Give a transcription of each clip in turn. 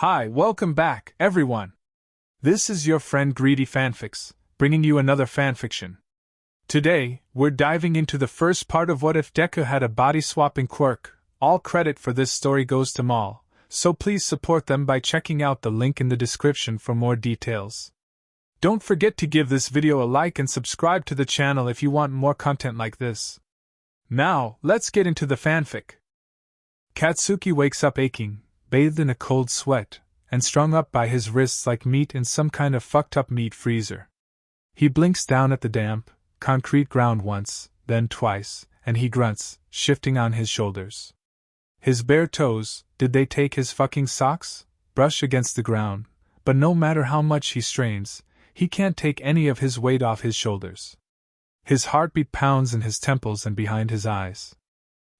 Hi, welcome back, everyone. This is your friend Greedy Fanfics, bringing you another fanfiction. Today, we're diving into the first part of What If Deku Had a Body-Swapping Quirk. All credit for this story goes to Mal, so please support them by checking out the link in the description for more details. Don't forget to give this video a like and subscribe to the channel if you want more content like this. Now, let's get into the fanfic. Katsuki wakes up aching, bathed in a cold sweat, and strung up by his wrists like meat in some kind of fucked up meat freezer. He blinks down at the damp, concrete ground once, then twice, and he grunts, shifting on his shoulders. His bare toes, did they take his fucking socks? Brush against the ground, but no matter how much he strains, he can't take any of his weight off his shoulders. His heartbeat pounds in his temples and behind his eyes.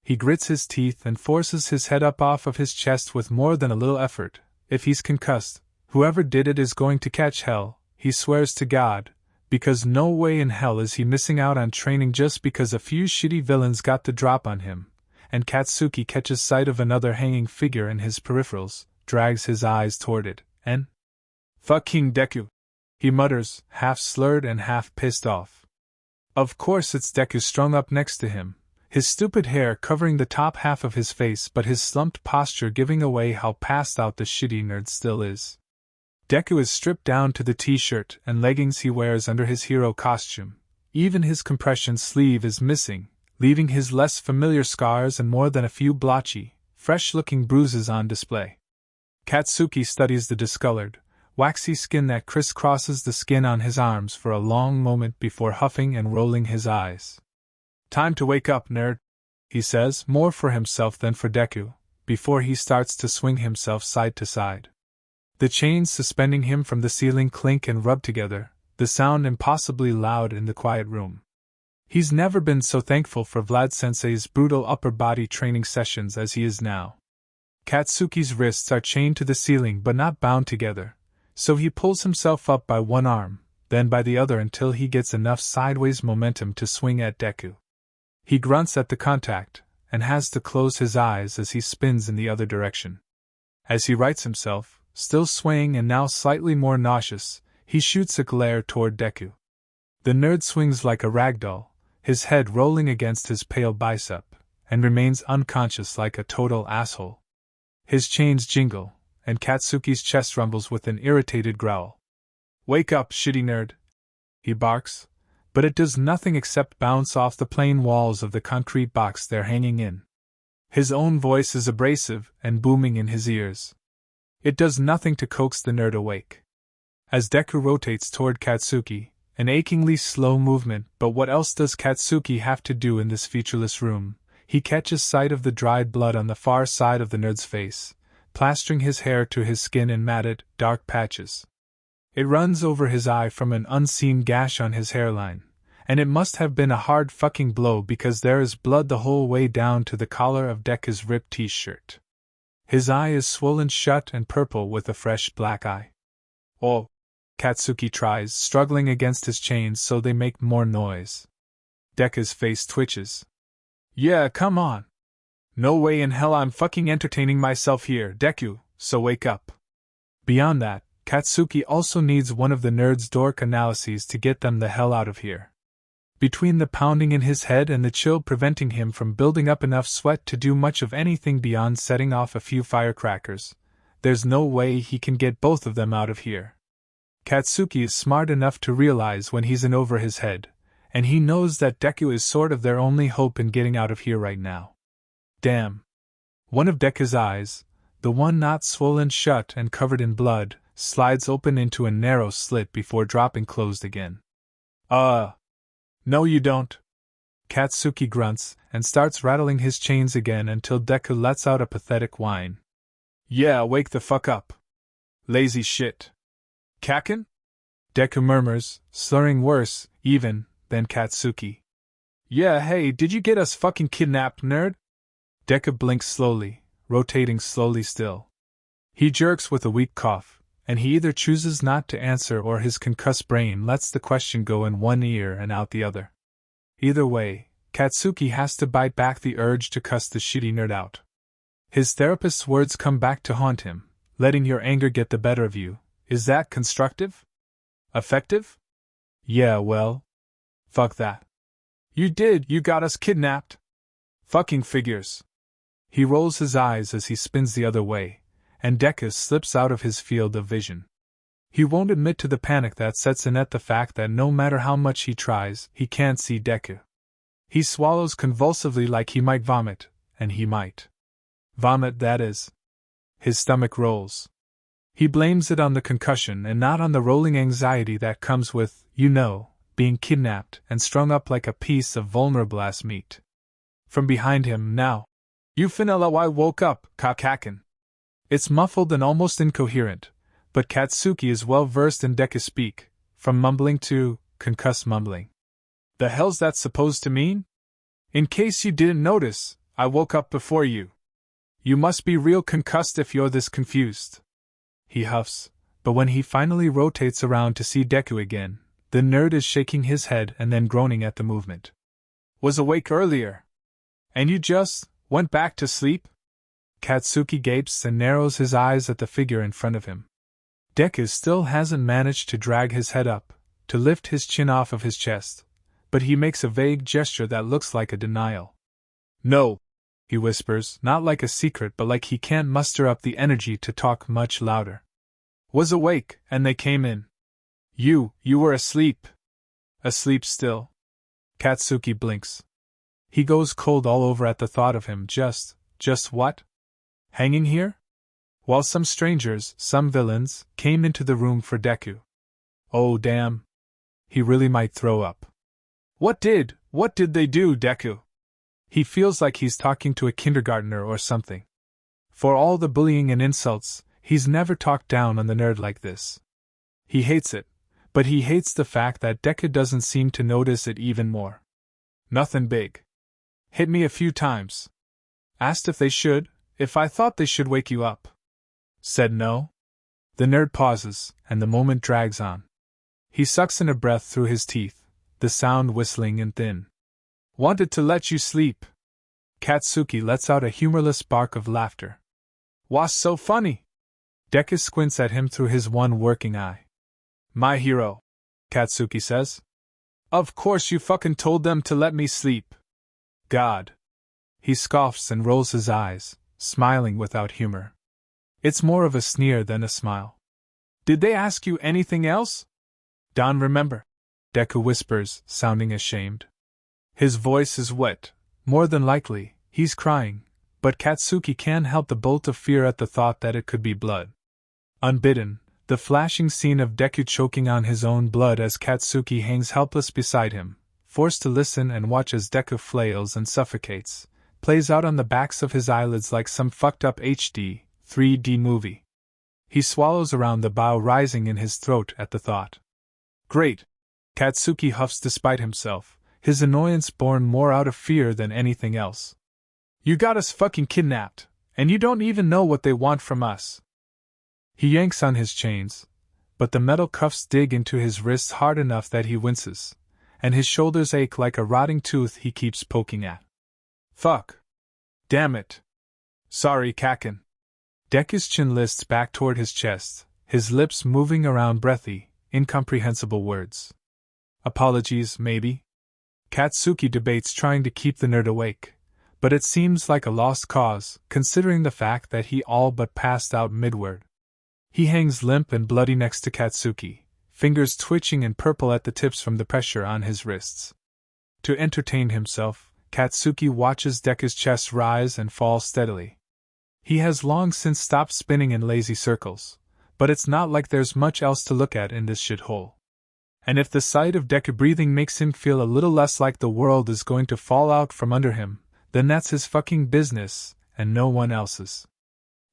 He grits his teeth and forces his head up off of his chest with more than a little effort. If he's concussed, whoever did it is going to catch hell, he swears to God, because no way in hell is he missing out on training just because a few shitty villains got the drop on him. And Katsuki catches sight of another hanging figure in his peripherals, drags his eyes toward it, and "Fucking Deku," he mutters, half slurred and half pissed off. Of course it's Deku strung up next to him, his stupid hair covering the top half of his face but his slumped posture giving away how passed out the shitty nerd still is. Deku is stripped down to the t-shirt and leggings he wears under his hero costume. Even his compression sleeve is missing, leaving his less familiar scars and more than a few blotchy, fresh-looking bruises on display. Katsuki studies the discolored, waxy skin that crisscrosses the skin on his arms for a long moment before huffing and rolling his eyes. "Time to wake up, nerd," he says, more for himself than for Deku, before he starts to swing himself side to side. The chains suspending him from the ceiling clink and rub together, the sound impossibly loud in the quiet room. He's never been so thankful for Vlad-sensei's brutal upper body training sessions as he is now. Katsuki's wrists are chained to the ceiling but not bound together, so he pulls himself up by one arm, then by the other until he gets enough sideways momentum to swing at Deku. He grunts at the contact, and has to close his eyes as he spins in the other direction. As he rights himself, still swaying and now slightly more nauseous, he shoots a glare toward Deku. The nerd swings like a ragdoll, his head rolling against his pale bicep, and remains unconscious like a total asshole. His chains jingle, and Katsuki's chest rumbles with an irritated growl. "Wake up, shitty nerd," he barks, but it does nothing except bounce off the plain walls of the concrete box they're hanging in. His own voice is abrasive and booming in his ears. It does nothing to coax the nerd awake. As Deku rotates toward Katsuki, an achingly slow movement, but what else does Katsuki have to do in this featureless room? He catches sight of the dried blood on the far side of the nerd's face, plastering his hair to his skin in matted, dark patches. It runs over his eye from an unseen gash on his hairline, and it must have been a hard fucking blow because there is blood the whole way down to the collar of Deku's ripped t-shirt. His eye is swollen shut and purple with a fresh black eye. "Oh," Katsuki tries, struggling against his chains so they make more noise. Deku's face twitches. "Yeah, come on. No way in hell I'm fucking entertaining myself here, Deku, so wake up." Beyond that, Katsuki also needs one of the nerd's dork analyses to get them the hell out of here. Between the pounding in his head and the chill preventing him from building up enough sweat to do much of anything beyond setting off a few firecrackers, there's no way he can get both of them out of here. Katsuki is smart enough to realize when he's in over his head, and he knows that Deku is sort of their only hope in getting out of here right now. Damn. One of Deku's eyes, the one not swollen shut and covered in blood, slides open into a narrow slit before dropping closed again. No you don't." Katsuki grunts and starts rattling his chains again until Deku lets out a pathetic whine. "Yeah, wake the fuck up. Lazy shit. Kakin?" Deku murmurs, slurring worse, even, than Katsuki. "Yeah, hey, did you get us fucking kidnapped, nerd?" Deku blinks slowly, rotating slowly still. He jerks with a weak cough, and he either chooses not to answer or his concussed brain lets the question go in one ear and out the other. Either way, Katsuki has to bite back the urge to cuss the shitty nerd out. His therapist's words come back to haunt him, letting your anger get the better of you. Is that constructive? Effective? Yeah, well. Fuck that. You got us kidnapped. Fucking figures. He rolls his eyes as he spins the other way, and Deku slips out of his field of vision. He won't admit to the panic that sets in at the fact that no matter how much he tries, he can't see Deku. He swallows convulsively like he might vomit, and he might. Vomit, that is. His stomach rolls. He blames it on the concussion and not on the rolling anxiety that comes with, being kidnapped and strung up like a piece of vulnerable ass meat. From behind him, now. You finna I woke up, Kakakin. It's muffled and almost incoherent, but Katsuki is well versed in Deku speak, from mumbling to concussed mumbling. The hell's that supposed to mean? In case you didn't notice, I woke up before you. You must be real concussed if you're this confused. He huffs, but when he finally rotates around to see Deku again, the nerd is shaking his head and then groaning at the movement. Was awake earlier. And you just went back to sleep? Katsuki gapes and narrows his eyes at the figure in front of him. Deku still hasn't managed to drag his head up, to lift his chin off of his chest, but he makes a vague gesture that looks like a denial. No, he whispers, not like a secret but like he can't muster up the energy to talk much louder. Was awake, and they came in. You were asleep. Asleep still? Katsuki blinks. He goes cold all over at the thought of him just what? Hanging here? While some strangers, some villains, came into the room for Deku. Oh damn. He really might throw up. What did they do, Deku? He feels like he's talking to a kindergartner or something. For all the bullying and insults, he's never talked down on the nerd like this. He hates it, but he hates the fact that Deku doesn't seem to notice it even more. Nothing big. Hit me a few times. Asked if I thought they should wake you up. Said no. The nerd pauses, and the moment drags on. He sucks in a breath through his teeth, the sound whistling and thin. Wanted to let you sleep. Katsuki lets out a humorless bark of laughter. Was so funny. Deku squints at him through his one working eye. My hero, Katsuki says. Of course you fucking told them to let me sleep. God. He scoffs and rolls his eyes, smiling without humor. It's more of a sneer than a smile. Did they ask you anything else? Don't remember, Deku whispers, sounding ashamed. His voice is wet. More than likely, he's crying, but Katsuki can't help the bolt of fear at the thought that it could be blood. Unbidden, the flashing scene of Deku choking on his own blood as Katsuki hangs helpless beside him, forced to listen and watch as Deku flails and suffocates, plays out on the backs of his eyelids like some fucked up HD, 3D movie. He swallows around the bow rising in his throat at the thought. Great! Katsuki huffs despite himself, his annoyance born more out of fear than anything else. You got us fucking kidnapped, and you don't even know what they want from us. He yanks on his chains, but the metal cuffs dig into his wrists hard enough that he winces, and his shoulders ache like a rotting tooth he keeps poking at. Fuck. Damn it. Sorry, Kakin. Deku's chin lists back toward his chest, his lips moving around breathy, incomprehensible words. Apologies, maybe? Katsuki debates trying to keep the nerd awake, but it seems like a lost cause, considering the fact that he all but passed out mid-word. He hangs limp and bloody next to Katsuki, fingers twitching and purple at the tips from the pressure on his wrists. To entertain himself, Katsuki watches Deku's chest rise and fall steadily. He has long since stopped spinning in lazy circles, but it's not like there's much else to look at in this shithole. And if the sight of Deku breathing makes him feel a little less like the world is going to fall out from under him, then that's his fucking business, and no one else's.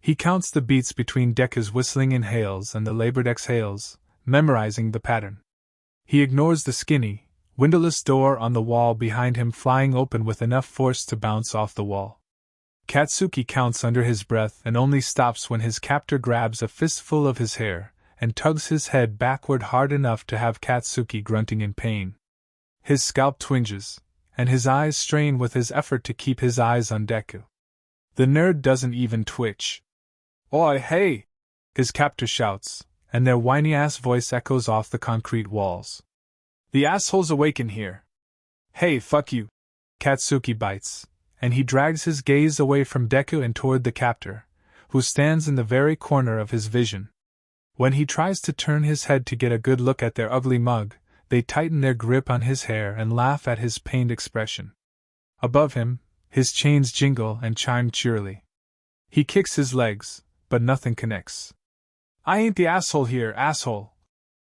He counts the beats between Deku's whistling inhales and the labored exhales, memorizing the pattern. He ignores the skinny, windowless door on the wall behind him flying open with enough force to bounce off the wall. Katsuki counts under his breath and only stops when his captor grabs a fistful of his hair and tugs his head backward hard enough to have Katsuki grunting in pain. His scalp twinges, and his eyes strain with his effort to keep his eyes on Deku. The nerd doesn't even twitch. Oi, hey! his captor shouts, and their whiny-ass voice echoes off the concrete walls. The asshole's awake in here. Hey, fuck you. Katsuki bites, and he drags his gaze away from Deku and toward the captor, who stands in the very corner of his vision. When he tries to turn his head to get a good look at their ugly mug, they tighten their grip on his hair and laugh at his pained expression. Above him, his chains jingle and chime cheerily. He kicks his legs, but nothing connects. I ain't the asshole here, asshole,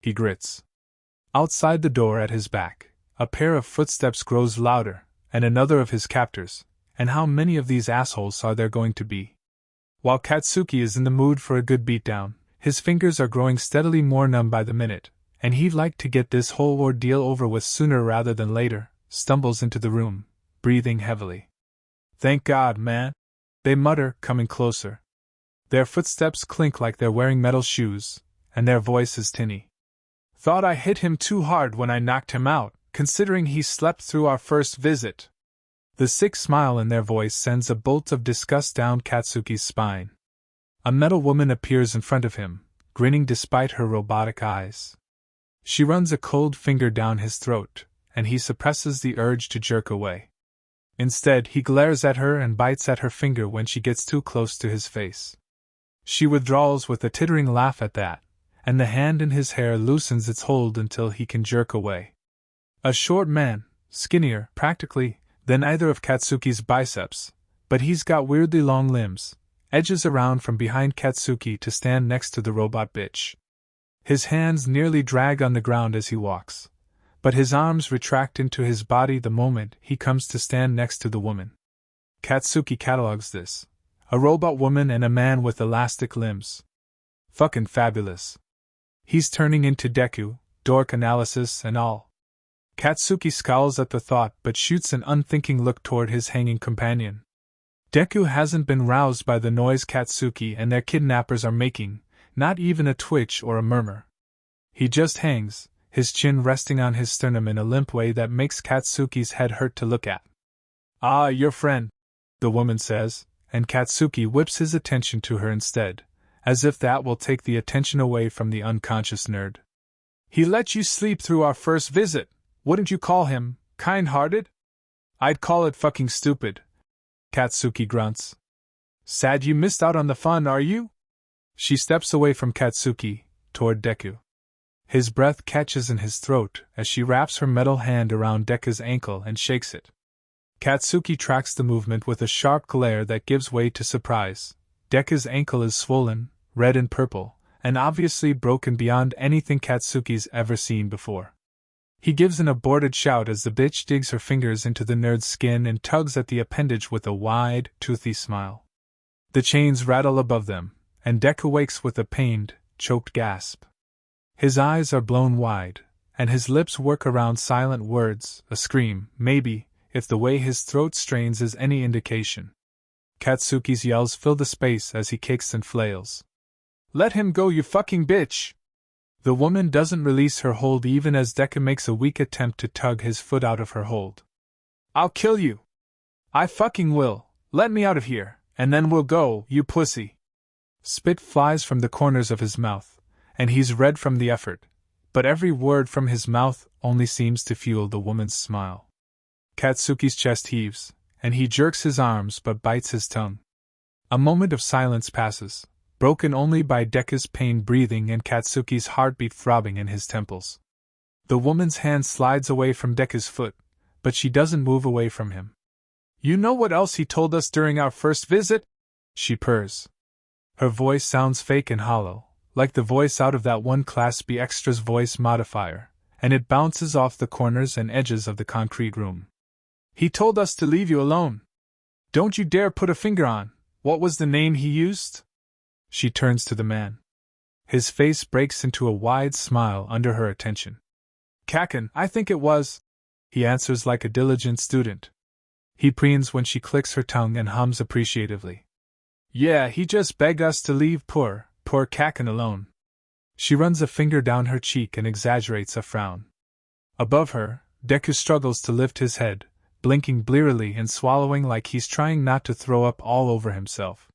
he grits. Outside the door at his back, a pair of footsteps grows louder, and another of his captors, and how many of these assholes are there going to be? While Katsuki is in the mood for a good beatdown, his fingers are growing steadily more numb by the minute, and he'd like to get this whole ordeal over with sooner rather than later, stumbles into the room, breathing heavily. Thank God, man, they mutter, coming closer. Their footsteps clink like they're wearing metal shoes, and their voice is tinny. Thought I hit him too hard when I knocked him out, considering he slept through our first visit. The sick smile in their voice sends a bolt of disgust down Katsuki's spine. A metal woman appears in front of him, grinning despite her robotic eyes. She runs a cold finger down his throat, and he suppresses the urge to jerk away. Instead, he glares at her and bites at her finger when she gets too close to his face. She withdraws with a tittering laugh at that, and the hand in his hair loosens its hold until he can jerk away. A short man, skinnier, practically, than either of Katsuki's biceps, but he's got weirdly long limbs, edges around from behind Katsuki to stand next to the robot bitch. His hands nearly drag on the ground as he walks, but his arms retract into his body the moment he comes to stand next to the woman. Katsuki catalogs this: a robot woman and a man with elastic limbs. Fucking fabulous. He's turning into Deku, dork analysis and all. Katsuki scowls at the thought but shoots an unthinking look toward his hanging companion. Deku hasn't been roused by the noise Katsuki and their kidnappers are making, not even a twitch or a murmur. He just hangs, his chin resting on his sternum in a limp way that makes Katsuki's head hurt to look at. Ah, your friend, the woman says, and Katsuki whips his attention to her instead, as if that will take the attention away from the unconscious nerd. He let you sleep through our first visit. Wouldn't you call him kind-hearted? I'd call it fucking stupid, Katsuki grunts. Sad you missed out on the fun, are you? She steps away from Katsuki, toward Deku. His breath catches in his throat as she wraps her metal hand around Deku's ankle and shakes it. Katsuki tracks the movement with a sharp glare that gives way to surprise. Deku's ankle is swollen, red and purple, and obviously broken beyond anything Katsuki's ever seen before. He gives an aborted shout as the bitch digs her fingers into the nerd's skin and tugs at the appendage with a wide, toothy smile. The chains rattle above them, and Deku wakes with a pained, choked gasp. His eyes are blown wide, and his lips work around silent words, a scream, maybe, if the way his throat strains is any indication. Katsuki's yells fill the space as he kicks and flails. Let him go, you fucking bitch! The woman doesn't release her hold even as Deku makes a weak attempt to tug his foot out of her hold. I'll kill you! I fucking will! Let me out of here, and then we'll go, you pussy! Spit flies from the corners of his mouth, and he's red from the effort, but every word from his mouth only seems to fuel the woman's smile. Katsuki's chest heaves, and he jerks his arms but bites his tongue. A moment of silence passes, broken only by Deku's pained breathing and Katsuki's heartbeat throbbing in his temples. The woman's hand slides away from Deku's foot, but she doesn't move away from him. You know what else he told us during our first visit? She purrs. Her voice sounds fake and hollow, like the voice out of that one Class B Extras voice modifier, and it bounces off the corners and edges of the concrete room. He told us to leave you alone. Don't you dare put a finger on, what was the name he used? She turns to the man. His face breaks into a wide smile under her attention. Kaken, I think it was, he answers like a diligent student. He preens when she clicks her tongue and hums appreciatively. Yeah, he just begged us to leave poor Kaken alone. She runs a finger down her cheek and exaggerates a frown. Above her, Deku struggles to lift his head, blinking blearily and swallowing like he's trying not to throw up all over himself.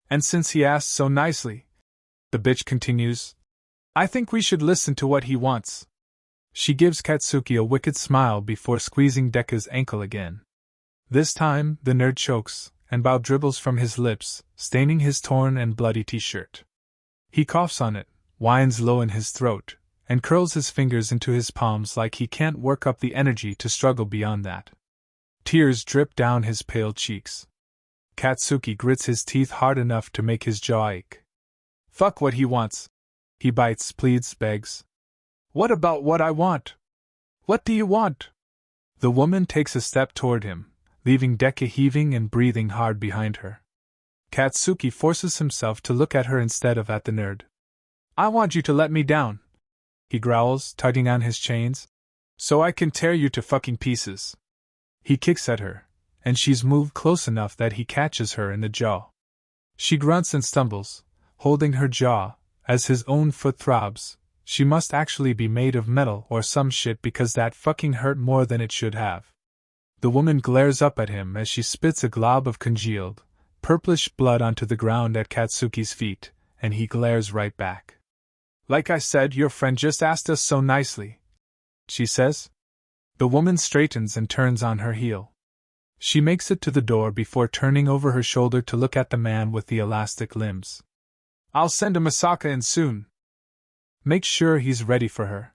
And since he asked so nicely, The bitch continues. I think we should listen to what he wants. She gives Katsuki a wicked smile before squeezing Deku's ankle again. This time, the nerd chokes, and bile dribbles from his lips, staining his torn and bloody t-shirt. He coughs on it, whines low in his throat, and curls his fingers into his palms like he can't work up the energy to struggle beyond that. Tears drip down his pale cheeks. Katsuki grits his teeth hard enough to make his jaw ache. Fuck what he wants. He bites, pleads, begs. What about what I want? What do you want? The woman takes a step toward him, leaving Deku heaving and breathing hard behind her. Katsuki forces himself to look at her instead of at the nerd. I want you to let me down, he growls, tugging on his chains, so I can tear you to fucking pieces. He kicks at her, and she's moved close enough that he catches her in the jaw. She grunts and stumbles, holding her jaw, as his own foot throbs. She must actually be made of metal or some shit because that fucking hurt more than it should have. The woman glares up at him as she spits a glob of congealed, purplish blood onto the ground at Katsuki's feet, and he glares right back. Like I said, your friend just asked us so nicely, she says. The woman straightens and turns on her heel. She makes it to the door before turning over her shoulder to look at the man with the elastic limbs. I'll send a Masaka in soon. Make sure he's ready for her.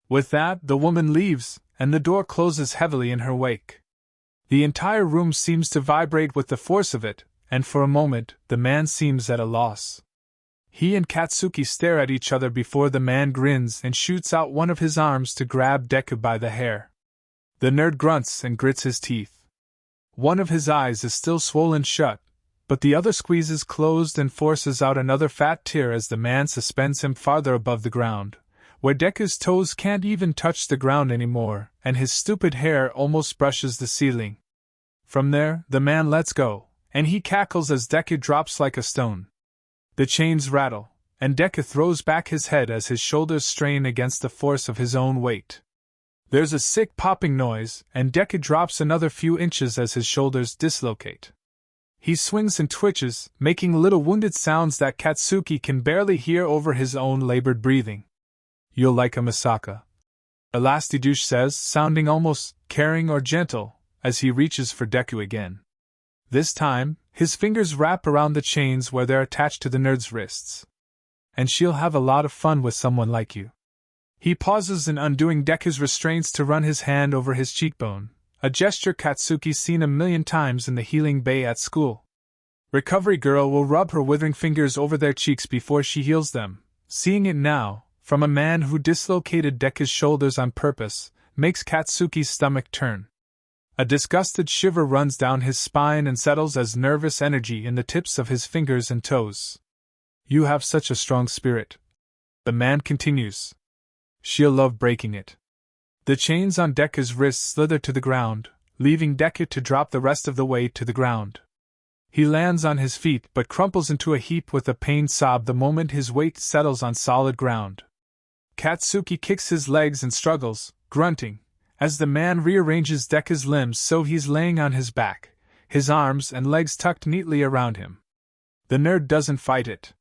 With that, the woman leaves, and the door closes heavily in her wake. The entire room seems to vibrate with the force of it, and for a moment, the man seems at a loss. He and Katsuki stare at each other before the man grins and shoots out one of his arms to grab Deku by the hair. The nerd grunts and grits his teeth. One of his eyes is still swollen shut, but the other squeezes closed and forces out another fat tear as the man suspends him farther above the ground, where Deku's toes can't even touch the ground anymore, and his stupid hair almost brushes the ceiling. From there, the man lets go, and he cackles as Deku drops like a stone. The chains rattle, and Deku throws back his head as his shoulders strain against the force of his own weight. There's a sick popping noise, and Deku drops another few inches as his shoulders dislocate. He swings and twitches, making little wounded sounds that Katsuki can barely hear over his own labored breathing. You'll like a Masaka, Elastiduche says, sounding almost caring or gentle, as he reaches for Deku again. This time, his fingers wrap around the chains where they're attached to the nerd's wrists. And she'll have a lot of fun with someone like you. He pauses in undoing Deku's restraints to run his hand over his cheekbone, a gesture Katsuki's seen 1,000,000 times in the healing bay at school. Recovery Girl will rub her withering fingers over their cheeks before she heals them. Seeing it now, from a man who dislocated Deku's shoulders on purpose, makes Katsuki's stomach turn. A disgusted shiver runs down his spine and settles as nervous energy in the tips of his fingers and toes. You have such a strong spirit, the man continues. She'll love breaking it. The chains on Deku's wrists slither to the ground, leaving Deku to drop the rest of the way to the ground. He lands on his feet but crumples into a heap with a pained sob the moment his weight settles on solid ground. Katsuki kicks his legs and struggles, grunting, as the man rearranges Deku's limbs so he's laying on his back, his arms and legs tucked neatly around him. The nerd doesn't fight it.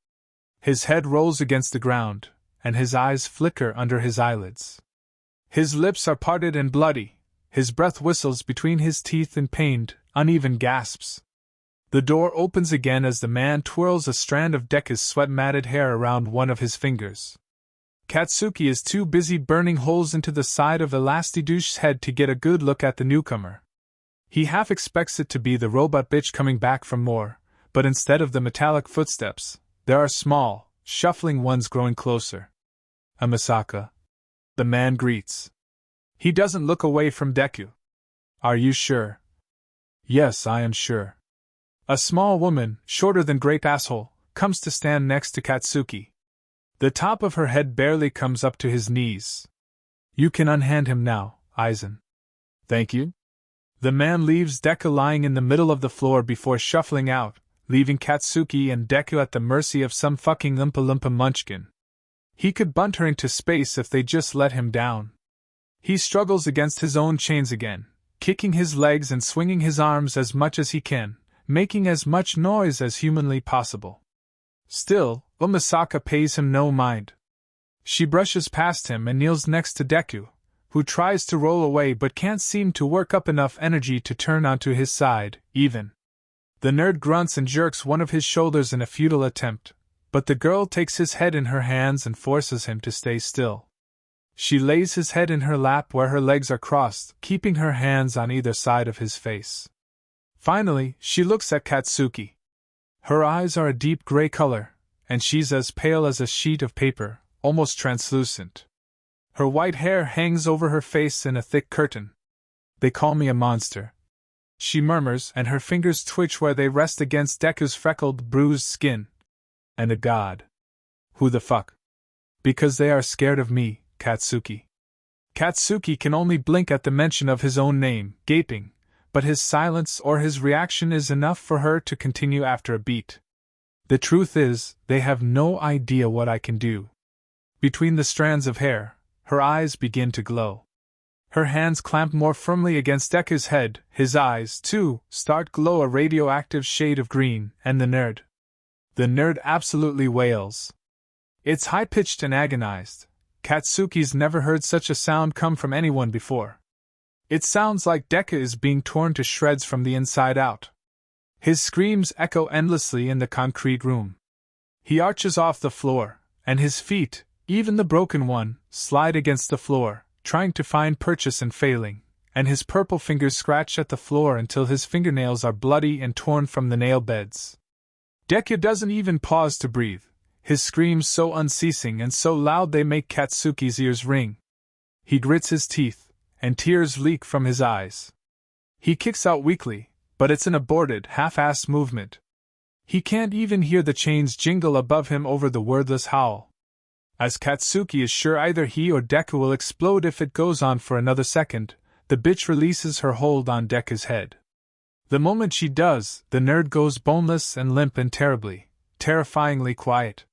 His head rolls against the ground, and his eyes flicker under his eyelids. His lips are parted and bloody, his breath whistles between his teeth in pained, uneven gasps. The door opens again as the man twirls a strand of Deku's sweat-matted hair around one of his fingers. Katsuki is too busy burning holes into the side of Elastiduche's head to get a good look at the newcomer. He half expects it to be the robot bitch coming back from more, but instead of the metallic footsteps, there are small, shuffling ones growing closer. A Masaka, the man greets. He doesn't look away from Deku. Are you sure? Yes, I am sure. A small woman, shorter than Grape Asshole, comes to stand next to Katsuki. The top of her head barely comes up to his knees. You can unhand him now, Aizen. Thank you. The man leaves Deku lying in the middle of the floor before shuffling out, leaving Katsuki and Deku at the mercy of some fucking Oompa Loompa munchkin. He could bunt her into space if they just let him down. He struggles against his own chains again, kicking his legs and swinging his arms as much as he can, making as much noise as humanly possible. Still, Misaka pays him no mind. She brushes past him and kneels next to Deku, who tries to roll away but can't seem to work up enough energy to turn onto his side, even. The nerd grunts and jerks one of his shoulders in a futile attempt, but the girl takes his head in her hands and forces him to stay still. She lays his head in her lap where her legs are crossed, keeping her hands on either side of his face. Finally, she looks at Katsuki. Her eyes are a deep gray color, and she's as pale as a sheet of paper, almost translucent. Her white hair hangs over her face in a thick curtain. They call me a monster, she murmurs, and her fingers twitch where they rest against Deku's freckled, bruised skin. And a god. Who the fuck? Because they are scared of me, Katsuki. Katsuki can only blink at the mention of his own name, gaping, but his silence or his reaction is enough for her to continue after a beat. The truth is, they have no idea what I can do. Between the strands of hair, her eyes begin to glow. Her hands clamp more firmly against Deku's head, his eyes, too, start glow a radioactive shade of green, and the nerd absolutely wails. It's high-pitched and agonized. Katsuki's never heard such a sound come from anyone before. It sounds like Deku is being torn to shreds from the inside out. His screams echo endlessly in the concrete room. He arches off the floor, and his feet, even the broken one, slide against the floor, trying to find purchase and failing, and his purple fingers scratch at the floor until his fingernails are bloody and torn from the nail beds. Deku doesn't even pause to breathe, his screams so unceasing and so loud they make Katsuki's ears ring. He grits his teeth, and tears leak from his eyes. He kicks out weakly, but it's an aborted, half-assed movement. He can't even hear the chains jingle above him over the wordless howl. As Katsuki is sure either he or Deku will explode if it goes on for another second, the bitch releases her hold on Deku's head. The moment she does, the nerd goes boneless and limp and terrifyingly quiet.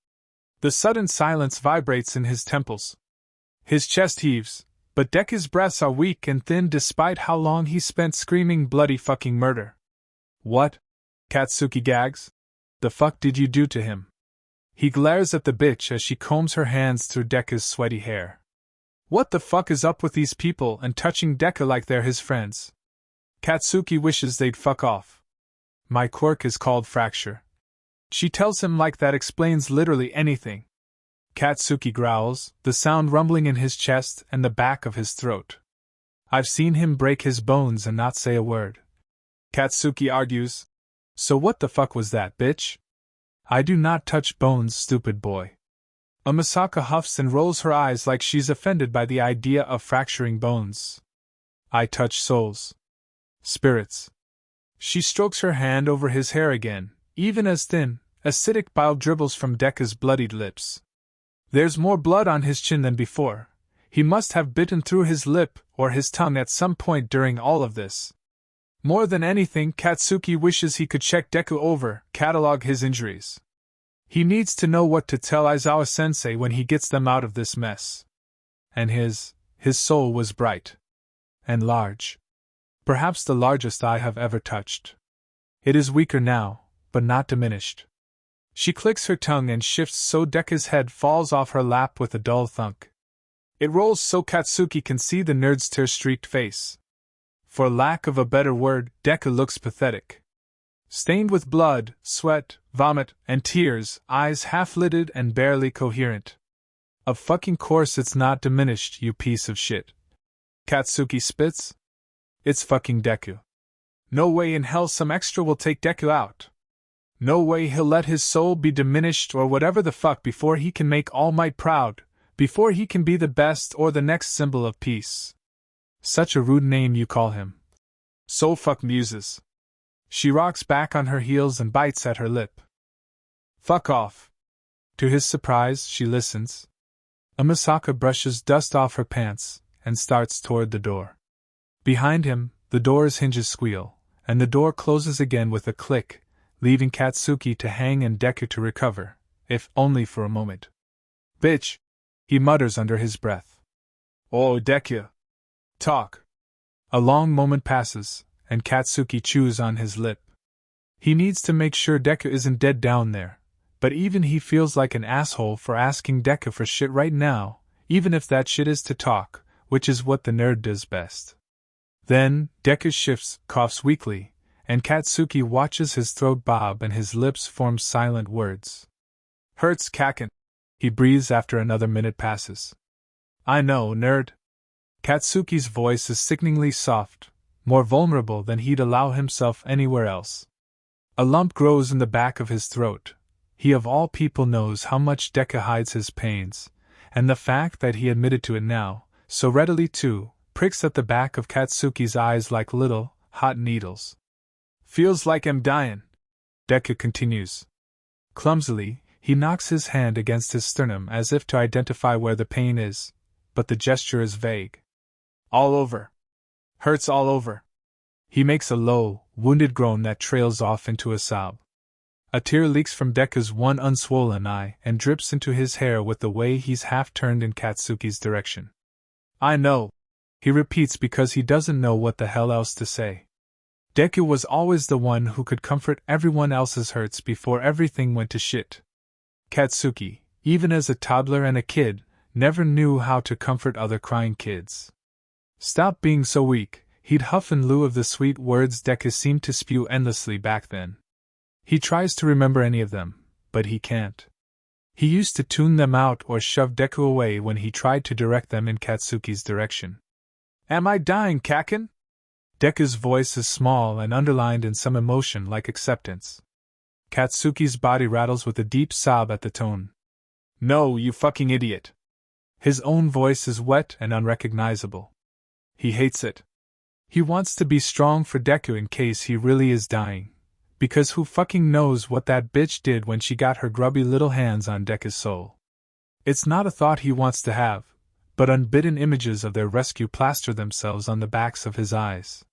The sudden silence vibrates in his temples. His chest heaves, but Deku's breaths are weak and thin despite how long he spent screaming bloody fucking murder. What? Katsuki gags. The fuck did you do to him? He glares at the bitch as she combs her hands through Deku's sweaty hair. What the fuck is up with these people and touching Deku like they're his friends? Katsuki wishes they'd fuck off. My quirk is called fracture. She tells him like that explains literally anything. Katsuki growls, the sound rumbling in his chest and the back of his throat. I've seen him break his bones and not say a word. Katsuki argues. So what the fuck was that, bitch? I do not touch bones, stupid boy. Misaka huffs and rolls her eyes like she's offended by the idea of fracturing bones. I touch souls. Spirits. She strokes her hand over his hair again, even as thin, acidic bile dribbles from Deku's bloodied lips. There's more blood on his chin than before. He must have bitten through his lip or his tongue at some point during all of this. More than anything, Katsuki wishes he could check Deku over, catalog his injuries. He needs to know what to tell Aizawa-sensei when he gets them out of this mess. And his soul was bright. And large. Perhaps the largest I have ever touched. It is weaker now, but not diminished. She clicks her tongue and shifts so Deku's head falls off her lap with a dull thunk. It rolls so Katsuki can see the nerd's tear-streaked face. For lack of a better word, Deku looks pathetic. Stained with blood, sweat, vomit, and tears, eyes half-lidded and barely coherent. Of fucking course it's not diminished, you piece of shit. Katsuki spits. It's fucking Deku. No way in hell some extra will take Deku out. No way he'll let his soul be diminished or whatever the fuck before he can make All Might proud, before he can be the best or the next symbol of peace. Such a rude name you call him. So fuck muses. She rocks back on her heels and bites at her lip. Fuck off. To his surprise, she listens. Misaka brushes dust off her pants and starts toward the door. Behind him, the door's hinges squeal, and the door closes again with a click, leaving Katsuki to hang and Deku to recover, if only for a moment. Bitch! He mutters under his breath. Oh, Deku! Talk! A long moment passes, and Katsuki chews on his lip. He needs to make sure Deku isn't dead down there, But even he feels like an asshole for asking Deku for shit right now, even if that shit is to talk, which is what the nerd does best. Then, Deku shifts, coughs weakly, and Katsuki watches his throat bob and his lips form silent words. Hurts, Kaken, he breathes after another minute passes. I know, nerd. Katsuki's voice is sickeningly soft, more vulnerable than he'd allow himself anywhere else. A lump grows in the back of his throat. He of all people knows how much Deku hides his pains, and the fact that he admitted to it now, so readily too, pricks at the back of Katsuki's eyes like little, hot needles. Feels like I'm dying, Deku continues. Clumsily, he knocks his hand against his sternum as if to identify where the pain is, but the gesture is vague. All over. Hurts all over. He makes a low, wounded groan that trails off into a sob. A tear leaks from Deku's one unswollen eye and drips into his hair with the way he's half turned in Katsuki's direction. I know, he repeats because he doesn't know what the hell else to say. Deku was always the one who could comfort everyone else's hurts before everything went to shit. Katsuki, even as a toddler and a kid, never knew how to comfort other crying kids. Stop being so weak, he'd huff in lieu of the sweet words Deku seemed to spew endlessly back then. He tries to remember any of them, but he can't. He used to tune them out or shove Deku away when he tried to direct them in Katsuki's direction. Am I dying, Kaken? Deku's voice is small and underlined in some emotion like acceptance. Katsuki's body rattles with a deep sob at the tone. No, you fucking idiot. His own voice is wet and unrecognizable. He hates it. He wants to be strong for Deku in case he really is dying. Because who fucking knows what that bitch did when she got her grubby little hands on Deku's soul. It's not a thought he wants to have, but unbidden images of their rescue plaster themselves on the backs of his eyes.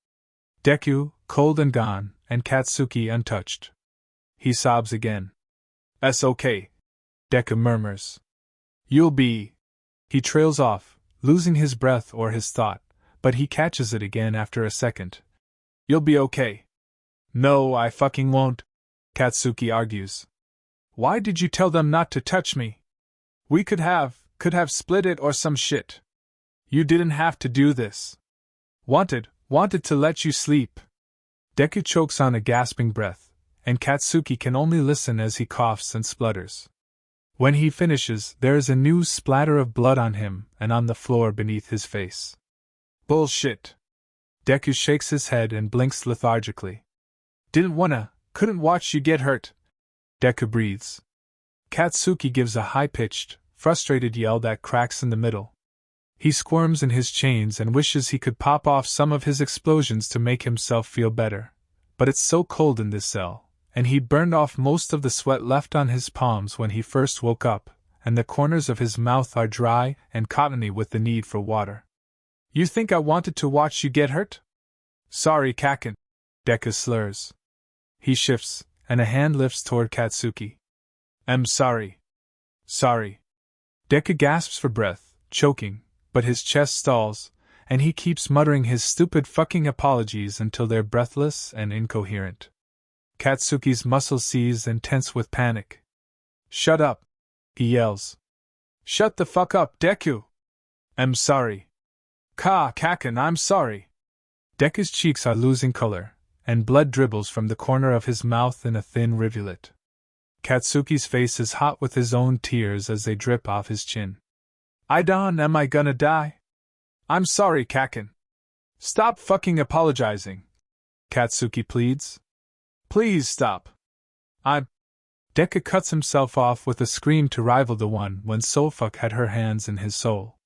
Deku, cold and gone, and Katsuki untouched. He sobs again. "That's okay," Deku murmurs. "You'll be..." He trails off, losing his breath or his thought, but he catches it again after a second. "You'll be okay." "No, I fucking won't," Katsuki argues. "Why did you tell them not to touch me? We could have split it or some shit. You didn't have to do this. Wanted to let you sleep." Deku chokes on a gasping breath, and Katsuki can only listen as he coughs and splutters. When he finishes, there is a new splatter of blood on him and on the floor beneath his face. Bullshit. Deku shakes his head and blinks lethargically. Couldn't watch you get hurt. Deku breathes. Katsuki gives a high-pitched, frustrated yell that cracks in the middle. He squirms in his chains and wishes he could pop off some of his explosions to make himself feel better. But it's so cold in this cell, and he'd burned off most of the sweat left on his palms when he first woke up, and the corners of his mouth are dry and cottony with the need for water. "You think I wanted to watch you get hurt?" "Sorry, Kaken," Deku slurs. He shifts, and a hand lifts toward Katsuki. "I'm sorry." "Sorry." Deku gasps for breath, choking, but his chest stalls, and he keeps muttering his stupid fucking apologies until they're breathless and incoherent. Katsuki's muscles seize and tense with panic. "Shut up," he yells. "Shut the fuck up, Deku!" "I'm sorry." Kaken, I'm sorry." Deku's cheeks are losing color, and blood dribbles from the corner of his mouth in a thin rivulet. Katsuki's face is hot with his own tears as they drip off his chin. Am I gonna die?" "I'm sorry, Kaken." "Stop fucking apologizing," Katsuki pleads. "Please stop." Deku cuts himself off with a scream to rival the one when Sofuk had her hands in his soul.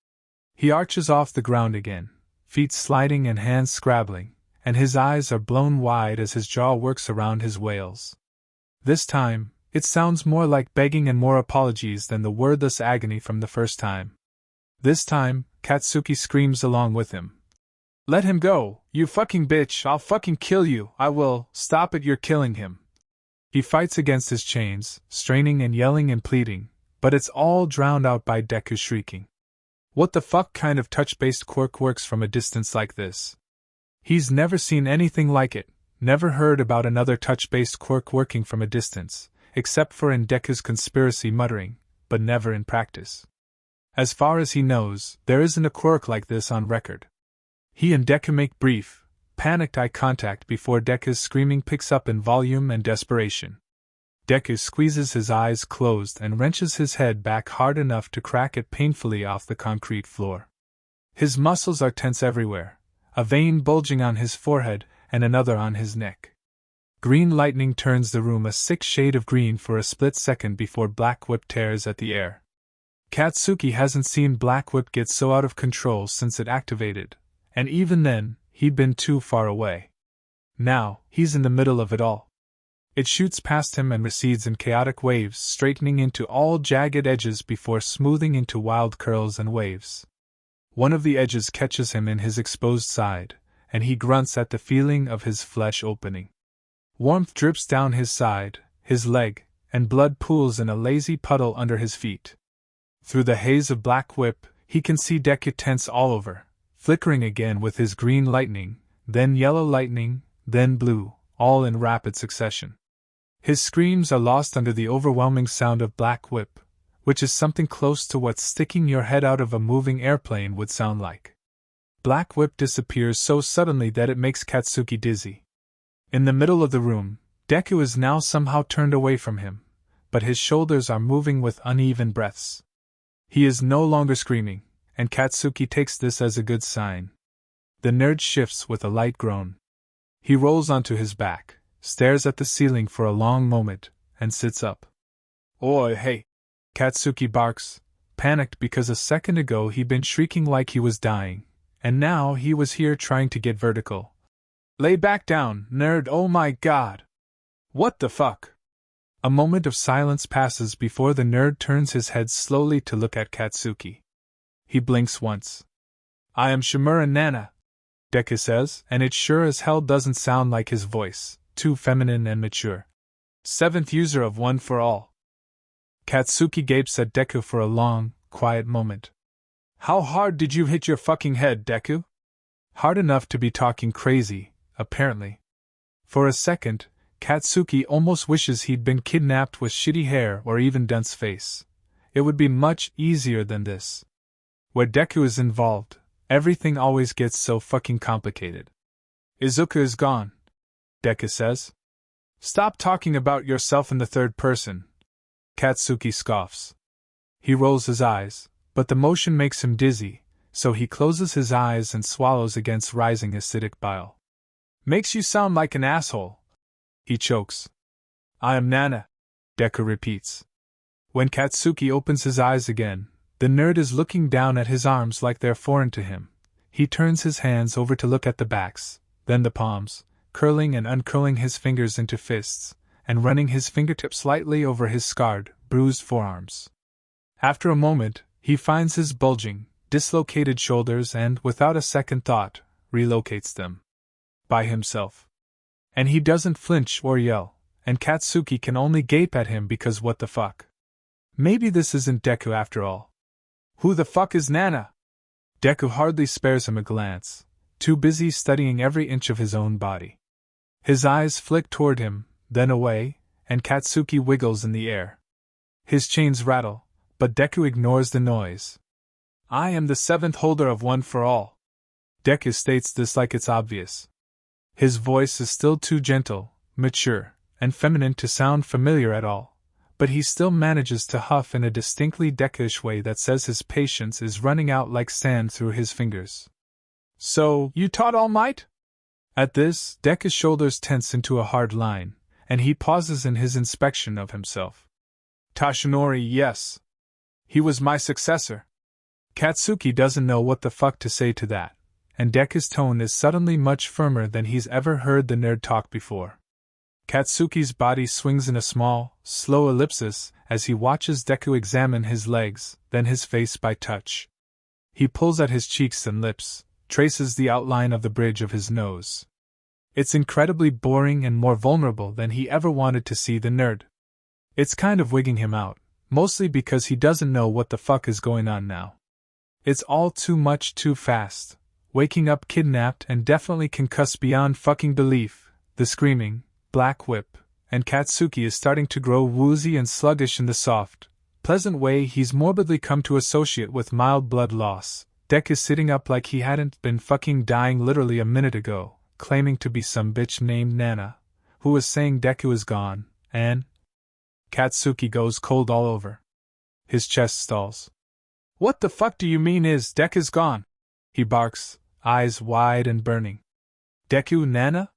He arches off the ground again, feet sliding and hands scrabbling, and his eyes are blown wide as his jaw works around his wails. This time, it sounds more like begging and more apologies than the wordless agony from the first time. This time, Katsuki screams along with him. "Let him go, you fucking bitch, I'll fucking kill you, I will, stop it, you're killing him." He fights against his chains, straining and yelling and pleading, but it's all drowned out by Deku shrieking. What the fuck kind of touch-based quirk works from a distance like this? He's never seen anything like it, never heard about another touch-based quirk working from a distance, except for in Deku's conspiracy muttering, but never in practice. As far as he knows, there isn't a quirk like this on record. He and Deku make brief, panicked eye contact before Deku's screaming picks up in volume and desperation. Deku squeezes his eyes closed and wrenches his head back hard enough to crack it painfully off the concrete floor. His muscles are tense everywhere, a vein bulging on his forehead and another on his neck. Green lightning turns the room a sick shade of green for a split second before Black Whip tears at the air. Katsuki hasn't seen Black Whip get so out of control since it activated, and even then, he'd been too far away. Now, he's in the middle of it all. It shoots past him and recedes in chaotic waves, straightening into all jagged edges before smoothing into wild curls and waves. One of the edges catches him in his exposed side, and he grunts at the feeling of his flesh opening. Warmth drips down his side, his leg, and blood pools in a lazy puddle under his feet. Through the haze of Black Whip, he can see Deku tense all over, flickering again with his green lightning, then yellow lightning, then blue, all in rapid succession. His screams are lost under the overwhelming sound of Black Whip, which is something close to what sticking your head out of a moving airplane would sound like. Black Whip disappears so suddenly that it makes Katsuki dizzy. In the middle of the room, Deku is now somehow turned away from him, but his shoulders are moving with uneven breaths. He is no longer screaming, and Katsuki takes this as a good sign. The nerd shifts with a light groan. He rolls onto his back, stares at the ceiling for a long moment, and sits up. "Oi, hey!" Katsuki barks, panicked because a second ago he'd been shrieking like he was dying, and now he was here trying to get vertical. "Lay back down, nerd, oh my god! What the fuck?" A moment of silence passes before the nerd turns his head slowly to look at Katsuki. He blinks once. "I am Shimura Nana," Deku says, and it sure as hell doesn't sound like his voice, too feminine and mature. "Seventh user of One for All." Katsuki gapes at Deku for a long, quiet moment. "How hard did you hit your fucking head, Deku?" Hard enough to be talking crazy, apparently. For a second, Katsuki almost wishes he'd been kidnapped with shitty hair or even dense face. It would be much easier than this. Where Deku is involved, everything always gets so fucking complicated. "Izuku is gone," Deku says. "Stop talking about yourself in the third person," Katsuki scoffs. He rolls his eyes, but the motion makes him dizzy, so he closes his eyes and swallows against rising acidic bile. "Makes you sound like an asshole," he chokes. "I am Nana," Deku repeats. When Katsuki opens his eyes again, the nerd is looking down at his arms like they're foreign to him. He turns his hands over to look at the backs, then the palms, curling and uncurling his fingers into fists, and running his fingertips lightly over his scarred, bruised forearms. After a moment, he finds his bulging, dislocated shoulders and, without a second thought, relocates them. By himself. And he doesn't flinch or yell, and Katsuki can only gape at him because what the fuck? Maybe this isn't Deku after all. "Who the fuck is Nana?" Deku hardly spares him a glance, too busy studying every inch of his own body. His eyes flick toward him, then away, and Katsuki wiggles in the air. His chains rattle, but Deku ignores the noise. "I am the seventh holder of One for All." Deku states this like it's obvious. His voice is still too gentle, mature, and feminine to sound familiar at all, but he still manages to huff in a distinctly Deku-ish way that says his patience is running out like sand through his fingers. "So, you taught All Might?" At this, Deku's shoulders tense into a hard line, and he pauses in his inspection of himself. "Tashinori, yes. He was my successor." Katsuki doesn't know what the fuck to say to that, and Deku's tone is suddenly much firmer than he's ever heard the nerd talk before. Katsuki's body swings in a small, slow ellipsis as he watches Deku examine his legs, then his face by touch. He pulls at his cheeks and lips, traces the outline of the bridge of his nose. It's incredibly boring and more vulnerable than he ever wanted to see the nerd. It's kind of wigging him out, mostly because he doesn't know what the fuck is going on now. It's all too much too fast. Waking up kidnapped and definitely concussed beyond fucking belief, the screaming, Black Whip, and Katsuki is starting to grow woozy and sluggish in the soft, pleasant way he's morbidly come to associate with mild blood loss. Deku is sitting up like he hadn't been fucking dying literally a minute ago, claiming to be some bitch named Nana, who was saying Deku is gone, and Katsuki goes cold all over. His chest stalls. What the fuck do you mean is Deku's gone? He barks, eyes wide and burning. Deku, Nana?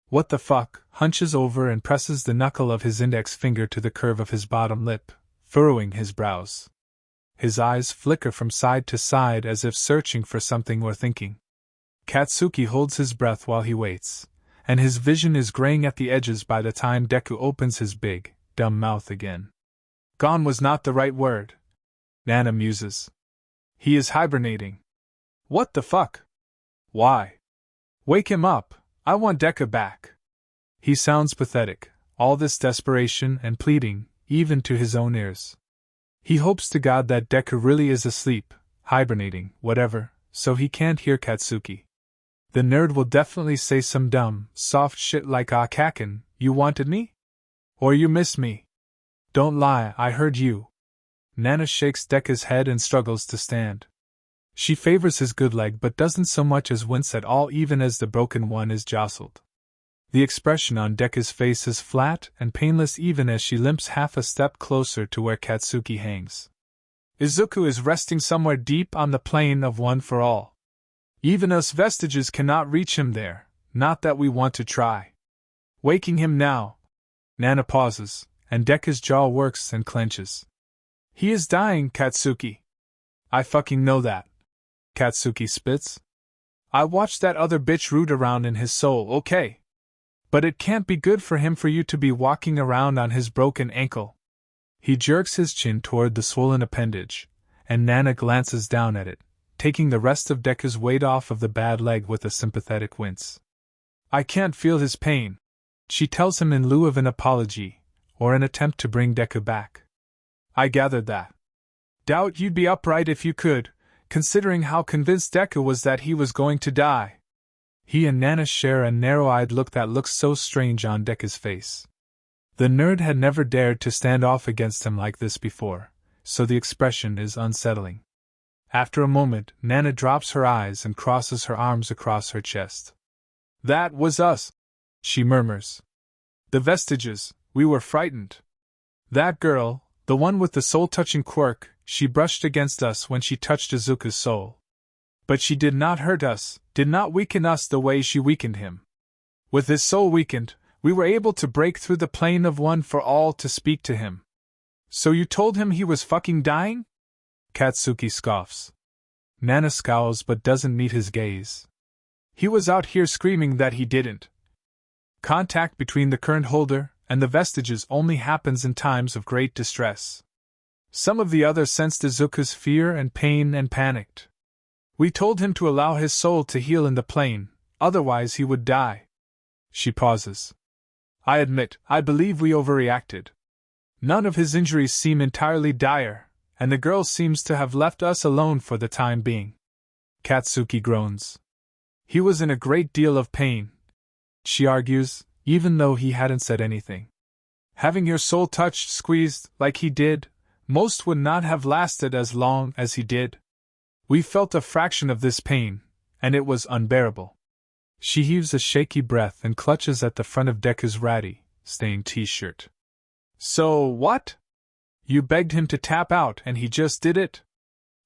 What the fuck? Hunches over and presses the knuckle of his index finger to the curve of his bottom lip, furrowing his brows. His eyes flicker from side to side as if searching for something or thinking. Katsuki holds his breath while he waits, and his vision is graying at the edges by the time Deku opens his big, dumb mouth again. Gone was not the right word, Nana muses. He is hibernating. What the fuck? Why? Wake him up, I want Deku back. He sounds pathetic, all this desperation and pleading, even to his own ears. He hopes to God that Deku really is asleep, hibernating, whatever, so he can't hear Katsuki. The nerd will definitely say some dumb, soft shit like "Ah Kakin, you wanted me? Or you missed me? Don't lie, I heard you." Nana shakes Deku's head and struggles to stand. She favors his good leg but doesn't so much as wince at all even as the broken one is jostled. The expression on Deku's face is flat and painless even as she limps half a step closer to where Katsuki hangs. Izuku is resting somewhere deep on the plane of one for all. Even us vestiges cannot reach him there, not that we want to try. Waking him now. Nana pauses, and Deku's jaw works and clenches. He is dying, Katsuki. I fucking know that. Katsuki spits. I watched that other bitch root around in his soul, okay? But it can't be good for him for you to be walking around on his broken ankle. He jerks his chin toward the swollen appendage, and Nana glances down at it, taking the rest of Deku's weight off of the bad leg with a sympathetic wince. I can't feel his pain, she tells him in lieu of an apology, or an attempt to bring Deku back. I gathered that. Doubt you'd be upright if you could, considering how convinced Deku was that he was going to die. He and Nana share a narrow-eyed look that looks so strange on Deku's face. The nerd had never dared to stand off against him like this before, so the expression is unsettling. After a moment, Nana drops her eyes and crosses her arms across her chest. That was us, she murmurs. The vestiges, we were frightened. That girl, the one with the soul-touching quirk, she brushed against us when she touched Izuku's soul. But she did not hurt us, did not weaken us the way she weakened him. With his soul weakened, we were able to break through the plane of one for all to speak to him. So you told him he was fucking dying? Katsuki scoffs. Nana scowls but doesn't meet his gaze. He was out here screaming that he didn't. Contact between the current holder and the vestiges only happens in times of great distress. Some of the others sensed Izuku's fear and pain and panicked. We told him to allow his soul to heal in the plane, otherwise he would die. She pauses. I admit, I believe we overreacted. None of his injuries seem entirely dire, and the girl seems to have left us alone for the time being. Katsuki groans. He was in a great deal of pain, she argues, even though he hadn't said anything. Having your soul touched, squeezed, like he did, most would not have lasted as long as he did. We felt a fraction of this pain, and it was unbearable. She heaves a shaky breath and clutches at the front of Deku's ratty, stained t-shirt. So what? You begged him to tap out and he just did it?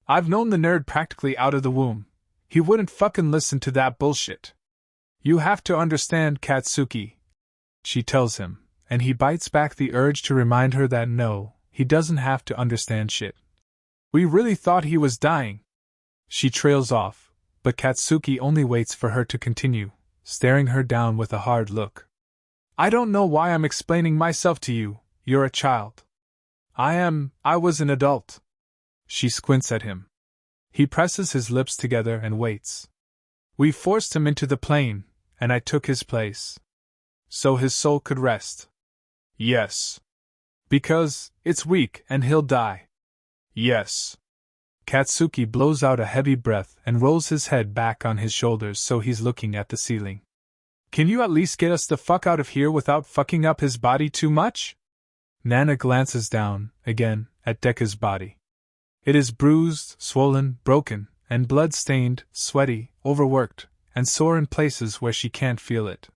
I've known the nerd practically out of the womb. He wouldn't fucking listen to that bullshit. You have to understand, Katsuki, she tells him, and he bites back the urge to remind her that no, he doesn't have to understand shit. We really thought he was dying. She trails off, but Katsuki only waits for her to continue, staring her down with a hard look. I don't know why I'm explaining myself to you, you're a child. I was an adult. She squints at him. He presses his lips together and waits. We forced him into the plane, and I took his place. So his soul could rest. Yes. Because it's weak and he'll die. Yes. Katsuki blows out a heavy breath and rolls his head back on his shoulders so he's looking at the ceiling. Can you at least get us the fuck out of here without fucking up his body too much? Nana glances down, again, at Deku's body. It is bruised, swollen, broken, and blood-stained, sweaty, overworked, and sore in places where she can't feel it.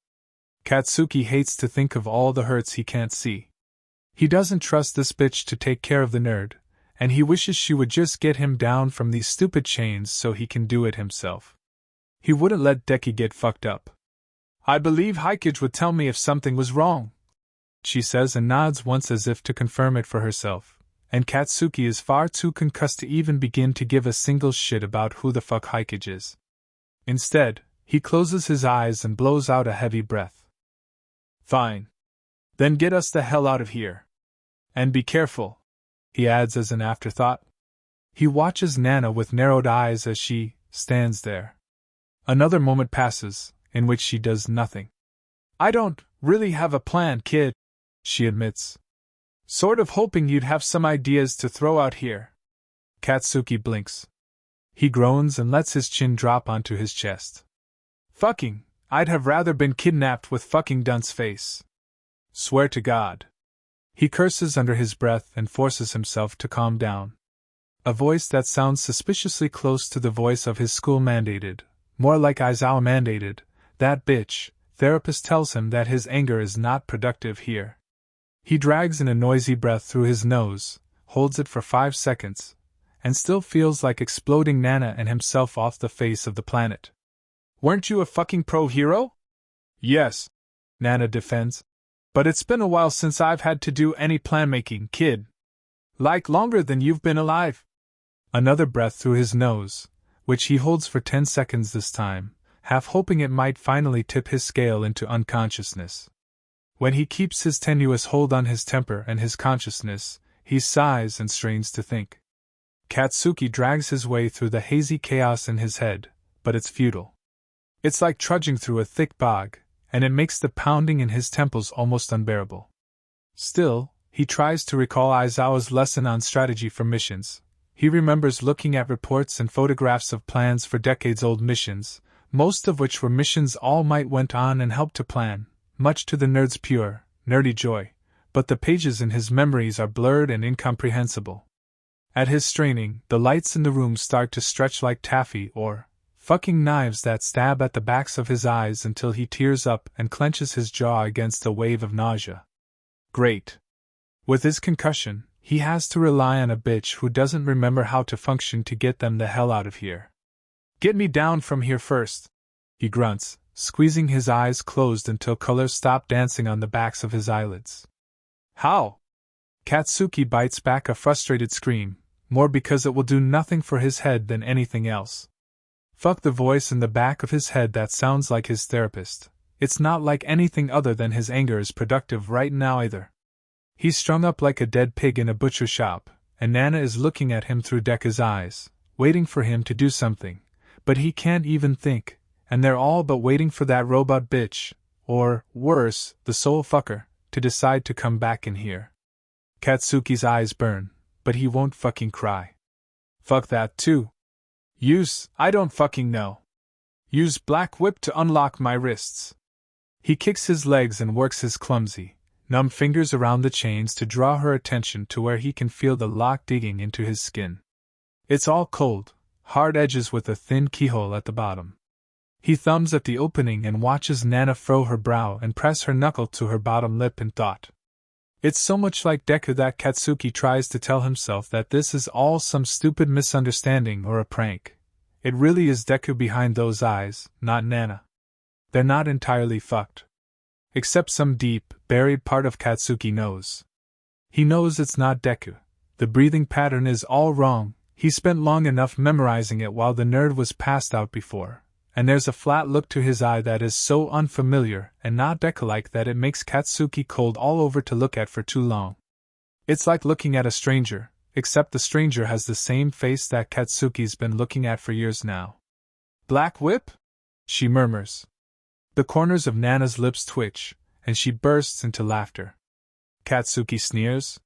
Katsuki hates to think of all the hurts he can't see. He doesn't trust this bitch to take care of the nerd, and he wishes she would just get him down from these stupid chains so he can do it himself. He wouldn't let Deku get fucked up. I believe Hikage would tell me if something was wrong, she says and nods once as if to confirm it for herself, and Katsuki is far too concussed to even begin to give a single shit about who the fuck Hikage is. Instead, he closes his eyes and blows out a heavy breath. Fine. Then get us the hell out of here. And be careful, he adds as an afterthought. He watches Nana with narrowed eyes as she stands there. Another moment passes, in which she does nothing. I don't really have a plan, kid, she admits. Sort of hoping you'd have some ideas to throw out here. Katsuki blinks. He groans and lets his chin drop onto his chest. Fucking, I'd have rather been kidnapped with fucking dunce face. Swear to God. He curses under his breath and forces himself to calm down. A voice that sounds suspiciously close to the voice of his school mandated, more like Aizawa mandated, that bitch, therapist tells him that his anger is not productive here. He drags in a noisy breath through his nose, holds it for 5 seconds, and still feels like exploding Nana and himself off the face of the planet. Weren't you a fucking pro-hero? Yes, Nana defends. But it's been a while since I've had to do any plan-making, kid. Like longer than you've been alive. Another breath through his nose, which he holds for 10 seconds this time, half hoping it might finally tip his scale into unconsciousness. When he keeps his tenuous hold on his temper and his consciousness, he sighs and strains to think. Katsuki drags his way through the hazy chaos in his head, but it's futile. It's like trudging through a thick bog, and it makes the pounding in his temples almost unbearable. Still, he tries to recall Aizawa's lesson on strategy for missions. He remembers looking at reports and photographs of plans for decades-old missions, most of which were missions All Might went on and helped to plan, much to the nerd's pure, nerdy joy, but the pages in his memories are blurred and incomprehensible. At his straining, the lights in the room start to stretch like taffy or fucking knives that stab at the backs of his eyes until he tears up and clenches his jaw against a wave of nausea. Great. With his concussion, he has to rely on a bitch who doesn't remember how to function to get them the hell out of here. Get me down from here first, he grunts, squeezing his eyes closed until color stopped dancing on the backs of his eyelids. How? Katsuki bites back a frustrated scream, more because it will do nothing for his head than anything else. Fuck the voice in the back of his head that sounds like his therapist. It's not like anything other than his anger is productive right now either. He's strung up like a dead pig in a butcher shop, and Nana is looking at him through Deku's eyes, waiting for him to do something, but he can't even think, and they're all but waiting for that robot bitch, or, worse, the soul fucker, to decide to come back in here. Katsuki's eyes burn, but he won't fucking cry. Fuck that too. I don't fucking know. Use Black Whip to unlock my wrists. He kicks his legs and works his clumsy, numb fingers around the chains to draw her attention to where he can feel the lock digging into his skin. It's all cold, hard edges with a thin keyhole at the bottom. He thumbs at the opening and watches Nana furrow her brow and press her knuckle to her bottom lip in thought. It's so much like Deku that Katsuki tries to tell himself that this is all some stupid misunderstanding or a prank. It really is Deku behind those eyes, not Nana. They're not entirely fucked. Except some deep, buried part of Katsuki knows. He knows it's not Deku. The breathing pattern is all wrong. He spent long enough memorizing it while the nerd was passed out before. And there's a flat look to his eye that is so unfamiliar and not Deku-like that it makes Katsuki cold all over to look at for too long. It's like looking at a stranger, except the stranger has the same face that Katsuki's been looking at for years now. Black Whip? She murmurs. The corners of Nana's lips twitch, and she bursts into laughter. Katsuki sneers.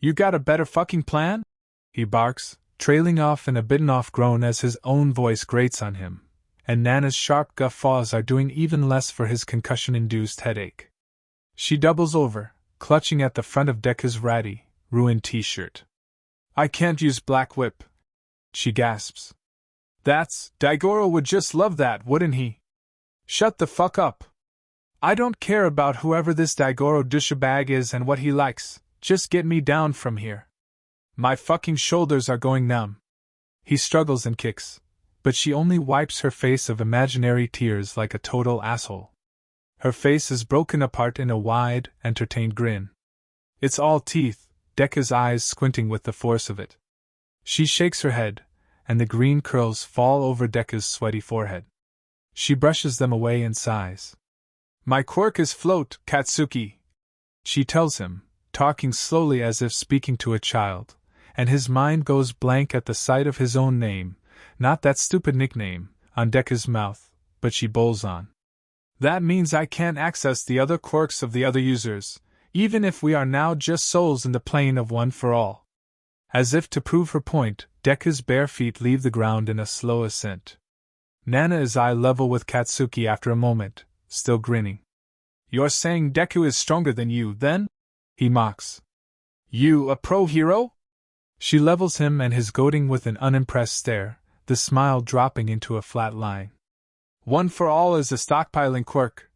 You got a better fucking plan? He barks, trailing off in a bitten-off groan as his own voice grates on him. and Nana's sharp guffaws are doing even less for his concussion-induced headache. She doubles over, clutching at the front of Deku's ratty, ruined t-shirt. I can't use Black Whip, she gasps. Daigoro would just love that, wouldn't he? Shut the fuck up. I don't care about whoever this Daigoro douchebag is and what he likes, just get me down from here. My fucking shoulders are going numb. He struggles and kicks, but she only wipes her face of imaginary tears like a total asshole. Her face is broken apart in a wide, entertained grin. It's all teeth, Deku's eyes squinting with the force of it. She shakes her head, and the green curls fall over Deku's sweaty forehead. She brushes them away and sighs. My quirk is float, Katsuki, she tells him, talking slowly as if speaking to a child, and his mind goes blank at the sight of his own name, not that stupid nickname, on Deku's mouth, but she bowls on. That means I can't access the other quirks of the other users, even if we are now just souls in the plane of one for all. As if to prove her point, Deku's bare feet leave the ground in a slow ascent. Nana is eye level with Katsuki after a moment, still grinning. You're saying Deku is stronger than you, then? He mocks. You a pro hero? She levels him and his goading with an unimpressed stare, the smile dropping into a flat line. One for all is a stockpiling quirk,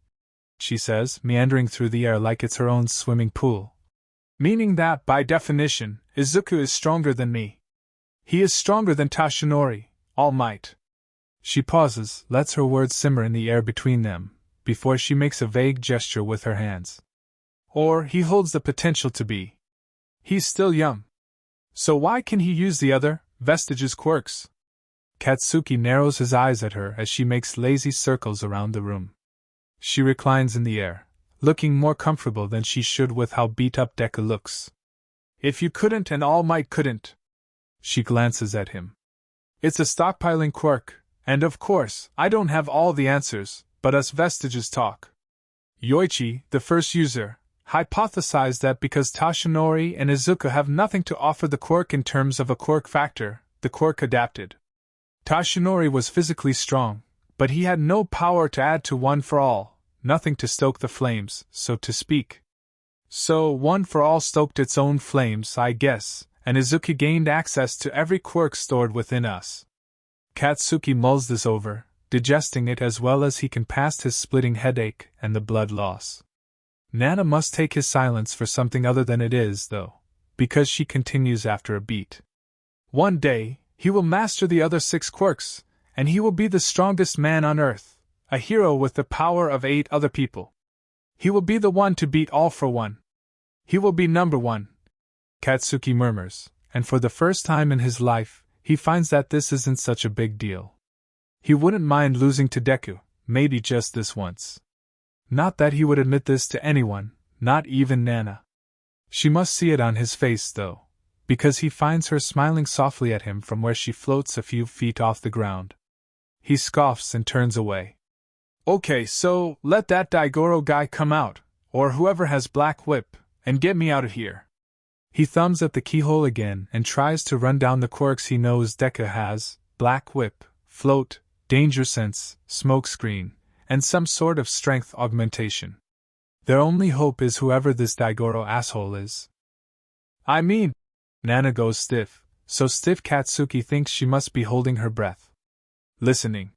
she says, meandering through the air like it's her own swimming pool. Meaning that, by definition, Izuku is stronger than me. He is stronger than Tashinori, All Might. She pauses, lets her words simmer in the air between them, before she makes a vague gesture with her hands. Or he holds the potential to be. He's still young. So why can he use the other, vestiges quirks? Katsuki narrows his eyes at her as she makes lazy circles around the room. She reclines in the air, looking more comfortable than she should with how beat up Deku looks. If you couldn't and All Might couldn't. She glances at him. It's a stockpiling quirk, and of course, I don't have all the answers, but us vestiges talk. Yoichi, the first user, hypothesized that because Tashinori and Izuku have nothing to offer the quirk in terms of a quirk factor, the quirk adapted. Tashinori was physically strong, but he had no power to add to One for All, nothing to stoke the flames, so to speak. So One for All stoked its own flames, I guess, and Izuku gained access to every quirk stored within us. Katsuki mulls this over, digesting it as well as he can past his splitting headache and the blood loss. Nana must take his silence for something other than it is, though, because she continues after a beat. One day, he will master the other 6 quirks, and he will be the strongest man on Earth, a hero with the power of 8 other people. He will be the one to beat All for One. He will be number 1, Katsuki murmurs, and for the first time in his life, he finds that this isn't such a big deal. He wouldn't mind losing to Deku, maybe just this once. Not that he would admit this to anyone, not even Nana. She must see it on his face, though, because he finds her smiling softly at him from where she floats a few feet off the ground. He scoffs and turns away. Okay, so let that Daigoro guy come out, or whoever has Black Whip, and get me out of here. He thumbs at the keyhole again and tries to run down the quirks he knows Deku has: Black Whip, Float, Danger Sense, Smoke Screen, and some sort of strength augmentation. Their only hope is whoever this Daigoro asshole is. I mean, Nana goes stiff, so stiff Katsuki thinks she must be holding her breath. Listening.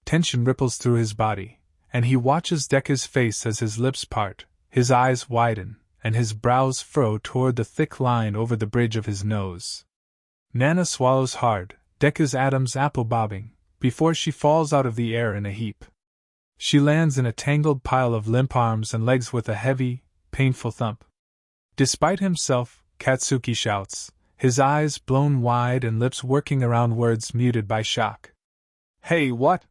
Tension ripples through his body, and he watches Deku's face as his lips part, his eyes widen, and his brows furrow toward the thick line over the bridge of his nose. Nana swallows hard, Deku's Adam's apple bobbing, before she falls out of the air in a heap. She lands in a tangled pile of limp arms and legs with a heavy, painful thump. Despite himself, Katsuki shouts, his eyes blown wide and lips working around words muted by shock. Hey, what?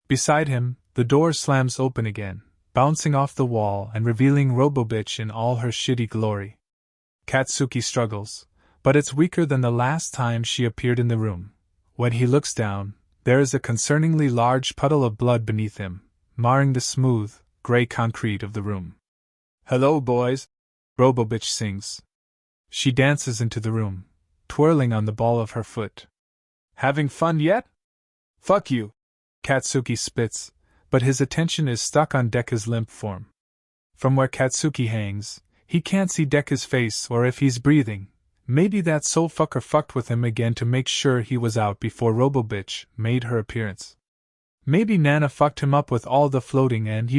Beside him, the door slams open again, bouncing off the wall and revealing Robobitch in all her shitty glory. Katsuki struggles, but it's weaker than the last time she appeared in the room. When he looks down, there is a concerningly large puddle of blood beneath him, marring the smooth, gray concrete of the room. Hello, boys, Robobitch sings. She dances into the room, twirling on the ball of her foot. Having fun yet? Fuck you, Katsuki spits, but his attention is stuck on Deku's limp form. From where Katsuki hangs, he can't see Deku's face or if he's breathing. Maybe that soul fucker fucked with him again to make sure he was out before Robobitch made her appearance. Maybe Nana fucked him up with all the floating and,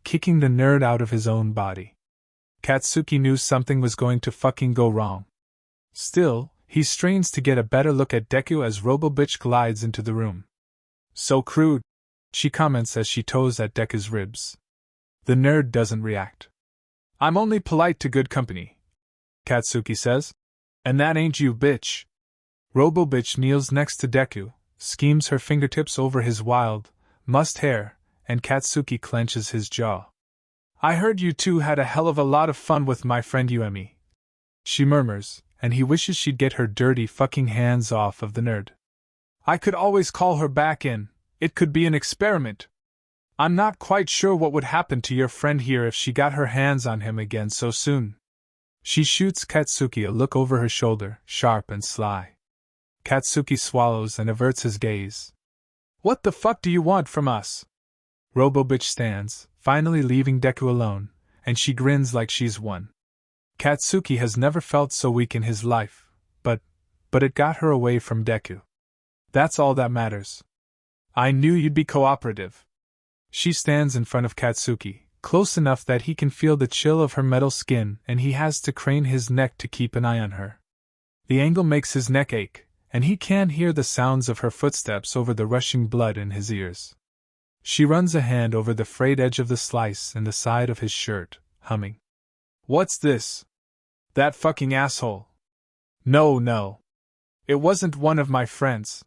kicking the nerd out of his own body. Katsuki knew something was going to fucking go wrong. Still, he strains to get a better look at Deku as Robobitch glides into the room. So crude, she comments as she toes at Deku's ribs. The nerd doesn't react. I'm only polite to good company, Katsuki says. And that ain't you, bitch. Robobitch kneels next to Deku, schemes her fingertips over his wild, mussed hair, and Katsuki clenches his jaw. I heard you two had a hell of a lot of fun with my friend Yuemi, she murmurs, and he wishes she'd get her dirty fucking hands off of the nerd. I could always call her back in, it could be an experiment. I'm not quite sure what would happen to your friend here if she got her hands on him again so soon. She shoots Katsuki a look over her shoulder, sharp and sly. Katsuki swallows and averts his gaze. What the fuck do you want from us? Robobitch stands, finally leaving Deku alone, and she grins like she's won. Katsuki has never felt so weak in his life, but it got her away from Deku. That's all that matters. I knew you'd be cooperative. She stands in front of Katsuki, close enough that he can feel the chill of her metal skin, and he has to crane his neck to keep an eye on her. The angle makes his neck ache, and he can hear the sounds of her footsteps over the rushing blood in his ears. She runs a hand over the frayed edge of the slice in the side of his shirt, humming. What's this? That fucking asshole. No. It wasn't one of my friends.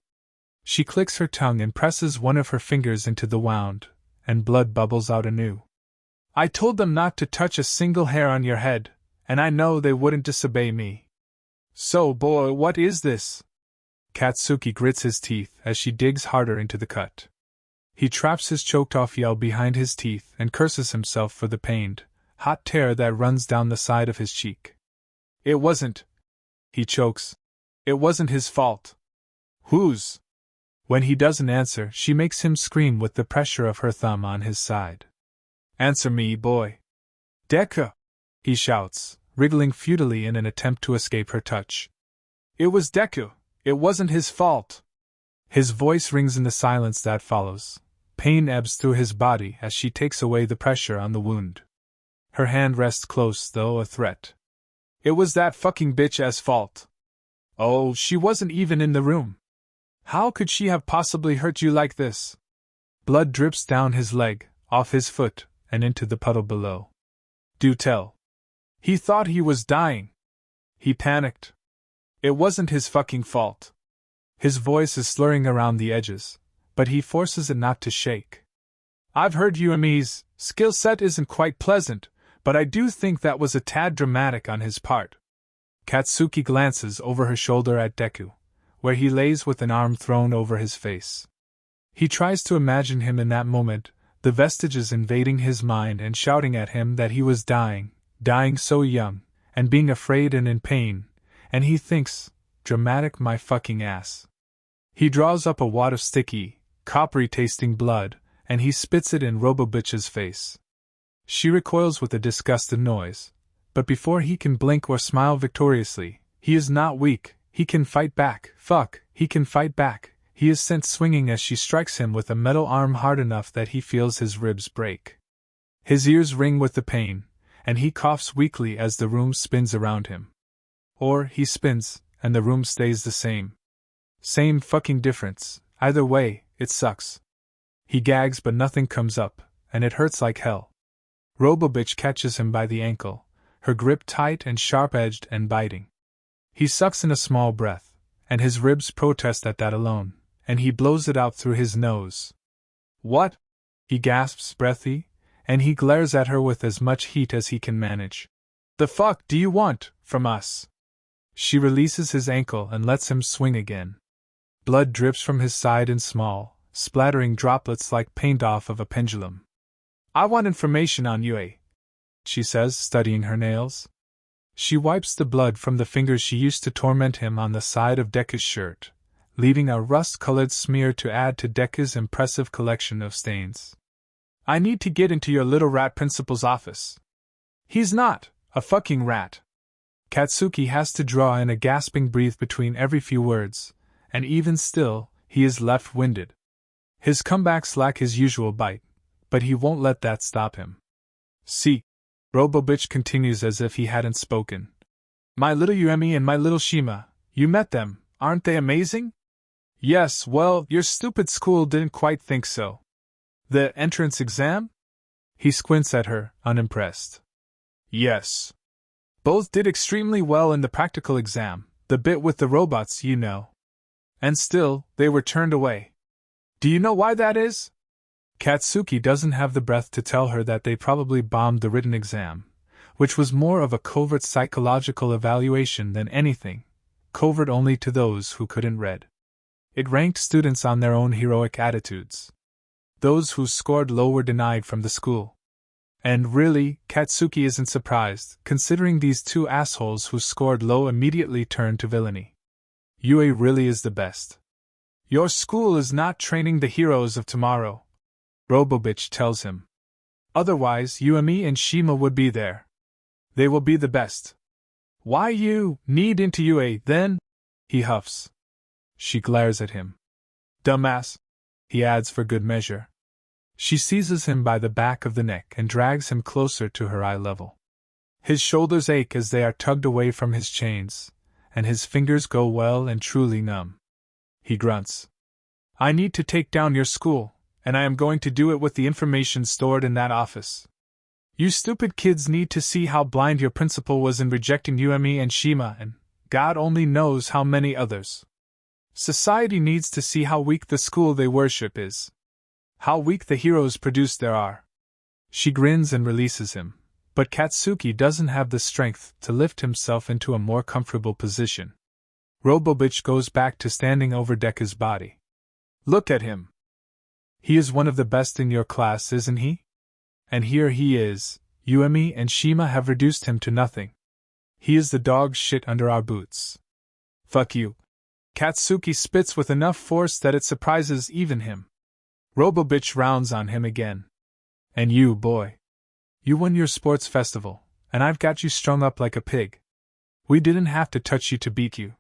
She clicks her tongue and presses one of her fingers into the wound, and blood bubbles out anew. I told them not to touch a single hair on your head, and I know they wouldn't disobey me. So, boy, what is this? Katsuki grits his teeth as she digs harder into the cut. He traps his choked-off yell behind his teeth and curses himself for the pained, hot tear that runs down the side of his cheek. It wasn't. He chokes. It wasn't his fault. Whose? When he doesn't answer, she makes him scream with the pressure of her thumb on his side. Answer me, boy. Deku! He shouts, wriggling futilely in an attempt to escape her touch. It was Deku. It wasn't his fault. His voice rings in the silence that follows. Pain ebbs through his body as she takes away the pressure on the wound. Her hand rests close, though a threat. It was that fucking bitch's fault. Oh, she wasn't even in the room. How could she have possibly hurt you like this? Blood drips down his leg, off his foot, and into the puddle below. Do tell. He thought he was dying. He panicked. It wasn't his fucking fault. His voice is slurring around the edges, but he forces it not to shake. I've heard Yuemi's skill set isn't quite pleasant, but I do think that was a tad dramatic on his part. Katsuki glances over her shoulder at Deku, where he lays with an arm thrown over his face. He tries to imagine him in that moment, the vestiges invading his mind and shouting at him that he was dying so young, and being afraid and in pain, and he thinks, dramatic my fucking ass. He draws up a wad of sticky, coppery-tasting blood, and he spits it in Robobitch's face. She recoils with a disgusted noise, but before he can blink or smile victoriously, he is not weak, he can fight back, he can fight back. He is sent swinging as she strikes him with a metal arm hard enough that he feels his ribs break. His ears ring with the pain, and he coughs weakly as the room spins around him. Or he spins, and the room stays the same. Same fucking difference, either way, it sucks. He gags but nothing comes up, and it hurts like hell. Robobitch catches him by the ankle, her grip tight and sharp-edged and biting. He sucks in a small breath, and his ribs protest at that alone, and he blows it out through his nose. What? He gasps breathy, and he glares at her with as much heat as he can manage. The fuck do you want from us? She releases his ankle and lets him swing again. Blood drips from his side in small, splattering droplets like paint off of a pendulum. I want information on Yue, she says, studying her nails. She wipes the blood from the fingers she used to torment him on the side of Deku's shirt, leaving a rust-colored smear to add to Deku's impressive collection of stains. I need to get into your little rat principal's office. He's not a fucking rat. Katsuki has to draw in a gasping breath between every few words, and even still, he is left-winded. His comebacks lack his usual bite, but he won't let that stop him. See, Robobitch continues as if he hadn't spoken. My little Yuemi and my little Shima, you met them, aren't they amazing? Yes, well, your stupid school didn't quite think so. The entrance exam? He squints at her, unimpressed. Yes. Both did extremely well in the practical exam, the bit with the robots, you know. And still, they were turned away. Do you know why that is? Katsuki doesn't have the breath to tell her that they probably bombed the written exam, which was more of a covert psychological evaluation than anything, covert only to those who couldn't read. It ranked students on their own heroic attitudes. Those who scored low were denied from the school. And really, Katsuki isn't surprised, considering these two assholes who scored low immediately turned to villainy. Yue really is the best. Your school is not training the heroes of tomorrow, Robobitch tells him. Otherwise, Yuemi and Shima would be there. They will be the best. Why you need into Yue, then? He huffs. She glares at him. Dumbass, he adds for good measure. She seizes him by the back of the neck and drags him closer to her eye level. His shoulders ache as they are tugged away from his chains, and his fingers go well and truly numb. He grunts. I need to take down your school, and I am going to do it with the information stored in that office. You stupid kids need to see how blind your principal was in rejecting Yuemi and Shima and God only knows how many others. Society needs to see how weak the school they worship is. How weak the heroes produced there are. She grins and releases him, but Katsuki doesn't have the strength to lift himself into a more comfortable position. Robobitch goes back to standing over Deku's body. Look at him. He is one of the best in your class, isn't he? And here he is, Yuemi and Shima have reduced him to nothing. He is the dog shit under our boots. Fuck you. Katsuki spits with enough force that it surprises even him. Robobitch rounds on him again. And you, boy. You won your sports festival, and I've got you strung up like a pig. We didn't have to touch you to beat you.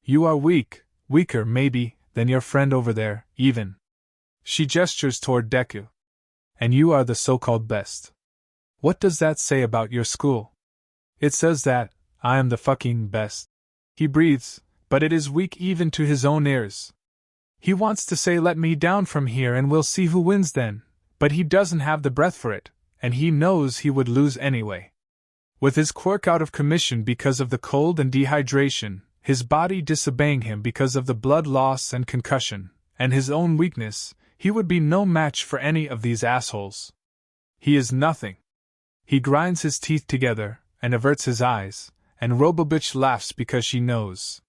You are weak, weaker, maybe, than your friend over there, even. She gestures toward Deku. And you are the so-called best. What does that say about your school? It says that I am the fucking best. He breathes, but it is weak even to his own ears. He wants to say let me down from here and we'll see who wins then, but he doesn't have the breath for it, and he knows he would lose anyway. With his quirk out of commission because of the cold and dehydration, his body disobeying him because of the blood loss and concussion, and his own weakness, he would be no match for any of these assholes. He is nothing. He grinds his teeth together and averts his eyes, and Robobitch laughs because she knows.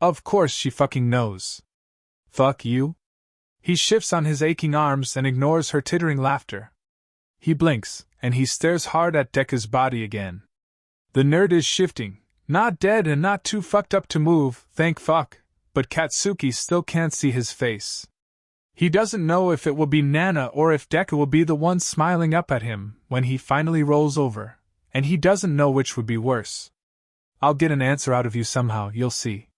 Of course she fucking knows. Fuck you? He shifts on his aching arms and ignores her tittering laughter. He blinks, and he stares hard at Deku's body again. The nerd is shifting, not dead and not too fucked up to move, thank fuck, but Katsuki still can't see his face. He doesn't know if it will be Nana or if Deku will be the one smiling up at him when he finally rolls over, and he doesn't know which would be worse. I'll get an answer out of you somehow, you'll see.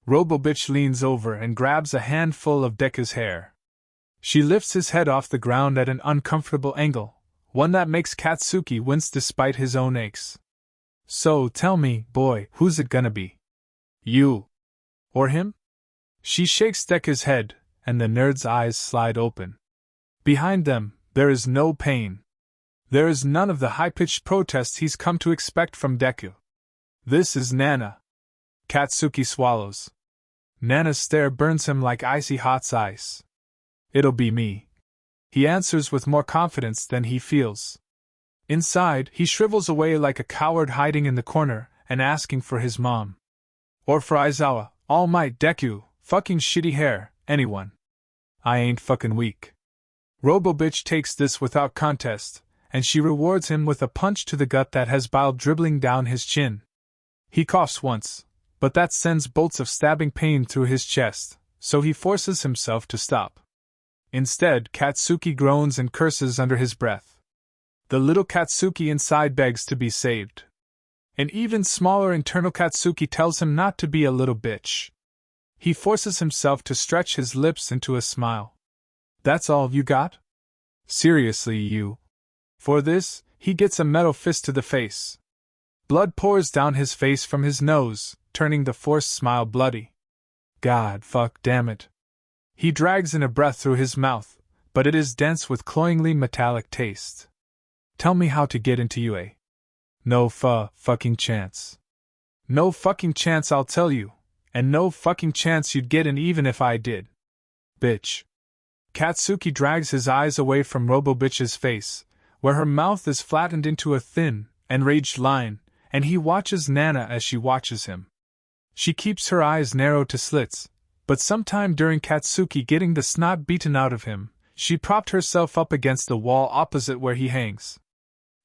Robobitch leans over and grabs a handful of Deku's hair. She lifts his head off the ground at an uncomfortable angle, one that makes Katsuki wince despite his own aches. So tell me, boy, who's it gonna be? You? Or him? She shakes Deku's head, and the nerd's eyes slide open. Behind them, there is no pain. There is none of the high-pitched protest he's come to expect from Deku. This is Nana. Katsuki swallows. Nana's stare burns him like icy hot ice. It'll be me. He answers with more confidence than he feels. Inside, he shrivels away like a coward hiding in the corner and asking for his mom. Or for Aizawa, All Might, Deku, fucking shitty hair, anyone. I ain't fucking weak. Robobitch takes this without contest, and she rewards him with a punch to the gut that has bile dribbling down his chin. He coughs once, but that sends bolts of stabbing pain through his chest, so he forces himself to stop. Instead, Katsuki groans and curses under his breath. The little Katsuki inside begs to be saved. An even smaller internal Katsuki tells him not to be a little bitch. He forces himself to stretch his lips into a smile. That's all you got? Seriously, you? For this, he gets a metal fist to the face. Blood pours down his face from his nose, turning the forced smile bloody. God fuck damn it. He drags in a breath through his mouth, but it is dense with cloyingly metallic taste. Tell me how to get into UA. No fucking chance. No fucking chance I'll tell you, and no fucking chance you'd get in even if I did. Bitch. Katsuki drags his eyes away from Robo-Bitch's face, where her mouth is flattened into a thin, enraged line, and he watches Nana as she watches him. She keeps her eyes narrow to slits, but sometime during Katsuki getting the snot beaten out of him, she propped herself up against the wall opposite where he hangs.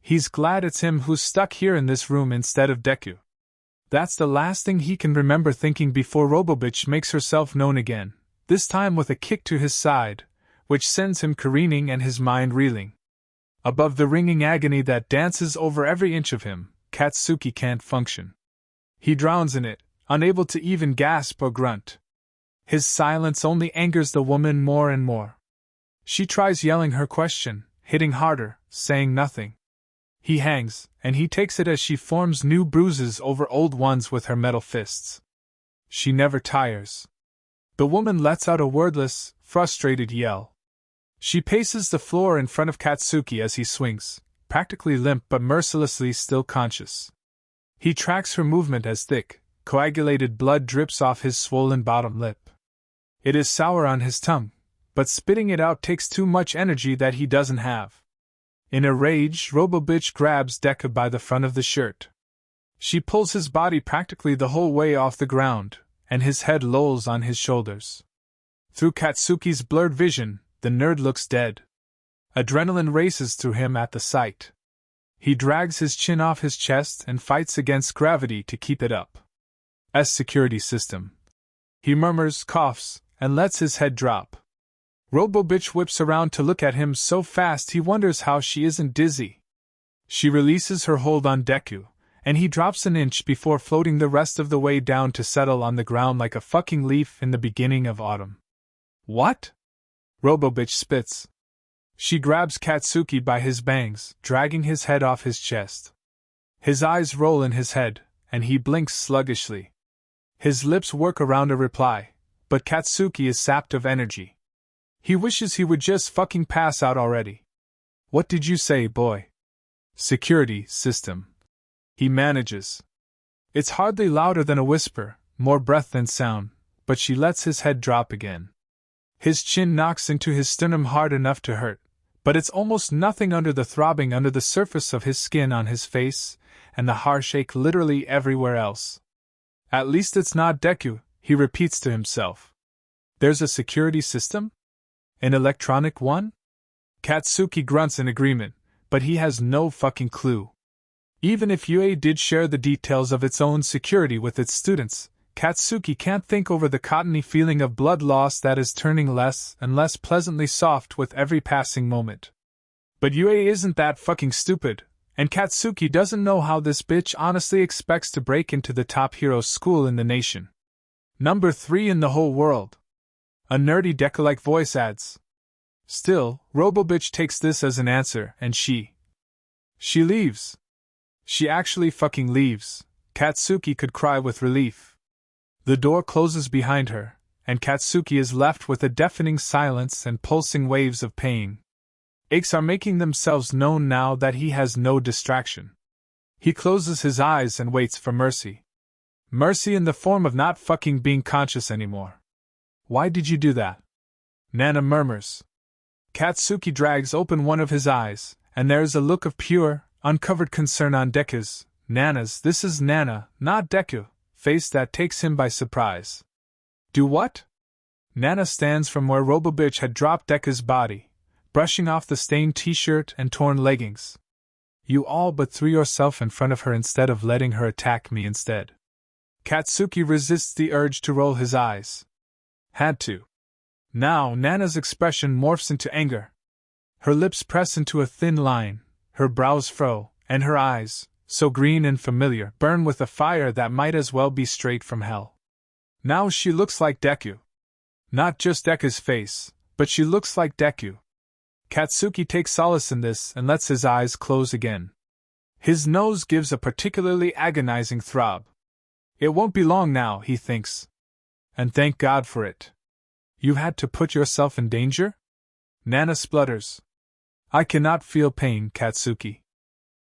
He's glad it's him who's stuck here in this room instead of Deku. That's the last thing he can remember thinking before Robo-Bitch makes herself known again, this time with a kick to his side, which sends him careening and his mind reeling. Above the ringing agony that dances over every inch of him, Katsuki can't function. He drowns in it, unable to even gasp or grunt. His silence only angers the woman more and more. She tries yelling her question, hitting harder, saying nothing. He hangs, and he takes it as she forms new bruises over old ones with her metal fists. She never tires. The woman lets out a wordless, frustrated yell. She paces the floor in front of Katsuki as he swings, practically limp but mercilessly still conscious. He tracks her movement as thick, coagulated blood drips off his swollen bottom lip. It is sour on his tongue, but spitting it out takes too much energy that he doesn't have. In a rage, Robo-Bitch grabs Deku by the front of the shirt. She pulls his body practically the whole way off the ground, and his head lolls on his shoulders. Through Katsuki's blurred vision, the nerd looks dead. Adrenaline races through him at the sight. He drags his chin off his chest and fights against gravity to keep it up. Security system. He murmurs, coughs, and lets his head drop. Robo-Bitch whips around to look at him so fast he wonders how she isn't dizzy. She releases her hold on Deku, and he drops an inch before floating the rest of the way down to settle on the ground like a fucking leaf in the beginning of autumn. What? Robo-Bitch spits. She grabs Katsuki by his bangs, dragging his head off his chest. His eyes roll in his head, and he blinks sluggishly. His lips work around a reply, but Katsuki is sapped of energy. He wishes he would just fucking pass out already. What did you say, boy? Security system. He manages. It's hardly louder than a whisper, more breath than sound, but she lets his head drop again. His chin knocks into his sternum hard enough to hurt, but it's almost nothing under the throbbing under the surface of his skin on his face, and the harsh ache literally everywhere else. At least it's not Deku, he repeats to himself. There's a security system? An electronic one? Katsuki grunts in agreement, but he has no fucking clue. Even if UA did share the details of its own security with its students, Katsuki can't think over the cottony feeling of blood loss that is turning less and less pleasantly soft with every passing moment. But UA isn't that fucking stupid, and Katsuki doesn't know how this bitch honestly expects to break into the top hero school in the nation. Number 3 in the whole world. A nerdy Deku-like voice adds. Still, Robo-Bitch takes this as an answer, and she leaves. She actually fucking leaves. Katsuki could cry with relief. The door closes behind her, and Katsuki is left with a deafening silence and pulsing waves of pain. Aches are making themselves known now that he has no distraction. He closes his eyes and waits for mercy. Mercy in the form of not fucking being conscious anymore. Why did you do that? Nana murmurs. Katsuki drags open one of his eyes, and there's a look of pure, uncovered concern on Deku's, Nana's, this is Nana, not Deku, face that takes him by surprise. Do what? Nana stands from where Robo-Bitch had dropped Deku's body, brushing off the stained t-shirt and torn leggings. You all but threw yourself in front of her instead of letting her attack me instead. Katsuki resists the urge to roll his eyes. Had to. Now Nana's expression morphs into anger. Her lips press into a thin line, her brows furrow, and her eyes, so green and familiar, burn with a fire that might as well be straight from hell. Now she looks like Deku. Not just Deku's face, but she looks like Deku. Katsuki takes solace in this and lets his eyes close again. His nose gives a particularly agonizing throb. It won't be long now, he thinks. And thank God for it. You had to put yourself in danger? Nana splutters. I cannot feel pain, Katsuki.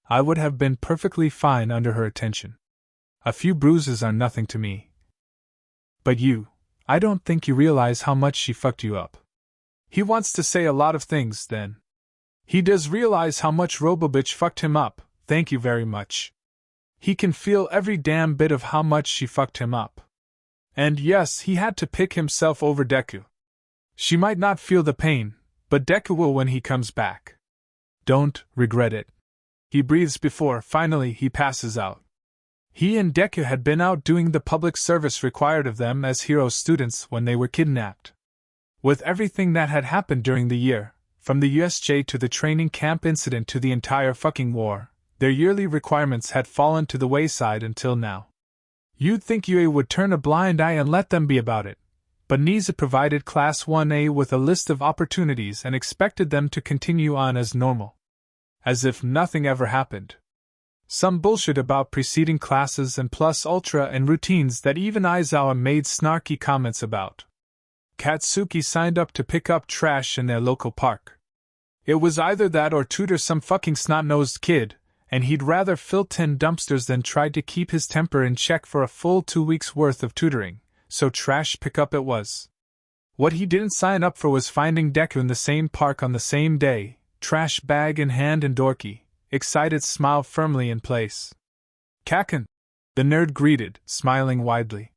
I would have been perfectly fine under her attention. A few bruises are nothing to me. But I don't think you realize how much she fucked you up. He wants to say a lot of things, then. He does realize how much Robobitch fucked him up, thank you very much. He can feel every damn bit of how much she fucked him up. And yes, he had to pick himself over Deku. She might not feel the pain, but Deku will when he comes back. Don't regret it. He breathes before, finally, he passes out. He and Deku had been out doing the public service required of them as hero students when they were kidnapped. With everything that had happened during the year, from the USJ to the training camp incident to the entire fucking war, their yearly requirements had fallen to the wayside until now. You'd think UA would turn a blind eye and let them be about it, but NISA provided Class 1A with a list of opportunities and expected them to continue on as normal. As if nothing ever happened. Some bullshit about preceding classes and plus ultra and routines that even Aizawa made snarky comments about. Katsuki signed up to pick up trash in their local park. It was either that or tutor some fucking snot-nosed kid, and he'd rather fill 10 dumpsters than try to keep his temper in check for a full 2 weeks' worth of tutoring, so trash pickup it was. What he didn't sign up for was finding Deku in the same park on the same day, trash bag in hand and dorky, excited smile firmly in place. Kaken! The nerd greeted, smiling widely.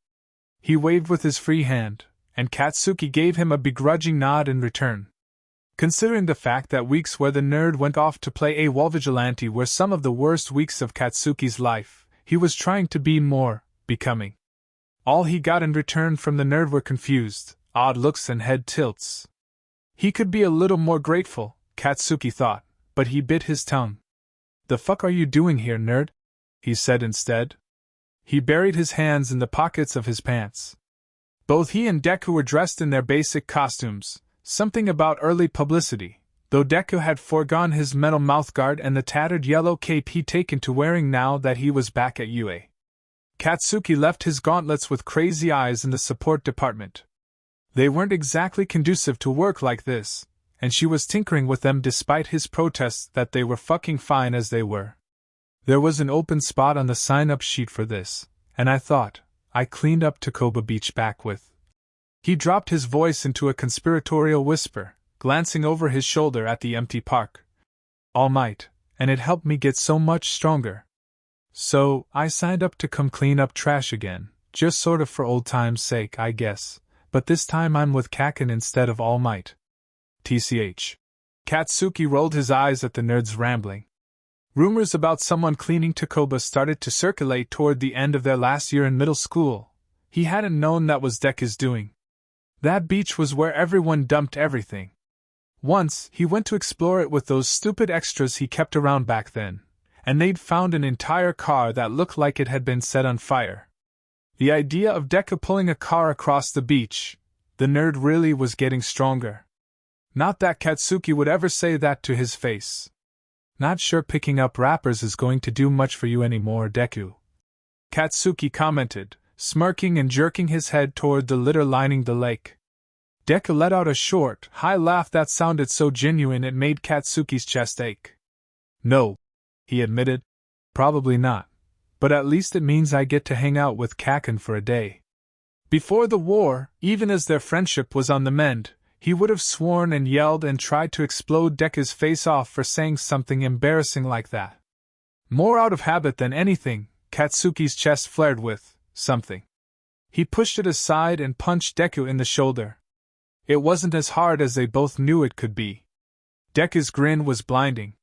He waved with his free hand, and Katsuki gave him a begrudging nod in return. Considering the fact that weeks where the nerd went off to play a wall vigilante were some of the worst weeks of Katsuki's life, he was trying to be more becoming. All he got in return from the nerd were confused, odd looks and head tilts. He could be a little more grateful, Katsuki thought, but he bit his tongue. The fuck are you doing here, nerd? He said instead. He buried his hands in the pockets of his pants. Both he and Deku were dressed in their basic costumes, something about early publicity, though Deku had foregone his metal mouthguard and the tattered yellow cape he'd taken to wearing now that he was back at UA. Katsuki left his gauntlets with crazy eyes in the support department. They weren't exactly conducive to work like this, and she was tinkering with them despite his protests that they were fucking fine as they were. There was an open spot on the sign-up sheet for this, and I cleaned up Takoba Beach back with. He dropped his voice into a conspiratorial whisper, glancing over his shoulder at the empty park. All Might, and it helped me get so much stronger. So, I signed up to come clean up trash again, just sort of for old time's sake, I guess, but this time I'm with Kaken instead of All Might. TCH. Katsuki rolled his eyes at the nerd's rambling. Rumors about someone cleaning Takoba started to circulate toward the end of their last year in middle school. He hadn't known that was Deku's doing. That beach was where everyone dumped everything. Once, he went to explore it with those stupid extras he kept around back then, and they'd found an entire car that looked like it had been set on fire. The idea of Deku pulling a car across the beach, the nerd really was getting stronger. Not that Katsuki would ever say that to his face. Not sure picking up rappers is going to do much for you anymore, Deku. Katsuki commented, smirking and jerking his head toward the litter lining the lake. Deku let out a short, high laugh that sounded so genuine it made Katsuki's chest ache. No, he admitted. Probably not. But at least it means I get to hang out with Kaken for a day. Before the war, even as their friendship was on the mend, he would have sworn and yelled and tried to explode Deku's face off for saying something embarrassing like that. More out of habit than anything, Katsuki's chest flared with something. He pushed it aside and punched Deku in the shoulder. It wasn't as hard as they both knew it could be. Deku's grin was blinding.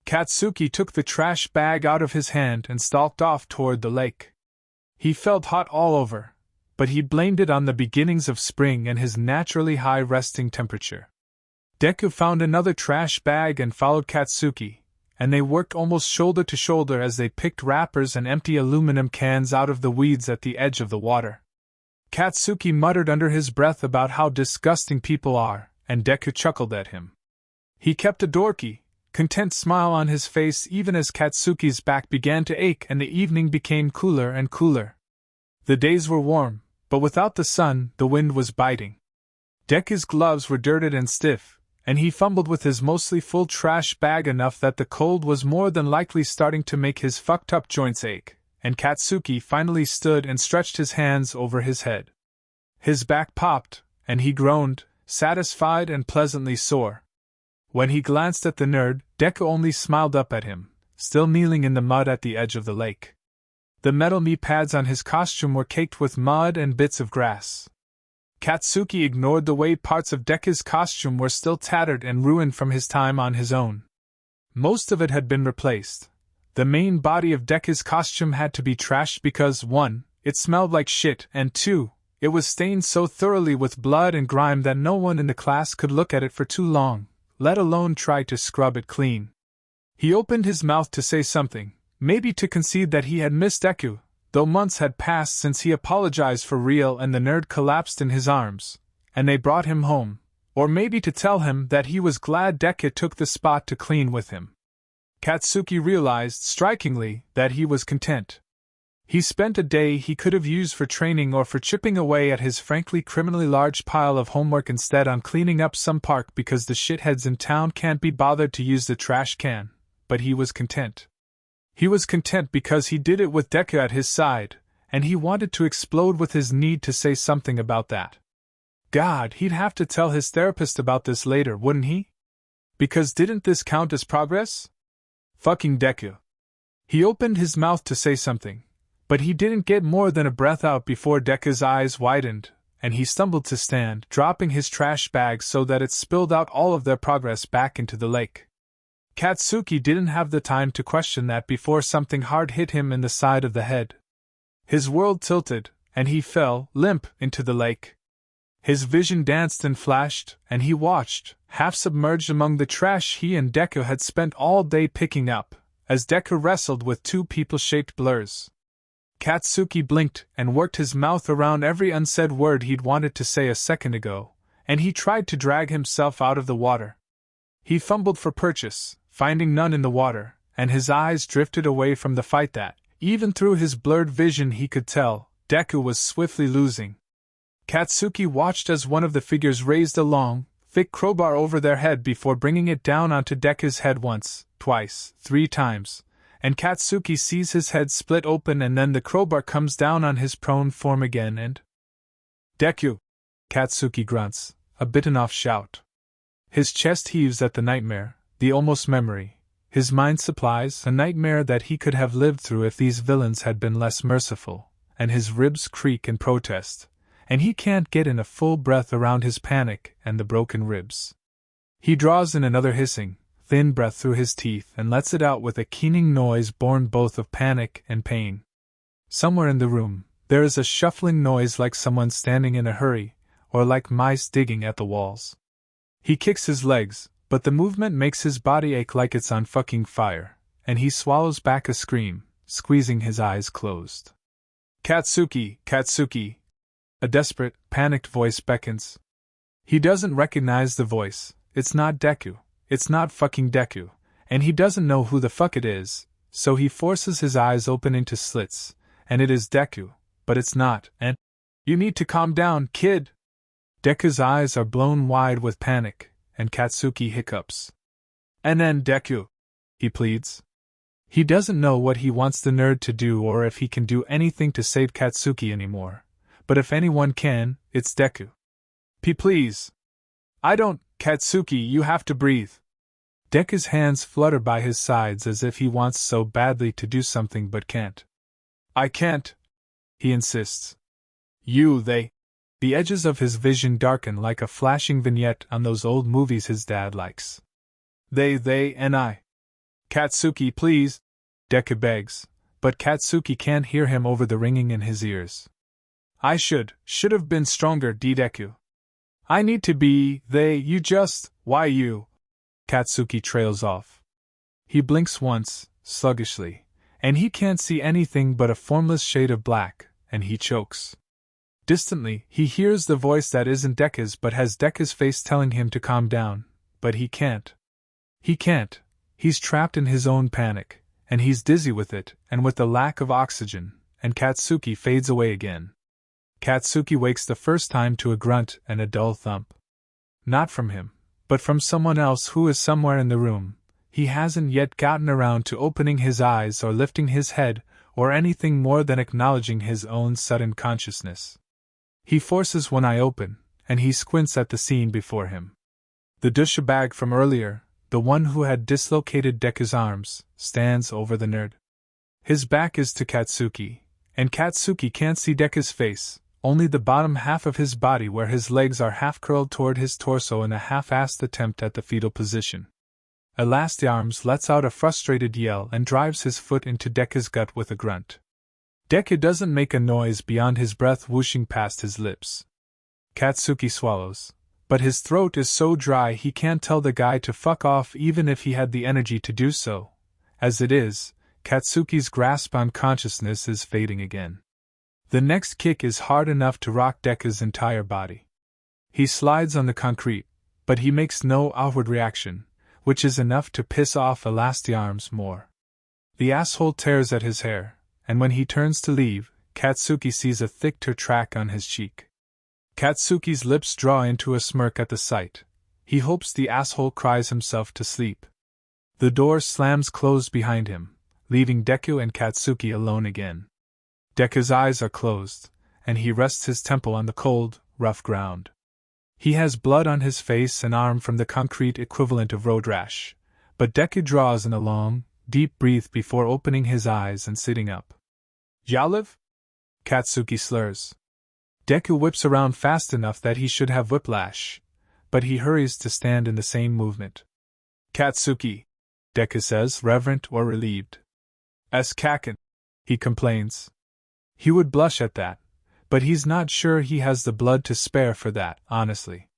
Katsuki took the trash bag out of his hand and stalked off toward the lake. He felt hot all over, but he blamed it on the beginnings of spring and his naturally high resting temperature. Deku found another trash bag and followed Katsuki, and they worked almost shoulder to shoulder as they picked wrappers and empty aluminum cans out of the weeds at the edge of the water. Katsuki muttered under his breath about how disgusting people are, and Deku chuckled at him. He kept a dorky, content smile on his face even as Katsuki's back began to ache and the evening became cooler and cooler. The days were warm, but without the sun, the wind was biting. Deku's gloves were dirted and stiff, and he fumbled with his mostly full trash bag enough that the cold was more than likely starting to make his fucked-up joints ache, and Katsuki finally stood and stretched his hands over his head. His back popped, and he groaned, satisfied and pleasantly sore. When he glanced at the nerd, Deku only smiled up at him, still kneeling in the mud at the edge of the lake. The metal knee pads on his costume were caked with mud and bits of grass. Katsuki ignored the way parts of Deku's costume were still tattered and ruined from his time on his own. Most of it had been replaced. The main body of Deku's costume had to be trashed because 1. It smelled like shit, and 2. It was stained so thoroughly with blood and grime that no one in the class could look at it for too long, let alone try to scrub it clean. He opened his mouth to say something, maybe to concede that he had missed Deku, though months had passed since he apologized for real and the nerd collapsed in his arms, and they brought him home, or maybe to tell him that he was glad Deku took the spot to clean with him. Katsuki realized, strikingly, that he was content. He spent a day he could have used for training or for chipping away at his frankly criminally large pile of homework instead on cleaning up some park because the shitheads in town can't be bothered to use the trash can, but he was content. He was content because he did it with Deku at his side, and he wanted to explode with his need to say something about that. God, he'd have to tell his therapist about this later, wouldn't he? Because didn't this count as progress? Fucking Deku. He opened his mouth to say something, but he didn't get more than a breath out before Deku's eyes widened, and he stumbled to stand, dropping his trash bag so that it spilled out all of their progress back into the lake. Katsuki didn't have the time to question that before something hard hit him in the side of the head. His world tilted, and he fell, limp, into the lake. His vision danced and flashed, and he watched, half submerged among the trash he and Deku had spent all day picking up, as Deku wrestled with two people-shaped blurs. Katsuki blinked and worked his mouth around every unsaid word he'd wanted to say a second ago, and he tried to drag himself out of the water. He fumbled for purchase, finding none in the water, and his eyes drifted away from the fight that, even through his blurred vision he could tell, Deku was swiftly losing. Katsuki watched as one of the figures raised a long, thick crowbar over their head before bringing it down onto Deku's head once, twice, 3 times, and Katsuki sees his head split open and then the crowbar comes down on his prone form again and... Deku! Katsuki grunts, a bitten-off shout. His chest heaves at the nightmare, the almost memory. His mind supplies a nightmare that he could have lived through if these villains had been less merciful, and his ribs creak in protest, and he can't get in a full breath around his panic and the broken ribs. He draws in another hissing, thin breath through his teeth and lets it out with a keening noise born both of panic and pain. Somewhere in the room, there is a shuffling noise like someone standing in a hurry, or like mice digging at the walls. He kicks his legs, but the movement makes his body ache like it's on fucking fire, and he swallows back a scream, squeezing his eyes closed. Katsuki, Katsuki! A desperate, panicked voice beckons. He doesn't recognize the voice. It's not Deku. It's not fucking Deku, and he doesn't know who the fuck it is, so he forces his eyes open into slits, and it is Deku, but it's not, and... You need to calm down, kid! Deku's eyes are blown wide with panic, and Katsuki hiccups. And then Deku, he pleads. He doesn't know what he wants the nerd to do or if he can do anything to save Katsuki anymore, but if anyone can, it's Deku. Please. I don't, Katsuki, you have to breathe. Deku's hands flutter by his sides as if he wants so badly to do something but can't. I can't, he insists. They. The edges of his vision darken like a flashing vignette on those old movies his dad likes. They and I. Katsuki, please, Deku begs, but Katsuki can't hear him over the ringing in his ears. I should have been stronger, Deku. I need to be, you just, why you? Katsuki trails off. He blinks once, sluggishly, and he can't see anything but a formless shade of black, and he chokes. Distantly, he hears the voice that isn't Deku's but has Deku's face telling him to calm down, but he can't. He can't. He's trapped in his own panic, and he's dizzy with it, and with the lack of oxygen, and Katsuki fades away again. Katsuki wakes the first time to a grunt and a dull thump. Not from him, but from someone else who is somewhere in the room. He hasn't yet gotten around to opening his eyes or lifting his head, or anything more than acknowledging his own sudden consciousness. He forces one eye open, and he squints at the scene before him. The douchebag from earlier, the one who had dislocated Deku's arms, stands over the nerd. His back is to Katsuki, and Katsuki can't see Deku's face, only the bottom half of his body where his legs are half curled toward his torso in a half-assed attempt at the fetal position. Elastiarms lets out a frustrated yell and drives his foot into Deku's gut with a grunt. Deku doesn't make a noise beyond his breath whooshing past his lips. Katsuki swallows, but his throat is so dry he can't tell the guy to fuck off even if he had the energy to do so. As it is, Katsuki's grasp on consciousness is fading again. The next kick is hard enough to rock Deku's entire body. He slides on the concrete, but he makes no outward reaction, which is enough to piss off Elastiarms more. The asshole tears at his hair, and when he turns to leave, Katsuki sees a thick tear track on his cheek. Katsuki's lips draw into a smirk at the sight. He hopes the asshole cries himself to sleep. The door slams closed behind him, leaving Deku and Katsuki alone again. Deku's eyes are closed, and he rests his temple on the cold, rough ground. He has blood on his face and arm from the concrete equivalent of road rash, but Deku draws in a long, deep breath before opening his eyes and sitting up. Yaliv? Katsuki slurs. Deku whips around fast enough that he should have whiplash, but he hurries to stand in the same movement. Katsuki, Deku says, reverent or relieved. Kaken, he complains. He would blush at that, but he's not sure he has the blood to spare for that, honestly.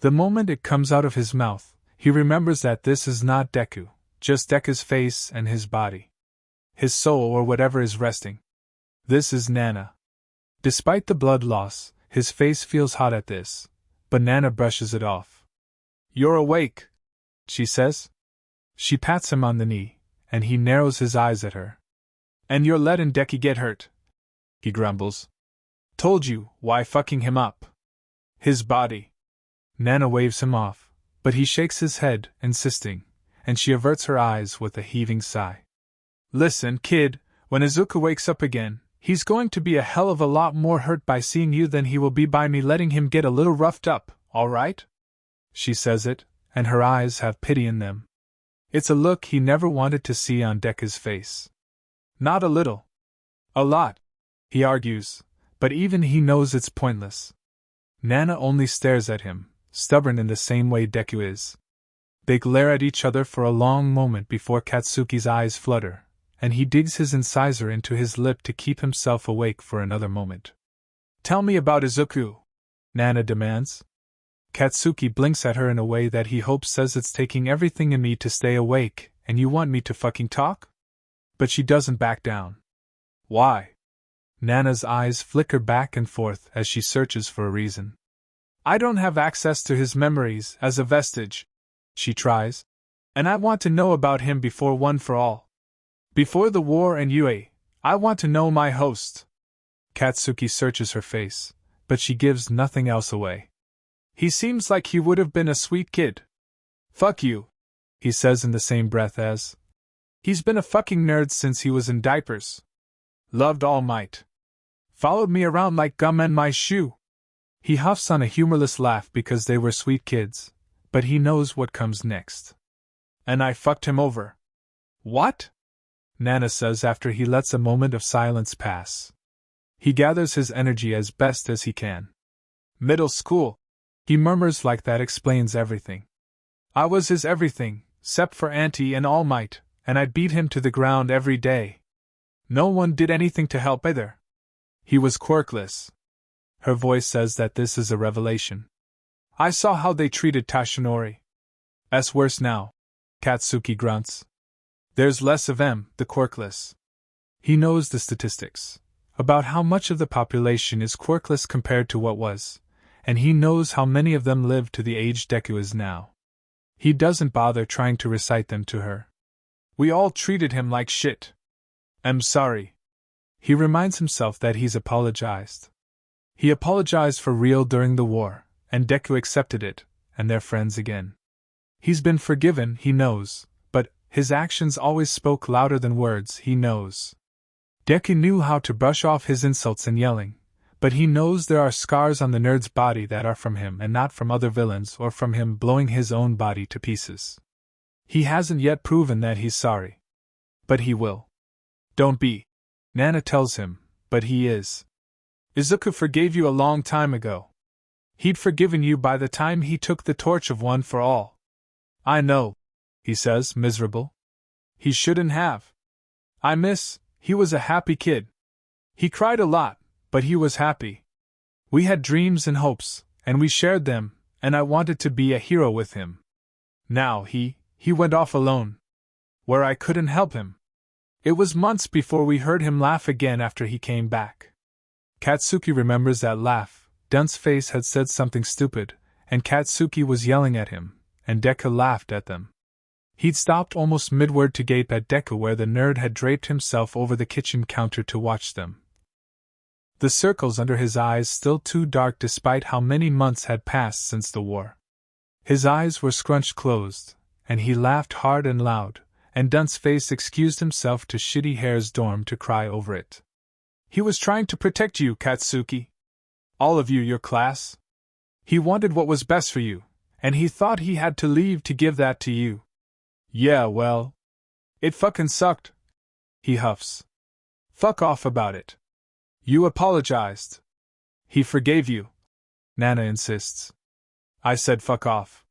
The moment it comes out of his mouth, he remembers that this is not Deku, just Deku's face and his body. His soul or whatever is resting. This is Nana. Despite the blood loss, his face feels hot at this, but Nana brushes it off. You're awake, she says. She pats him on the knee, and he narrows his eyes at her. And you're letting Deku get hurt, he grumbles. Told you, why fucking him up? His body. Nana waves him off, but he shakes his head, insisting, and she averts her eyes with a heaving sigh. Listen, kid, when Izuku wakes up again, he's going to be a hell of a lot more hurt by seeing you than he will be by me letting him get a little roughed up, all right? She says it, and her eyes have pity in them. It's a look he never wanted to see on Deku's face. Not a little. A lot, he argues, but even he knows it's pointless. Nana only stares at him, stubborn in the same way Deku is. They glare at each other for a long moment before Katsuki's eyes flutter, and he digs his incisor into his lip to keep himself awake for another moment. Tell me about Izuku, Nana demands. Katsuki blinks at her in a way that he hopes says it's taking everything in me to stay awake, and you want me to fucking talk? But she doesn't back down. Why? Nana's eyes flicker back and forth as she searches for a reason. I don't have access to his memories as a vestige, she tries, and I want to know about him before one for all. Before the war and Yue, I want to know my host. Katsuki searches her face, but she gives nothing else away. He seems like he would have been a sweet kid. Fuck you, he says in the same breath as. He's been a fucking nerd since he was in diapers. Loved All Might. Followed me around like gum in my shoe. He huffs on a humorless laugh because they were sweet kids, but he knows what comes next. And I fucked him over. What? Nana says after he lets a moment of silence pass. He gathers his energy as best as he can. Middle school, he murmurs like that explains everything. I was his everything, 'cept for Auntie and All Might, and I beat him to the ground every day. No one did anything to help either. He was quirkless. Her voice says that this is a revelation. I saw how they treated Tashinori. "'S worse now," Katsuki grunts. "There's less of them, the quirkless." He knows the statistics about how much of the population is quirkless compared to what was, and he knows how many of them live to the age Deku is now. He doesn't bother trying to recite them to her. "We all treated him like shit. I'm sorry." He reminds himself that he's apologized. He apologized for real during the war, and Deku accepted it, and they're friends again. He's been forgiven, he knows, but his actions always spoke louder than words, he knows. Deku knew how to brush off his insults and yelling, but he knows there are scars on the nerd's body that are from him and not from other villains or from him blowing his own body to pieces. He hasn't yet proven that he's sorry. But he will. "Don't be," Nana tells him, but he is. "Izuku forgave you a long time ago. He'd forgiven you by the time he took the torch of One for All." "I know," he says, miserable. "He shouldn't have. He was a happy kid. He cried a lot, but he was happy. We had dreams and hopes, and we shared them, and I wanted to be a hero with him. Now he went off alone. Where I couldn't help him. It was months before we heard him laugh again after he came back." Katsuki remembers that laugh. Dun's face had said something stupid, and Katsuki was yelling at him, and Deku laughed at them. He'd stopped almost midword to gape at Deku where the nerd had draped himself over the kitchen counter to watch them. The circles under his eyes still too dark despite how many months had passed since the war. His eyes were scrunched closed, and he laughed hard and loud, and Dun's face excused himself to Shitty Hair's dorm to cry over it. "He was trying to protect you, Katsuki. All of you, your class. He wanted what was best for you, and he thought he had to leave to give that to you. Yeah, well, it fucking sucked," he huffs. "Fuck off about it. You apologized. He forgave you," Nana insists. "I said fuck off."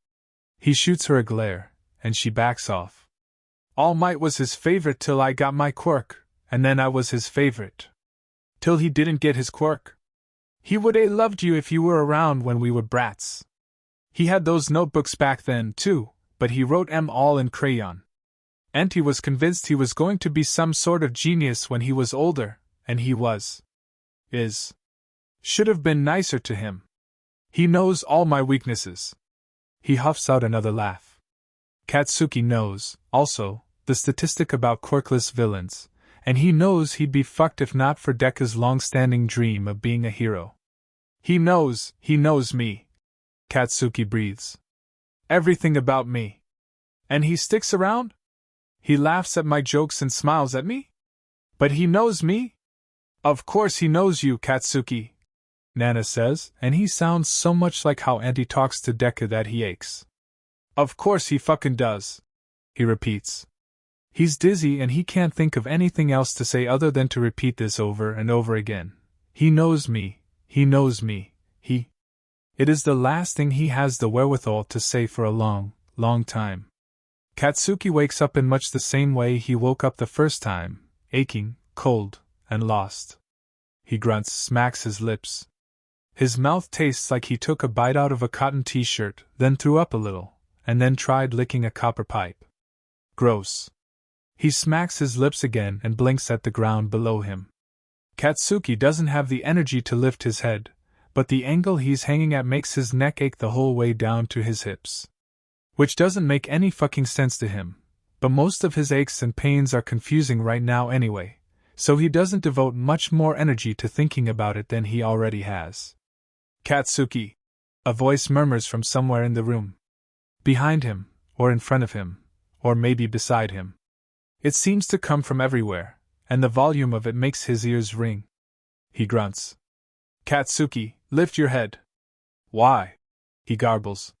He shoots her a glare, and she backs off. "All Might was his favorite till I got my quirk, and then I was his favorite. Till he didn't get his quirk. He would-a loved you if you were around when we were brats. He had those notebooks back then, too, but he wrote 'em all in crayon. And he was convinced he was going to be some sort of genius when he was older, and he was. Should have been nicer to him. He knows all my weaknesses." He huffs out another laugh. Katsuki knows, also, the statistic about quirkless villains, and he knows he'd be fucked if not for Deku's long-standing dream of being a hero. He knows me," Katsuki breathes. "Everything about me. And he sticks around? He laughs at my jokes and smiles at me? But he knows me? Of course he knows you, Katsuki," Nana says, and he sounds so much like how Auntie talks to Deku that he aches. "Of course he fucking does," he repeats. He's dizzy and he can't think of anything else to say other than to repeat this over and over again. He knows me, he knows me, he. It is the last thing he has the wherewithal to say for a long, long time. Katsuki wakes up in much the same way he woke up the first time, aching, cold, and lost. He grunts, smacks his lips. His mouth tastes like he took a bite out of a cotton t-shirt, then threw up a little, and then tried licking a copper pipe. Gross. He smacks his lips again and blinks at the ground below him. Katsuki doesn't have the energy to lift his head, but the angle he's hanging at makes his neck ache the whole way down to his hips. Which doesn't make any fucking sense to him, but most of his aches and pains are confusing right now anyway, so he doesn't devote much more energy to thinking about it than he already has. "Katsuki," a voice murmurs from somewhere in the room. Behind him, or in front of him, or maybe beside him. It seems to come from everywhere, and the volume of it makes his ears ring. He grunts. "Katsuki, lift your head." "Why?" he garbles.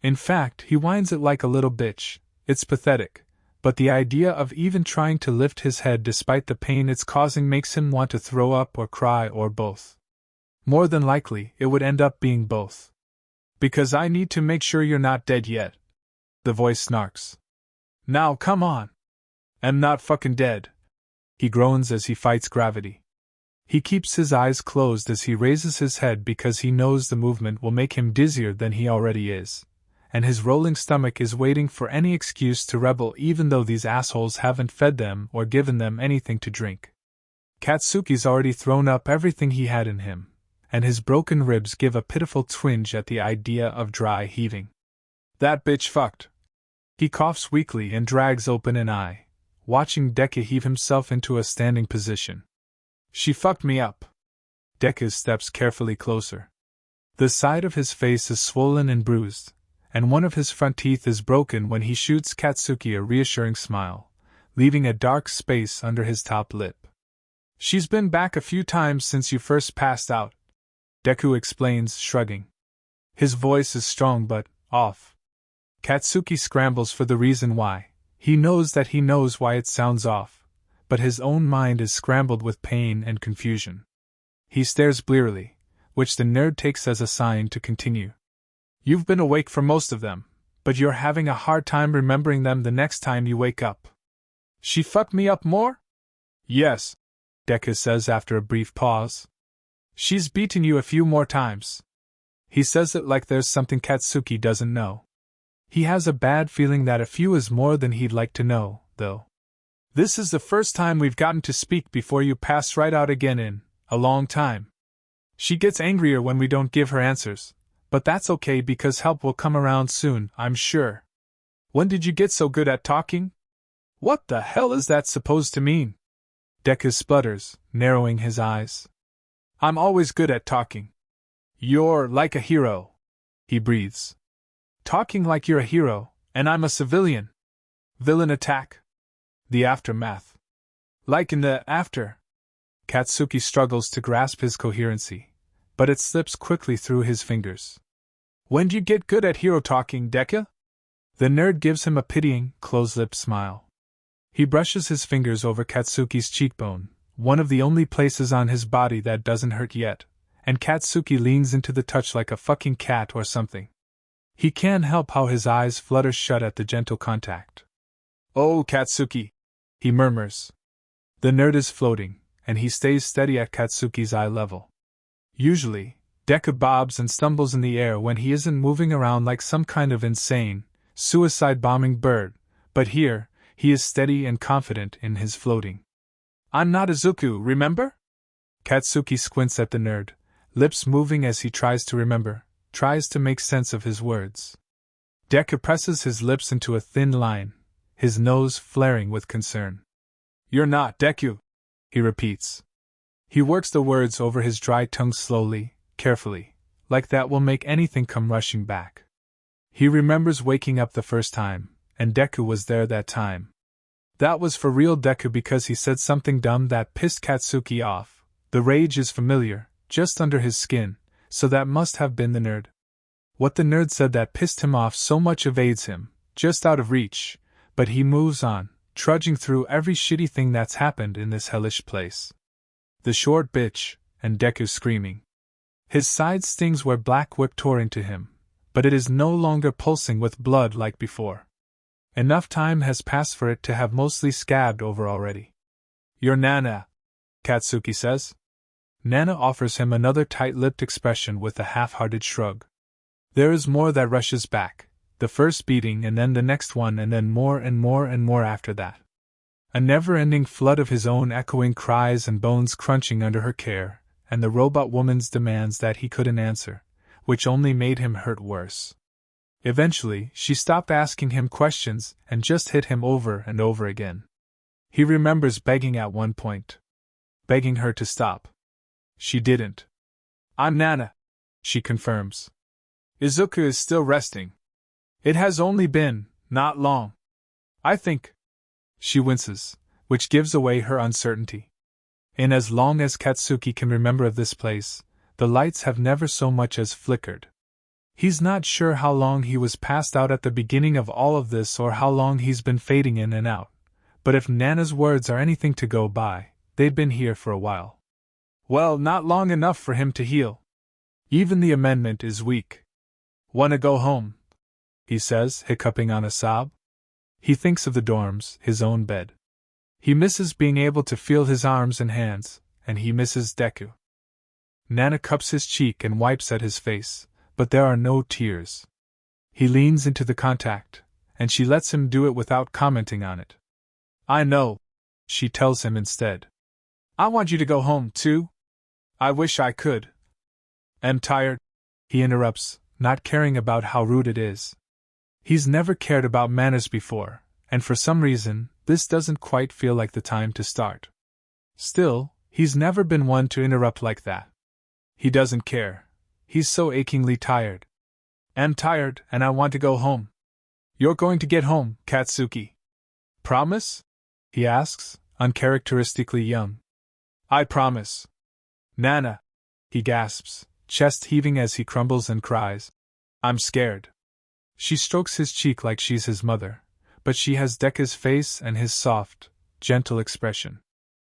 In fact, he whines it like a little bitch. It's pathetic, but the idea of even trying to lift his head despite the pain it's causing makes him want to throw up or cry or both. More than likely, it would end up being both. "Because I need to make sure you're not dead yet," the voice snarks. "Now come on. I'm not fucking dead," he groans as he fights gravity. He keeps his eyes closed as he raises his head because he knows the movement will make him dizzier than he already is, and his rolling stomach is waiting for any excuse to rebel even though these assholes haven't fed them or given them anything to drink. Katsuki's already thrown up everything he had in him, and his broken ribs give a pitiful twinge at the idea of dry heaving. That bitch fucked. He coughs weakly and drags open an eye, watching Deku heave himself into a standing position. She fucked me up. Deku steps carefully closer. The side of his face is swollen and bruised, and one of his front teeth is broken when he shoots Katsuki a reassuring smile, leaving a dark space under his top lip. She's been back a few times since you first passed out, Deku explains, shrugging. His voice is strong but off. Katsuki scrambles for the reason why. He knows that he knows why it sounds off, but his own mind is scrambled with pain and confusion. He stares blearily, which the nerd takes as a sign to continue. You've been awake for most of them, but you're having a hard time remembering them the next time you wake up. She fucked me up more? Yes, Deku says after a brief pause. She's beaten you a few more times. He says it like there's something Katsuki doesn't know. He has a bad feeling that a few is more than he'd like to know, though. This is the first time we've gotten to speak before you pass right out again in a long time. She gets angrier when we don't give her answers, but that's okay because help will come around soon, I'm sure. When did you get so good at talking? What the hell is that supposed to mean? Deku splutters, narrowing his eyes. I'm always good at talking. You're like a hero, he breathes. Talking like you're a hero, and I'm a civilian. Villain attack. The aftermath. Like in the after. Katsuki struggles to grasp his coherency, but it slips quickly through his fingers. When do you get good at hero talking, Deku? The nerd gives him a pitying, close-lipped smile. He brushes his fingers over Katsuki's cheekbone, one of the only places on his body that doesn't hurt yet, and Katsuki leans into the touch like a fucking cat or something. He can't help how his eyes flutter shut at the gentle contact. Oh, Katsuki, he murmurs. The nerd is floating, and he stays steady at Katsuki's eye level. Usually, Deku bobs and stumbles in the air when he isn't moving around like some kind of insane, suicide-bombing bird, but here, he is steady and confident in his floating. I'm not Izuku, remember? Katsuki squints at the nerd, lips moving as he tries to remember, tries to make sense of his words. Deku presses his lips into a thin line, his nose flaring with concern. You're not Deku, he repeats. He works the words over his dry tongue slowly, carefully, like that will make anything come rushing back. He remembers waking up the first time, and Deku was there that time. That was for real Deku because he said something dumb that pissed Katsuki off. The rage is familiar, just under his skin, so that must have been the nerd. What the nerd said that pissed him off so much evades him, just out of reach, but he moves on, trudging through every shitty thing that's happened in this hellish place. The short bitch, and Deku screaming. His side stings where black whip tore into him, but it is no longer pulsing with blood like before. Enough time has passed for it to have mostly scabbed over already. You're Nana, Katsuki says. Nana offers him another tight-lipped expression with a half-hearted shrug. There is more that rushes back, the first beating and then the next one and then more and more and more after that. A never-ending flood of his own echoing cries and bones crunching under her care, and the robot woman's demands that he couldn't answer, which only made him hurt worse. Eventually, she stopped asking him questions and just hit him over and over again. He remembers begging at one point. Begging her to stop. She didn't. I'm Nana, she confirms. Izuku is still resting. It has only been, not long. I think. She winces, which gives away her uncertainty. In as long as Katsuki can remember of this place, the lights have never so much as flickered. He's not sure how long he was passed out at the beginning of all of this or how long he's been fading in and out, but if Nana's words are anything to go by, they'd been here for a while. Well, not long enough for him to heal. Even the amendment is weak. Wanna go home? He says, hiccuping on a sob. He thinks of the dorms, his own bed. He misses being able to feel his arms and hands, and he misses Deku. Nana cups his cheek and wipes at his face, but there are no tears. He leans into the contact, and she lets him do it without commenting on it. I know, she tells him instead. I want you to go home, too. I wish I could. I'm tired, he interrupts, not caring about how rude it is. He's never cared about manners before, and for some reason, this doesn't quite feel like the time to start. Still, he's never been one to interrupt like that. He doesn't care. He's so achingly tired. I'm tired, and I want to go home. You're going to get home, Katsuki. Promise? He asks, uncharacteristically young. I promise. Nana, he gasps, chest heaving as he crumbles and cries. I'm scared. She strokes his cheek like she's his mother, but she has Deku's face and his soft, gentle expression.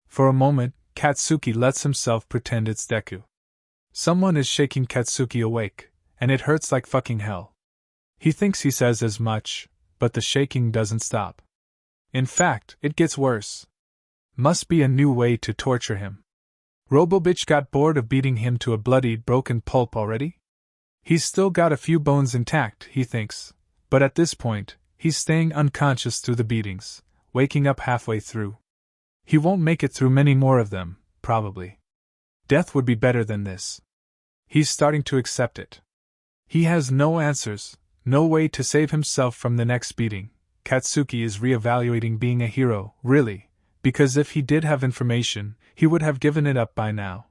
For a moment, Katsuki lets himself pretend it's Deku. Someone is shaking Katsuki awake, and it hurts like fucking hell. He thinks he says as much, but the shaking doesn't stop. In fact, it gets worse. Must be a new way to torture him. Robobitch got bored of beating him to a bloodied, broken pulp already? He's still got a few bones intact, he thinks, but at this point, he's staying unconscious through the beatings, waking up halfway through. He won't make it through many more of them, probably. Death would be better than this. He's starting to accept it. He has no answers, no way to save himself from the next beating. Katsuki is reevaluating being a hero, really, because if he did have information, he would have given it up by now.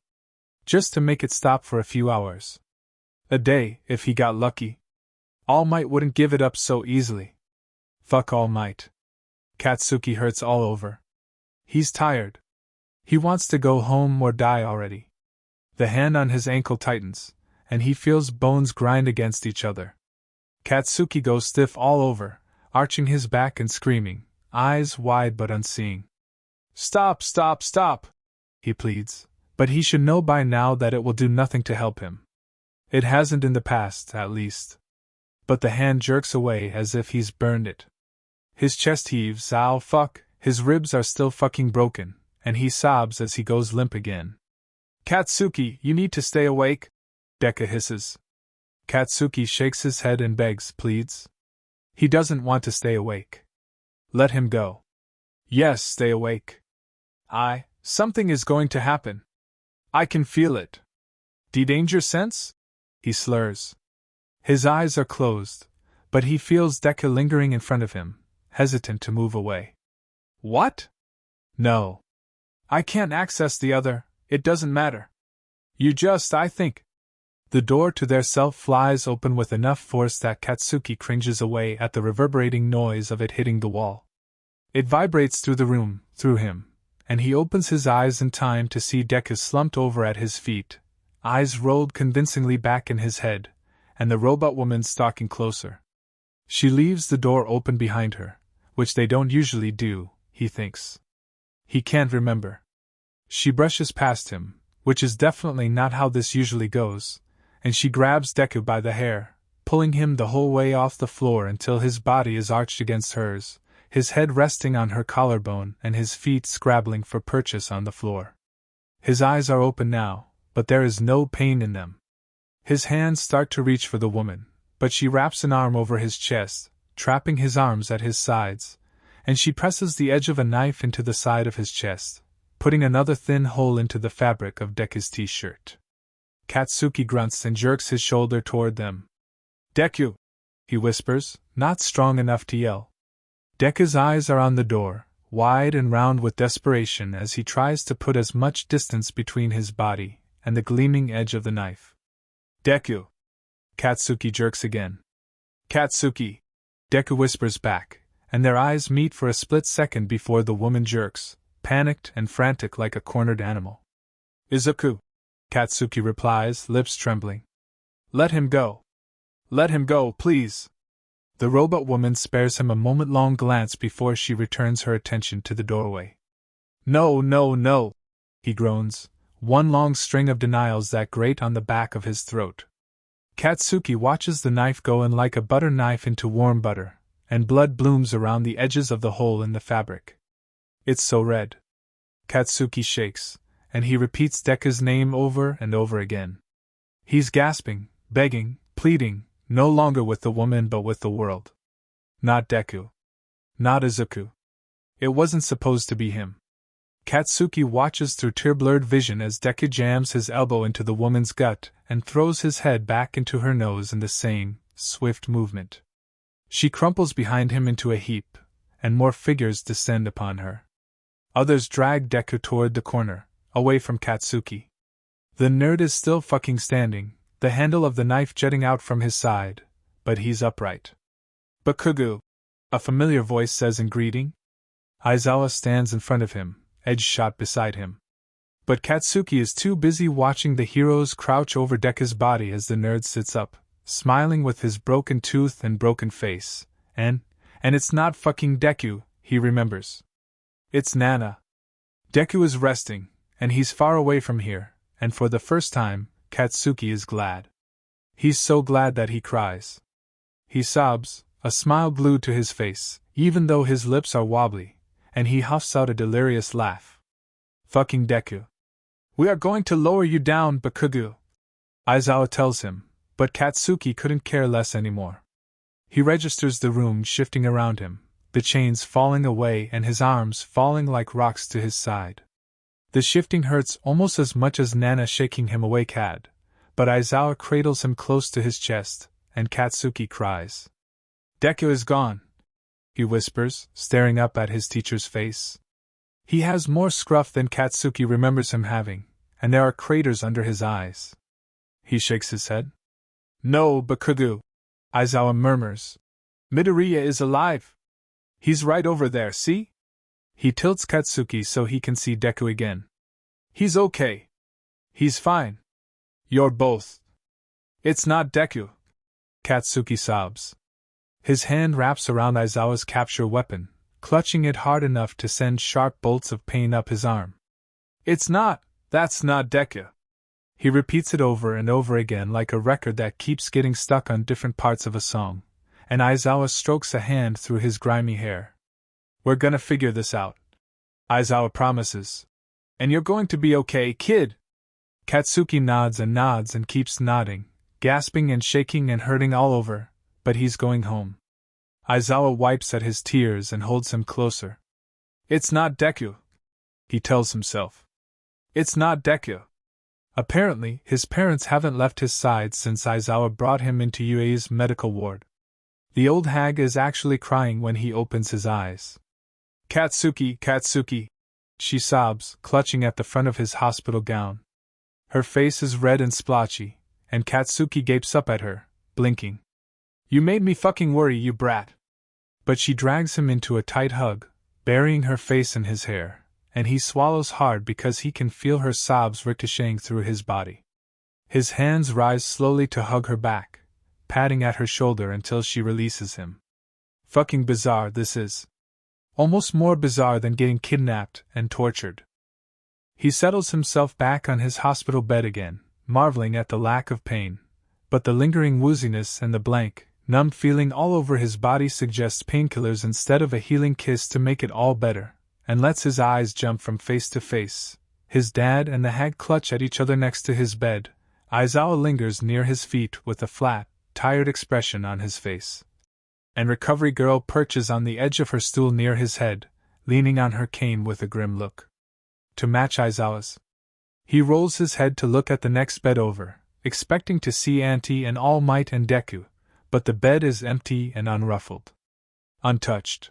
Just to make it stop for a few hours. A day, if he got lucky. All Might wouldn't give it up so easily. Fuck All Might. Katsuki hurts all over. He's tired. He wants to go home or die already. The hand on his ankle tightens, and he feels bones grind against each other. Katsuki goes stiff all over, arching his back and screaming, eyes wide but unseeing. Stop, stop, stop, he pleads, but he should know by now that it will do nothing to help him. It hasn't in the past, at least. But the hand jerks away as if he's burned it. His chest heaves, ow fuck, his ribs are still fucking broken, and he sobs as he goes limp again. Katsuki, you need to stay awake, Deku hisses. Katsuki shakes his head and begs, pleads. He doesn't want to stay awake. Let him go. Yes, stay awake. Something is going to happen. I can feel it. Danger sense? He slurs. His eyes are closed, but he feels Deku lingering in front of him, hesitant to move away. What? No. I can't access the other, it doesn't matter. You just, I think. The door to their cell flies open with enough force that Katsuki cringes away at the reverberating noise of it hitting the wall. It vibrates through the room, through him, and he opens his eyes in time to see Deku slumped over at his feet, eyes rolled convincingly back in his head, and the robot woman stalking closer. She leaves the door open behind her, which they don't usually do, he thinks. He can't remember. She brushes past him, which is definitely not how this usually goes, and she grabs Deku by the hair, pulling him the whole way off the floor until his body is arched against hers, his head resting on her collarbone and his feet scrabbling for purchase on the floor. His eyes are open now, but there is no pain in them. His hands start to reach for the woman, but she wraps an arm over his chest, trapping his arms at his sides, and she presses the edge of a knife into the side of his chest, putting another thin hole into the fabric of Deku's t-shirt. Katsuki grunts and jerks his shoulder toward them. Deku! He whispers, not strong enough to yell. Deku's eyes are on the door, wide and round with desperation as he tries to put as much distance between his body and the gleaming edge of the knife. Deku! Katsuki jerks again. Katsuki! Deku whispers back, and their eyes meet for a split second before the woman jerks, panicked and frantic like a cornered animal. Izuku! Katsuki replies, lips trembling. Let him go. Let him go, please. The robot woman spares him a moment-long glance before she returns her attention to the doorway. No, no, no, he groans, one long string of denials that grate on the back of his throat. Katsuki watches the knife go in like a butter knife into warm butter, and blood blooms around the edges of the hole in the fabric. It's so red. Katsuki shakes, and he repeats Deku's name over and over again. He's gasping, begging, pleading, no longer with the woman but with the world. Not Deku. Not Izuku. It wasn't supposed to be him. Katsuki watches through tear-blurred vision as Deku jams his elbow into the woman's gut and throws his head back into her nose in the same, swift movement. She crumples behind him into a heap, and more figures descend upon her. Others drag Deku toward the corner, away from Katsuki. The nerd is still fucking standing, the handle of the knife jutting out from his side, but he's upright. "Bakugo," a familiar voice says in greeting. Aizawa stands in front of him, edge shot beside him. But Katsuki is too busy watching the heroes crouch over Deku's body as the nerd sits up, smiling with his broken tooth and broken face, and it's not fucking Deku, he remembers. It's Nana. Deku is resting, and he's far away from here, and for the first time, Katsuki is glad. He's so glad that he cries. He sobs, a smile glued to his face, even though his lips are wobbly, and he huffs out a delirious laugh. Fucking Deku. "We are going to lower you down, Bakugo," Aizawa tells him, but Katsuki couldn't care less anymore. He registers the room shifting around him, the chains falling away and his arms falling like rocks to his side. The shifting hurts almost as much as Nana shaking him awake had, but Aizawa cradles him close to his chest, and Katsuki cries. "Deku is gone," he whispers, staring up at his teacher's face. He has more scruff than Katsuki remembers him having, and there are craters under his eyes. He shakes his head. "No, Bakugo," Aizawa murmurs. "Midoriya is alive. He's right over there, see?" He tilts Katsuki so he can see Deku again. "He's okay. He's fine. You're both." "It's not Deku," Katsuki sobs. His hand wraps around Aizawa's capture weapon, clutching it hard enough to send sharp bolts of pain up his arm. That's not Deku." He repeats it over and over again like a record that keeps getting stuck on different parts of a song, and Aizawa strokes a hand through his grimy hair. "We're gonna figure this out," Aizawa promises. "And you're going to be okay, kid." Katsuki nods and keeps nodding, gasping and shaking and hurting all over, but he's going home. Aizawa wipes at his tears and holds him closer. "It's not Deku," he tells himself. "It's not Deku." Apparently, his parents haven't left his side since Aizawa brought him into Yuei's medical ward. The old hag is actually crying when he opens his eyes. Katsuki, she sobs, clutching at the front of his hospital gown. Her face is red and splotchy, and Katsuki gapes up at her, blinking. "You made me fucking worry, you brat." But she drags him into a tight hug, burying her face in his hair, and he swallows hard because he can feel her sobs ricocheting through his body. His hands rise slowly to hug her back, patting at her shoulder until she releases him. Fucking bizarre this is. Almost more bizarre than getting kidnapped and tortured. He settles himself back on his hospital bed again, marveling at the lack of pain, but the lingering wooziness and the blank, numb feeling all over his body suggests painkillers instead of a healing kiss to make it all better, and lets his eyes jump from face to face. His dad and the hag clutch at each other next to his bed. Aizawa lingers near his feet with a flat, tired expression on his face. And Recovery Girl perches on the edge of her stool near his head, leaning on her cane with a grim look. To match Aizawa's. He rolls his head to look at the next bed over, expecting to see Auntie and All Might and Deku, but the bed is empty and unruffled. Untouched.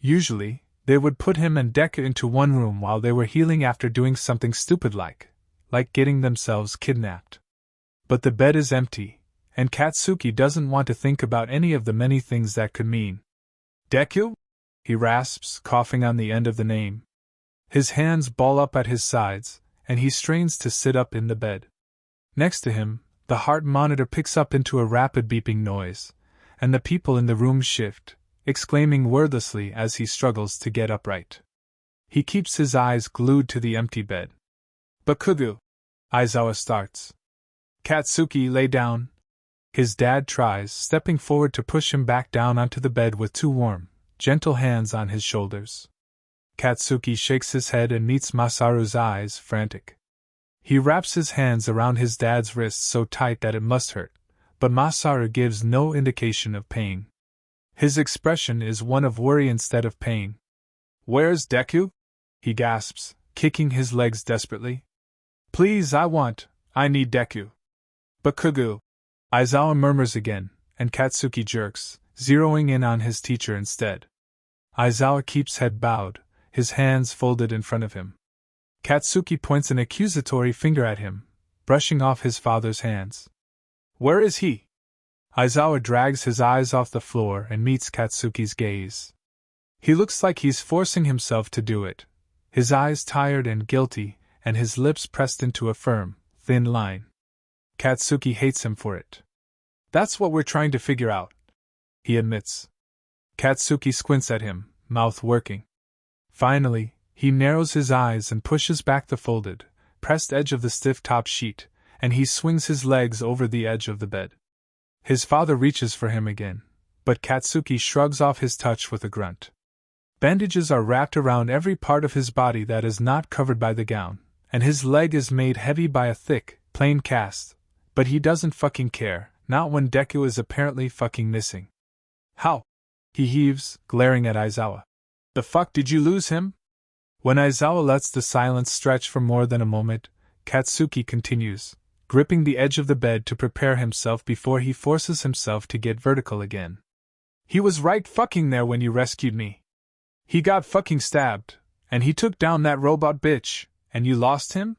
Usually, they would put him and Deku into one room while they were healing after doing something stupid like getting themselves kidnapped. But the bed is empty, and Katsuki doesn't want to think about any of the many things that could mean. "Deku?" he rasps, coughing on the end of the name. His hands ball up at his sides, and he strains to sit up in the bed. Next to him, the heart monitor picks up into a rapid beeping noise, and the people in the room shift, exclaiming wordlessly as he struggles to get upright. He keeps his eyes glued to the empty bed. "Bakugo," Aizawa starts. "Katsuki, lay down." His dad tries, stepping forward to push him back down onto the bed with two warm, gentle hands on his shoulders. Katsuki shakes his head and meets Masaru's eyes, frantic. He wraps his hands around his dad's wrist so tight that it must hurt, but Masaru gives no indication of pain. His expression is one of worry instead of pain. "Where's Deku?" he gasps, kicking his legs desperately. "Please, I need Deku." "Bakugo," Aizawa murmurs again, and Katsuki jerks, zeroing in on his teacher instead. Aizawa keeps head bowed, his hands folded in front of him. Katsuki points an accusatory finger at him, brushing off his father's hands. "Where is he?" Aizawa drags his eyes off the floor and meets Katsuki's gaze. He looks like he's forcing himself to do it, his eyes tired and guilty, and his lips pressed into a firm, thin line. Katsuki hates him for it. "That's what we're trying to figure out," he admits. Katsuki squints at him, mouth working. Finally, he narrows his eyes and pushes back the folded, pressed edge of the stiff top sheet, and he swings his legs over the edge of the bed. His father reaches for him again, but Katsuki shrugs off his touch with a grunt. Bandages are wrapped around every part of his body that is not covered by the gown, and his leg is made heavy by a thick, plain cast, but he doesn't fucking care, not when Deku is apparently fucking missing. "How?" he heaves, glaring at Aizawa. "The fuck did you lose him?" When Aizawa lets the silence stretch for more than a moment, Katsuki continues, gripping the edge of the bed to prepare himself before he forces himself to get vertical again. "He was right fucking there when you rescued me. He got fucking stabbed, and he took down that robot bitch, and you lost him?"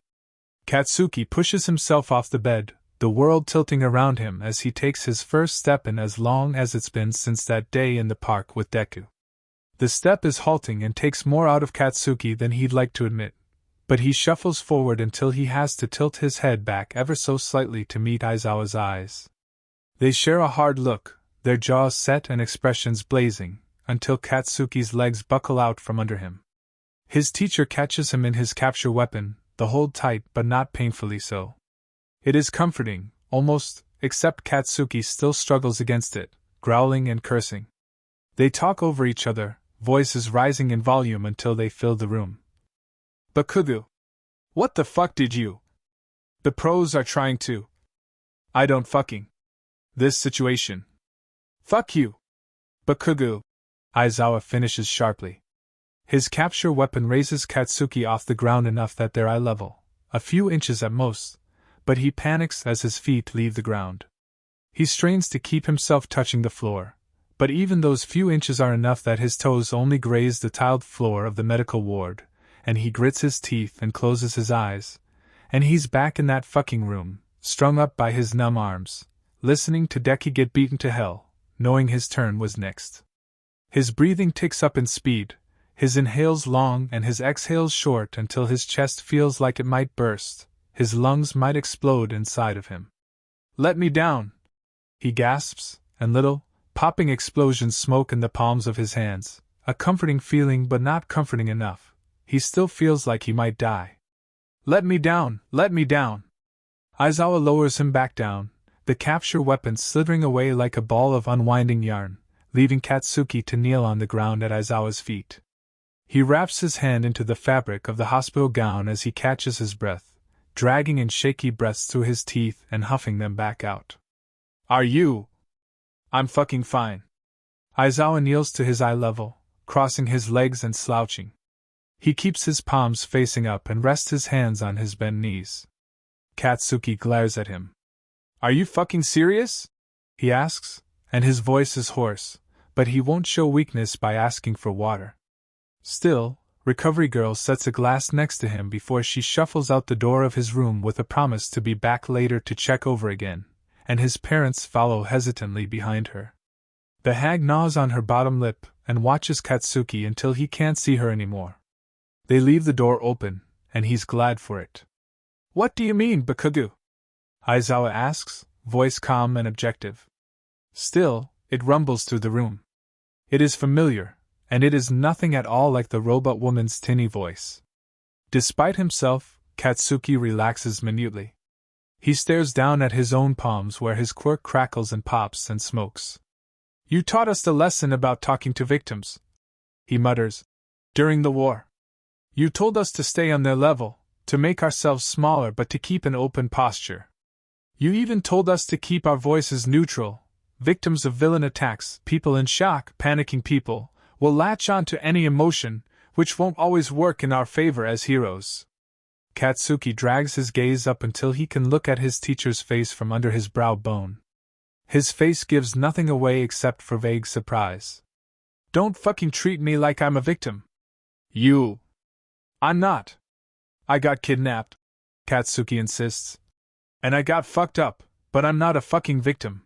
Katsuki pushes himself off the bed, the world tilting around him as he takes his first step in as long as it's been since that day in the park with Deku. The step is halting and takes more out of Katsuki than he'd like to admit, but he shuffles forward until he has to tilt his head back ever so slightly to meet Aizawa's eyes. They share a hard look, their jaws set and expressions blazing, until Katsuki's legs buckle out from under him. His teacher catches him in his capture weapon, the hold tight but not painfully so. It is comforting, almost, except Katsuki still struggles against it, growling and cursing. They talk over each other, voices rising in volume until they fill the room. "Bakugo, what the fuck did you? The pros are trying to. I don't fucking. This situation. Fuck you. Bakugo," Aizawa finishes sharply. His capture weapon raises Katsuki off the ground enough that they're eye level, a few inches at most, but he panics as his feet leave the ground. He strains to keep himself touching the floor, but even those few inches are enough that his toes only graze the tiled floor of the medical ward, and he grits his teeth and closes his eyes, and he's back in that fucking room, strung up by his numb arms, listening to Deku get beaten to hell, knowing his turn was next. His breathing ticks up in speed, his inhales long and his exhales short until his chest feels like it might burst, his lungs might explode inside of him. "Let me down!" he gasps, and little, popping explosions smoke in the palms of his hands, a comforting feeling but not comforting enough. He still feels like he might die. "Let me down! Let me down!" Aizawa lowers him back down, the capture weapon slithering away like a ball of unwinding yarn, leaving Katsuki to kneel on the ground at Aizawa's feet. He wraps his hand into the fabric of the hospital gown as he catches his breath, dragging in shaky breaths through his teeth and huffing them back out. "Are you?" "I'm fucking fine." Aizawa kneels to his eye level, crossing his legs and slouching. He keeps his palms facing up and rests his hands on his bent knees. Katsuki glares at him. "Are you fucking serious?" he asks, and his voice is hoarse, but he won't show weakness by asking for water. Still, Recovery Girl sets a glass next to him before she shuffles out the door of his room with a promise to be back later to check over again, and his parents follow hesitantly behind her. The hag gnaws on her bottom lip and watches Katsuki until he can't see her anymore. They leave the door open, and he's glad for it. "What do you mean, Bakugo?" Aizawa asks, voice calm and objective. Still, it rumbles through the room. It is familiar, and it is nothing at all like the robot woman's tinny voice. Despite himself, Katsuki relaxes minutely. He stares down at his own palms where his quirk crackles and pops and smokes. "You taught us the lesson about talking to victims," he mutters, "during the war. You told us to stay on their level, to make ourselves smaller but to keep an open posture. You even told us to keep our voices neutral. Victims of villain attacks, people in shock, panicking people, will latch on to any emotion, which won't always work in our favor as heroes. Katsuki drags his gaze up until he can look at his teacher's face from under his brow bone. His face gives nothing away except for vague surprise. Don't fucking treat me like I'm a victim. I'm not. I got kidnapped, Katsuki insists. And I got fucked up, but I'm not a fucking victim.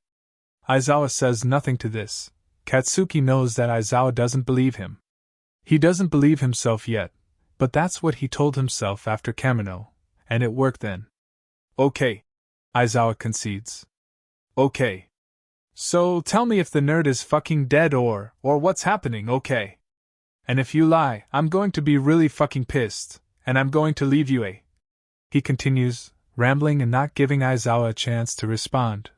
Aizawa says nothing to this. Katsuki knows that Aizawa doesn't believe him. He doesn't believe himself yet, but that's what he told himself after Kamino, and it worked then. Okay, Aizawa concedes. Okay. So tell me if the nerd is fucking dead or what's happening, okay? And if you lie, I'm going to be really fucking pissed, and I'm going to leave you He continues, rambling and not giving Aizawa a chance to respond.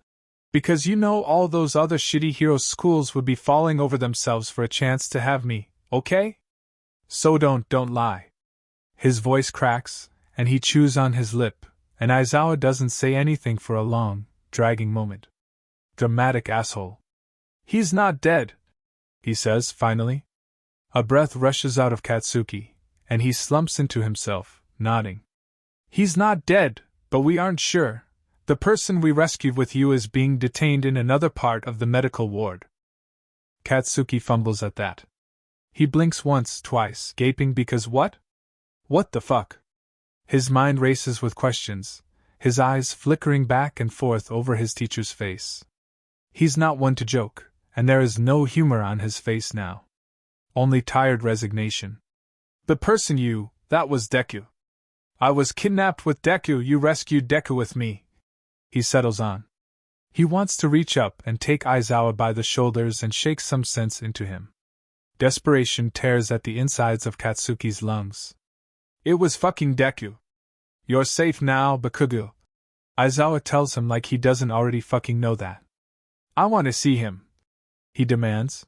Because you know all those other shitty hero schools would be falling over themselves for a chance to have me, okay? So don't lie. His voice cracks, and he chews on his lip, and Aizawa doesn't say anything for a long, dragging moment. Dramatic asshole. He's not dead, he says finally. A breath rushes out of Katsuki, and he slumps into himself, nodding. He's not dead, but we aren't sure. The person we rescued with you is being detained in another part of the medical ward. Katsuki fumbles at that. He blinks once, twice, gaping because what? What the fuck? His mind races with questions, his eyes flickering back and forth over his teacher's face. He's not one to joke, and there is no humor on his face now. Only tired resignation. The person that was Deku. I was kidnapped with Deku, you rescued Deku with me. He settles on. He wants to reach up and take Aizawa by the shoulders and shake some sense into him. Desperation tears at the insides of Katsuki's lungs. It was fucking Deku. You're safe now, Bakugo. Aizawa tells him like he doesn't already fucking know that. I want to see him, he demands.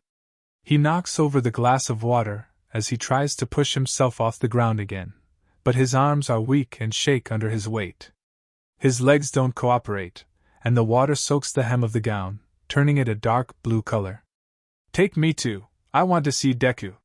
He knocks over the glass of water as he tries to push himself off the ground again, but his arms are weak and shake under his weight. His legs don't cooperate, and the water soaks the hem of the gown, turning it a dark blue color. Take me too, I want to see Deku.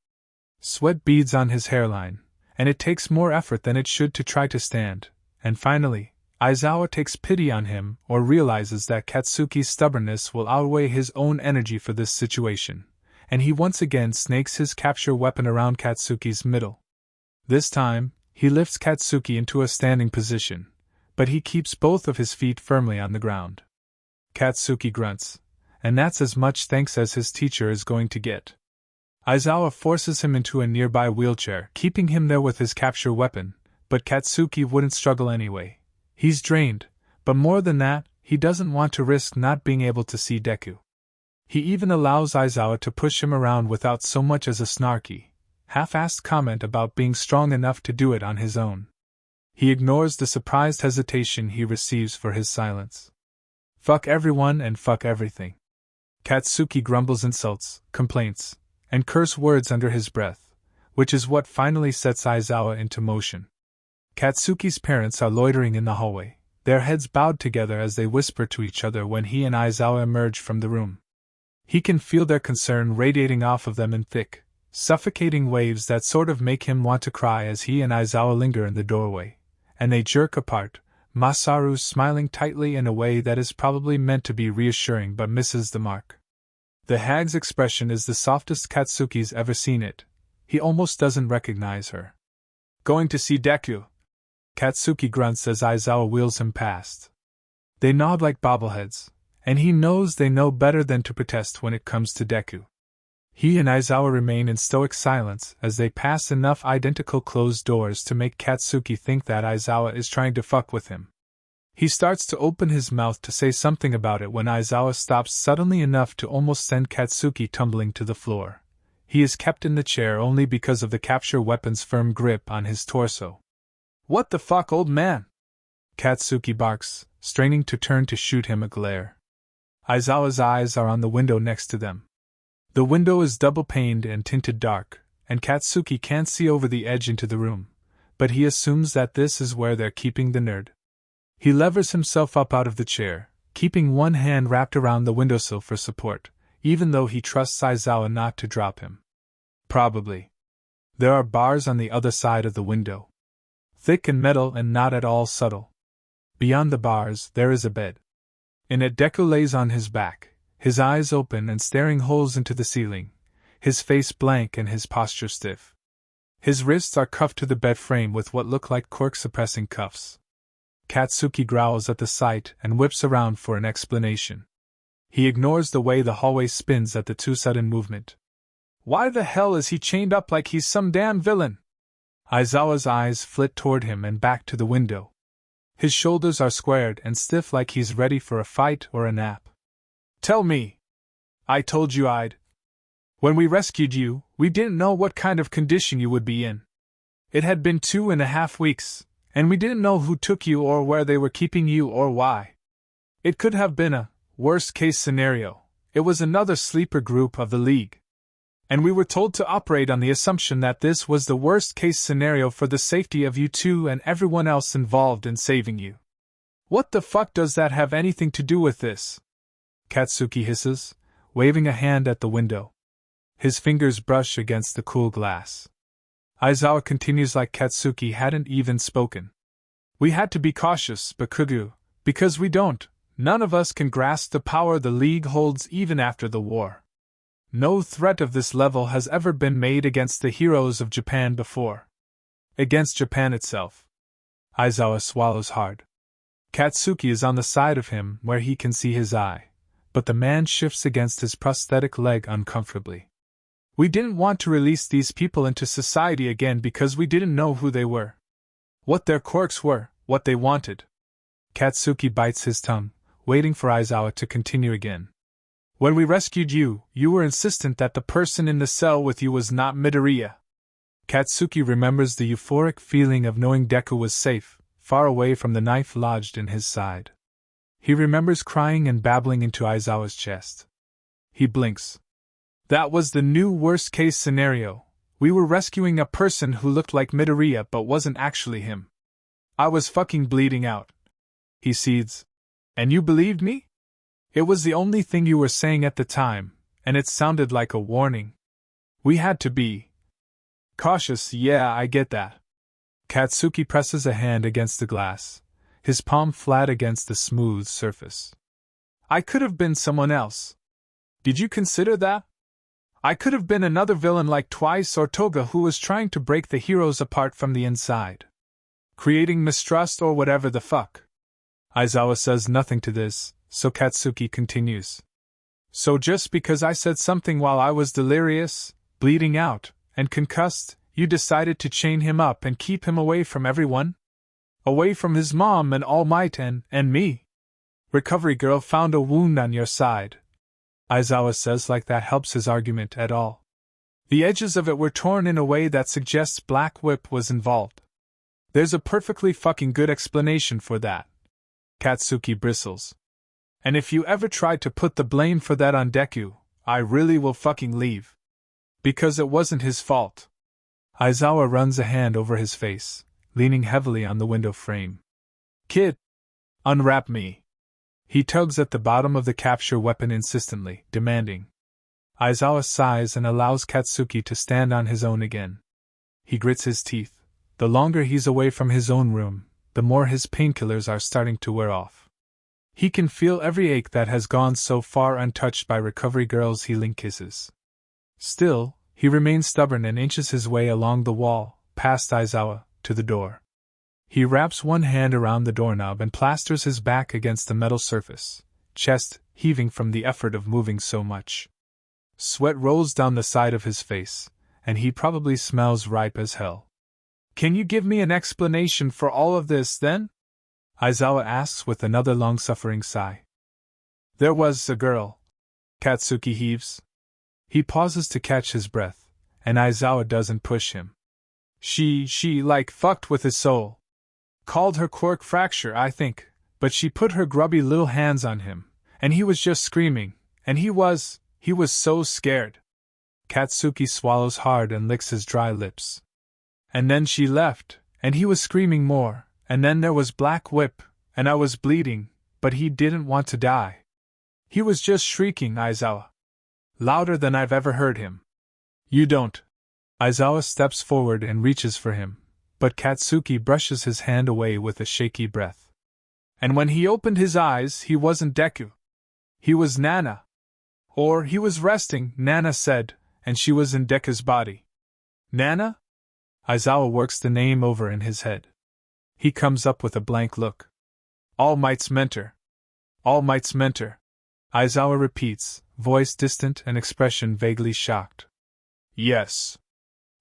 Sweat beads on his hairline, and it takes more effort than it should to try to stand, and finally, Aizawa takes pity on him or realizes that Katsuki's stubbornness will outweigh his own energy for this situation, and he once again snakes his capture weapon around Katsuki's middle. This time, he lifts Katsuki into a standing position, but he keeps both of his feet firmly on the ground. Katsuki grunts, and that's as much thanks as his teacher is going to get. Aizawa forces him into a nearby wheelchair, keeping him there with his capture weapon, but Katsuki wouldn't struggle anyway. He's drained, but more than that, he doesn't want to risk not being able to see Deku. He even allows Aizawa to push him around without so much as a snarky, half-assed comment about being strong enough to do it on his own. He ignores the surprised hesitation he receives for his silence. Fuck everyone and fuck everything. Katsuki grumbles insults, complaints, and curse words under his breath, which is what finally sets Aizawa into motion. Katsuki's parents are loitering in the hallway, their heads bowed together as they whisper to each other when he and Aizawa emerge from the room. He can feel their concern radiating off of them in thick, suffocating waves that sort of make him want to cry as he and Aizawa linger in the doorway, and they jerk apart, Masaru smiling tightly in a way that is probably meant to be reassuring but misses the mark. The hag's expression is the softest Katsuki's ever seen it. He almost doesn't recognize her. Going to see Deku? Katsuki grunts as Aizawa wheels him past. They nod like bobbleheads, and he knows they know better than to protest when it comes to Deku. He and Aizawa remain in stoic silence as they pass enough identical closed doors to make Katsuki think that Aizawa is trying to fuck with him. He starts to open his mouth to say something about it when Aizawa stops suddenly enough to almost send Katsuki tumbling to the floor. He is kept in the chair only because of the capture weapon's firm grip on his torso. What the fuck, old man? Katsuki barks, straining to turn to shoot him a glare. Aizawa's eyes are on the window next to them. The window is double-paned and tinted dark, and Katsuki can't see over the edge into the room, but he assumes that this is where they're keeping the nerd. He levers himself up out of the chair, keeping one hand wrapped around the windowsill for support, even though he trusts Aizawa not to drop him. Probably. There are bars on the other side of the window. Thick and metal and not at all subtle. Beyond the bars, there is a bed. In it, Deku lays on his back, his eyes open and staring holes into the ceiling, his face blank and his posture stiff. His wrists are cuffed to the bed frame with what look like Quirk-suppressing cuffs. Katsuki growls at the sight and whips around for an explanation. He ignores the way the hallway spins at the too sudden movement. Why the hell is he chained up like he's some damn villain? Aizawa's eyes flit toward him and back to the window. His shoulders are squared and stiff like he's ready for a fight or a nap. Tell me. I told you I'd. When we rescued you, we didn't know what kind of condition you would be in. It had been 2.5 weeks, and we didn't know who took you or where they were keeping you or why. It could have been a worst-case scenario. It was another sleeper group of the League. And we were told to operate on the assumption that this was the worst-case scenario for the safety of you two and everyone else involved in saving you. What the fuck does that have anything to do with this? Katsuki hisses, waving a hand at the window. His fingers brush against the cool glass. Aizawa continues like Katsuki hadn't even spoken. We had to be cautious, Bakugu, because none of us can grasp the power the League holds even after the war. No threat of this level has ever been made against the heroes of Japan before. Against Japan itself. Aizawa swallows hard. Katsuki is on the side of him where he can see his eye, but the man shifts against his prosthetic leg uncomfortably. We didn't want to release these people into society again because we didn't know who they were. What their quirks were, what they wanted. Katsuki bites his tongue, waiting for Aizawa to continue again. When we rescued you, you were insistent that the person in the cell with you was not Midoriya. Katsuki remembers the euphoric feeling of knowing Deku was safe, far away from the knife lodged in his side. He remembers crying and babbling into Aizawa's chest. He blinks. That was the new worst-case scenario. We were rescuing a person who looked like Midoriya but wasn't actually him. I was fucking bleeding out. He seethes. And you believed me? It was the only thing you were saying at the time, and it sounded like a warning. We had to be cautious, yeah, I get that. Katsuki presses a hand against the glass, his palm flat against the smooth surface. I could have been someone else. Did you consider that? I could have been another villain like Twice or Toga who was trying to break the heroes apart from the inside. Creating mistrust or whatever the fuck. Aizawa says nothing to this, so Katsuki continues. So just because I said something while I was delirious, bleeding out, and concussed, you decided to chain him up and keep him away from everyone? Away from his mom and All Might and me? Recovery Girl found a wound on your side. Aizawa says like that helps his argument at all. The edges of it were torn in a way that suggests Black Whip was involved. There's a perfectly fucking good explanation for that. Katsuki bristles. And if you ever try to put the blame for that on Deku, I really will fucking leave. Because it wasn't his fault. Aizawa runs a hand over his face, leaning heavily on the window frame. Kid! Unwrap me. He tugs at the bottom of the capture weapon insistently, demanding. Aizawa sighs and allows Katsuki to stand on his own again. He grits his teeth. The longer he's away from his own room, the more his painkillers are starting to wear off. He can feel every ache that has gone so far untouched by Recovery Girl's healing kisses. Still, he remains stubborn and inches his way along the wall, past Aizawa, to the door. He wraps one hand around the doorknob and plasters his back against the metal surface, chest heaving from the effort of moving so much. Sweat rolls down the side of his face, and he probably smells ripe as hell. Can you give me an explanation for all of this, then? Aizawa asks with another long-suffering sigh. There was a girl. Katsuki heaves. He pauses to catch his breath, and Aizawa doesn't push him. She fucked with his soul. Called her quirk fracture, I think, but she put her grubby little hands on him, and he was just screaming, and he was so scared. Katsuki swallows hard and licks his dry lips. And then she left, And he was screaming more, and then there was Black Whip, and I was bleeding, but he didn't want to die. He was just shrieking, Aizawa. Louder than I've ever heard him. You don't. Aizawa steps forward and reaches for him, but Katsuki brushes his hand away with a shaky breath. And when he opened his eyes, he wasn't Deku. He was Nana. Or he was resting, Nana said, and she was in Deku's body. Nana? Aizawa works the name over in his head. He comes up with a blank look. All Might's mentor. All Might's mentor. Aizawa repeats, voice distant and expression vaguely shocked. Yes.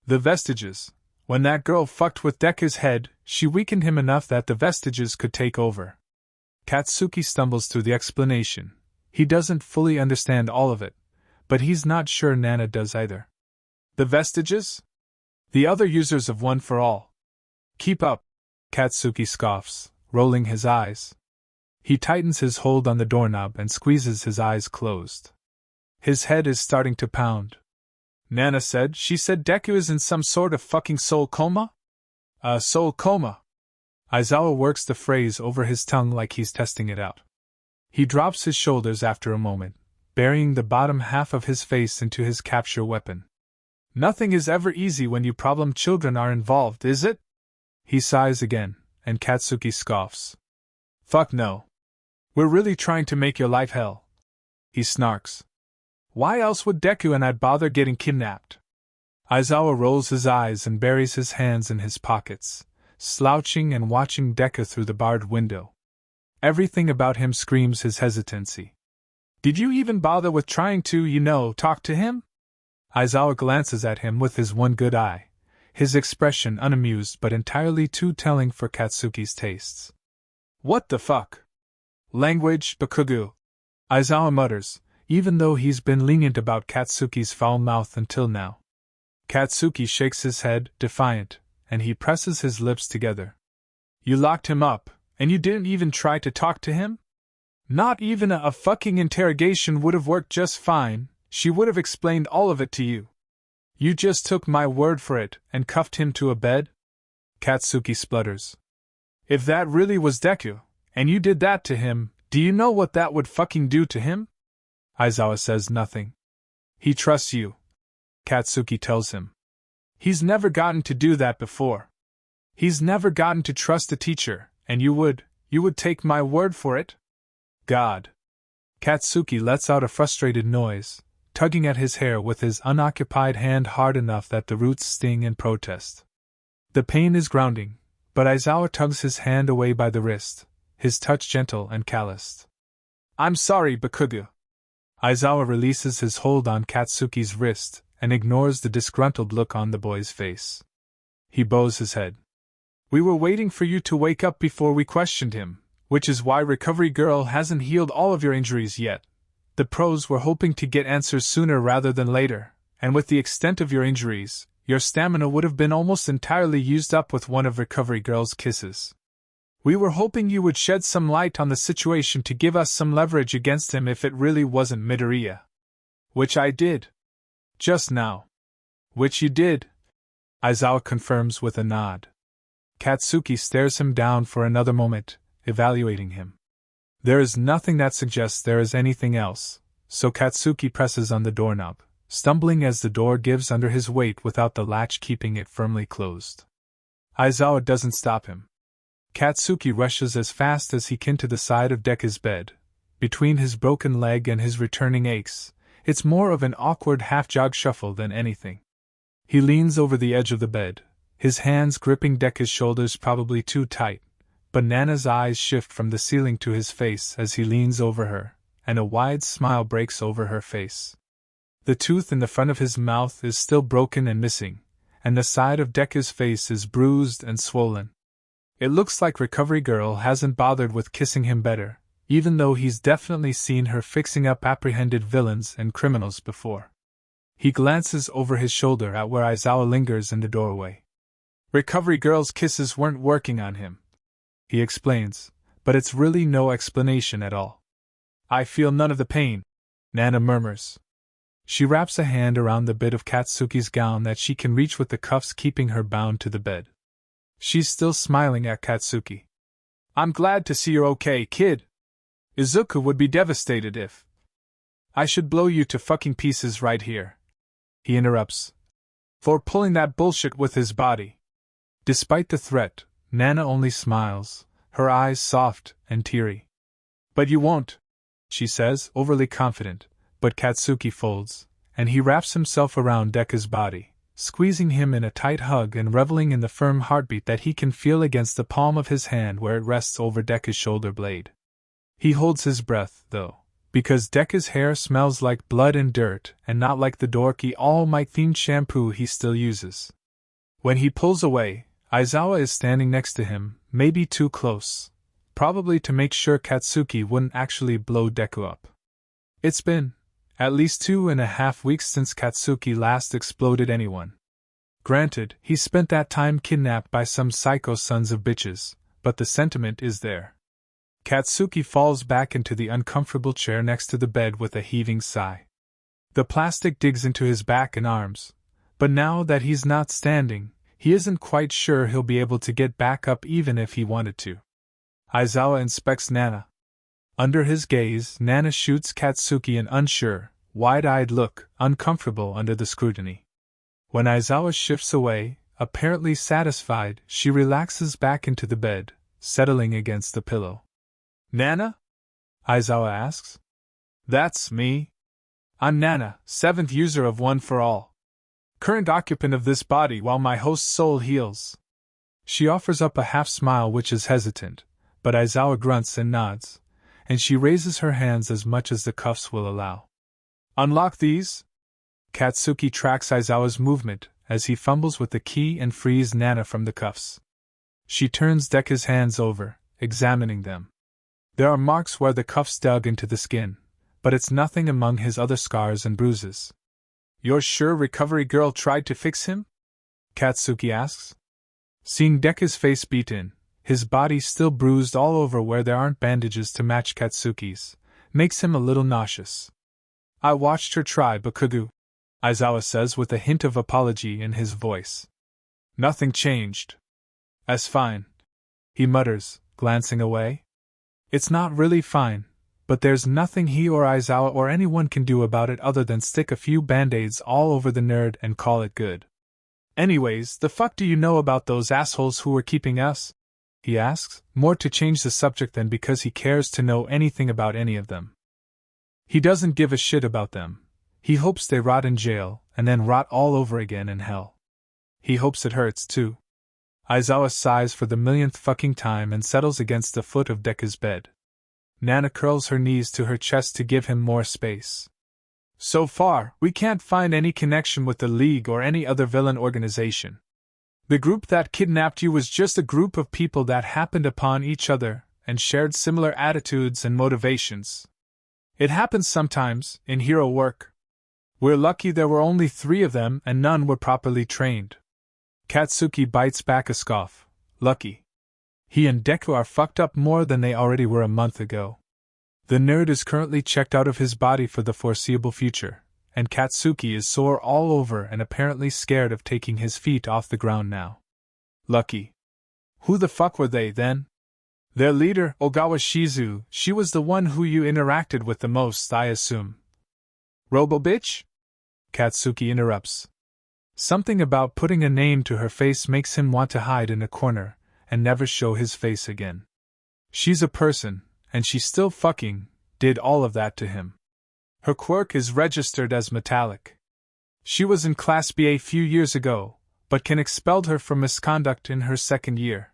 The vestiges. When that girl fucked with Deku's head, she weakened him enough that the vestiges could take over. Katsuki stumbles through the explanation. He doesn't fully understand all of it, but he's not sure Nana does either. The vestiges? The other users of One for All. Keep up, Katsuki scoffs, rolling his eyes. He tightens his hold on the doorknob and squeezes his eyes closed. His head is starting to pound. Nana said, she said Deku is in some sort of fucking soul coma? Soul coma. Aizawa works the phrase over his tongue like he's testing it out. He drops his shoulders after a moment, burying the bottom half of his face into his capture weapon. Nothing is ever easy when you problem children are involved, is it? He sighs again, and Katsuki scoffs. Fuck no. We're really trying to make your life hell. He snarks. Why else would Deku and I bother getting kidnapped? Aizawa rolls his eyes and buries his hands in his pockets, slouching and watching Deku through the barred window. Everything about him screams his hesitancy. Did you even bother with trying to, talk to him? Aizawa glances at him with his one good eye, his expression unamused but entirely too telling for Katsuki's tastes. What the fuck? Language, Bakugu. Aizawa mutters, even though he's been lenient about Katsuki's foul mouth until now. Katsuki shakes his head, defiant, and he presses his lips together. You locked him up, and you didn't even try to talk to him? Not even a fucking interrogation would have worked just fine, she would have explained all of it to you. You just took my word for it and cuffed him to a bed? Katsuki splutters. If that really was Deku, and you did that to him, do you know what that would fucking do to him? Aizawa says nothing. He trusts you, Katsuki tells him. He's never gotten to do that before. He's never gotten to trust a teacher, and you would take my word for it? God. Katsuki lets out a frustrated noise, tugging at his hair with his unoccupied hand hard enough that the roots sting in protest. The pain is grounding, but Aizawa tugs his hand away by the wrist, his touch gentle and calloused. I'm sorry, Bakugu. Aizawa releases his hold on Katsuki's wrist and ignores the disgruntled look on the boy's face. He bows his head. We were waiting for you to wake up before we questioned him, which is why Recovery Girl hasn't healed all of your injuries yet. The pros were hoping to get answers sooner rather than later, and with the extent of your injuries, your stamina would have been almost entirely used up with one of Recovery Girl's kisses. We were hoping you would shed some light on the situation to give us some leverage against him if it really wasn't Midoriya. Which I did. Just now. Which you did. Aizawa confirms with a nod. Katsuki stares him down for another moment, evaluating him. There is nothing that suggests there is anything else, so Katsuki presses on the doorknob, stumbling as the door gives under his weight without the latch keeping it firmly closed. Aizawa doesn't stop him. Katsuki rushes as fast as he can to the side of Deku's bed. Between his broken leg and his returning aches, it's more of an awkward half-jog shuffle than anything. He leans over the edge of the bed, his hands gripping Deku's shoulders probably too tight, but Nana's eyes shift from the ceiling to his face as he leans over her, and a wide smile breaks over her face. The tooth in the front of his mouth is still broken and missing, and the side of Deku's face is bruised and swollen. It looks like Recovery Girl hasn't bothered with kissing him better, even though he's definitely seen her fixing up apprehended villains and criminals before. He glances over his shoulder at where Aizawa lingers in the doorway. Recovery Girl's kisses weren't working on him, he explains, but it's really no explanation at all. I feel none of the pain, Nana murmurs. She wraps a hand around the bit of Katsuki's gown that she can reach with the cuffs keeping her bound to the bed. She's still smiling at Katsuki. I'm glad to see you're okay, kid. Izuku would be devastated if I should blow you to fucking pieces right here. He interrupts. For pulling that bullshit with his body. Despite the threat, Nana only smiles, her eyes soft and teary. But you won't, she says, overly confident, but Katsuki folds, and he wraps himself around Deku's body, squeezing him in a tight hug and reveling in the firm heartbeat that he can feel against the palm of his hand where it rests over Deku's shoulder blade. He holds his breath, though, because Deku's hair smells like blood and dirt and not like the dorky All Might-themed shampoo he still uses. When he pulls away, Aizawa is standing next to him, maybe too close, probably to make sure Katsuki wouldn't actually blow Deku up. It's been at least 2.5 weeks since Katsuki last exploded anyone. Granted, he spent that time kidnapped by some psycho sons of bitches, but the sentiment is there. Katsuki falls back into the uncomfortable chair next to the bed with a heaving sigh. The plastic digs into his back and arms, but now that he's not standing, he isn't quite sure he'll be able to get back up even if he wanted to. Aizawa inspects Nana. Under his gaze, Nana shoots Katsuki an unsure, wide-eyed look, uncomfortable under the scrutiny. When Aizawa shifts away, apparently satisfied, she relaxes back into the bed, settling against the pillow. Nana? Aizawa asks. That's me. I'm Nana, 7th user of One for All. Current occupant of this body while my host's soul heals. She offers up a half-smile which is hesitant, but Aizawa grunts and nods, and she raises her hands as much as the cuffs will allow. Unlock these? Katsuki tracks Aizawa's movement as he fumbles with the key and frees Nana from the cuffs. She turns Deku's hands over, examining them. There are marks where the cuffs dug into the skin, but it's nothing among his other scars and bruises. You're sure Recovery Girl tried to fix him? Katsuki asks. Seeing Deku's face beat in, his body still bruised all over where there aren't bandages to match Katsuki's, makes him a little nauseous. I watched her try Bakugu, Aizawa says with a hint of apology in his voice. Nothing changed. As fine, he mutters, glancing away. It's not really fine, but there's nothing he or Aizawa or anyone can do about it other than stick a few band-aids all over the nerd and call it good. Anyways, the fuck do you know about those assholes who were keeping us? He asks, more to change the subject than because he cares to know anything about any of them. He doesn't give a shit about them. He hopes they rot in jail, and then rot all over again in hell. He hopes it hurts, too. Aizawa sighs for the millionth fucking time and settles against the foot of Deku's bed. Nana curls her knees to her chest to give him more space. So far, we can't find any connection with the League or any other villain organization. The group that kidnapped you was just a group of people that happened upon each other and shared similar attitudes and motivations. It happens sometimes, in hero work. We're lucky there were only 3 of them and none were properly trained. Katsuki bites back a scoff. Lucky. He and Deku are fucked up more than they already were a month ago. The nerd is currently checked out of his body for the foreseeable future, and Katsuki is sore all over and apparently scared of taking his feet off the ground now. Lucky. Who the fuck were they, then? Their leader, Ogawa Shizu, she was the one who you interacted with the most, I assume. Robo-bitch? Katsuki interrupts. Something about putting a name to her face makes him want to hide in a corner and never show his face again. She's a person, and she still fucking did all of that to him. Her quirk is registered as metallic. She was in Class B a few years ago, but can expelled her for misconduct in her 2nd year.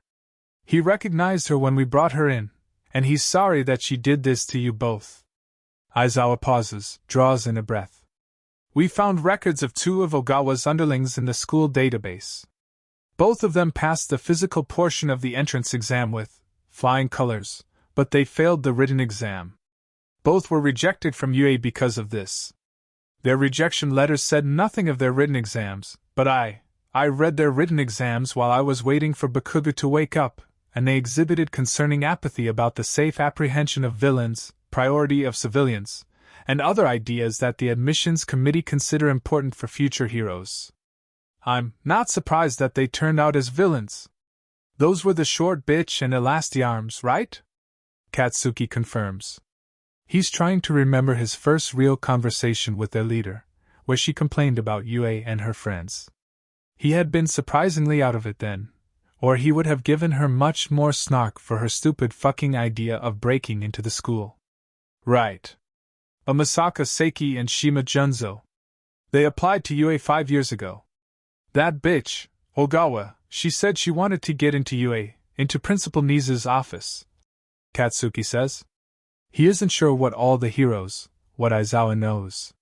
He recognized her when we brought her in, and he's sorry that she did this to you both. Aizawa pauses, draws in a breath. We found records of 2 of Ogawa's underlings in the school database. Both of them passed the physical portion of the entrance exam with flying colors, but they failed the written exam. Both were rejected from UA because of this. Their rejection letters said nothing of their written exams, but I read their written exams while I was waiting for Bakugo to wake up, and they exhibited concerning apathy about the safe apprehension of villains, priority of civilians, and other ideas that the admissions committee consider important for future heroes. I'm not surprised that they turned out as villains. Those were the short bitch and elasty arms, right? Katsuki confirms. He's trying to remember his first real conversation with their leader, where she complained about Yue and her friends. He had been surprisingly out of it then, or he would have given her much more snark for her stupid fucking idea of breaking into the school. Right. Masaka Seiki and Shima Junzo. They applied to Yue 5 years ago. That bitch, Ogawa, she said she wanted to get into Yue, into Principal Nizu's office. Katsuki says. He isn't sure what all the heroes, what Aizawa knows.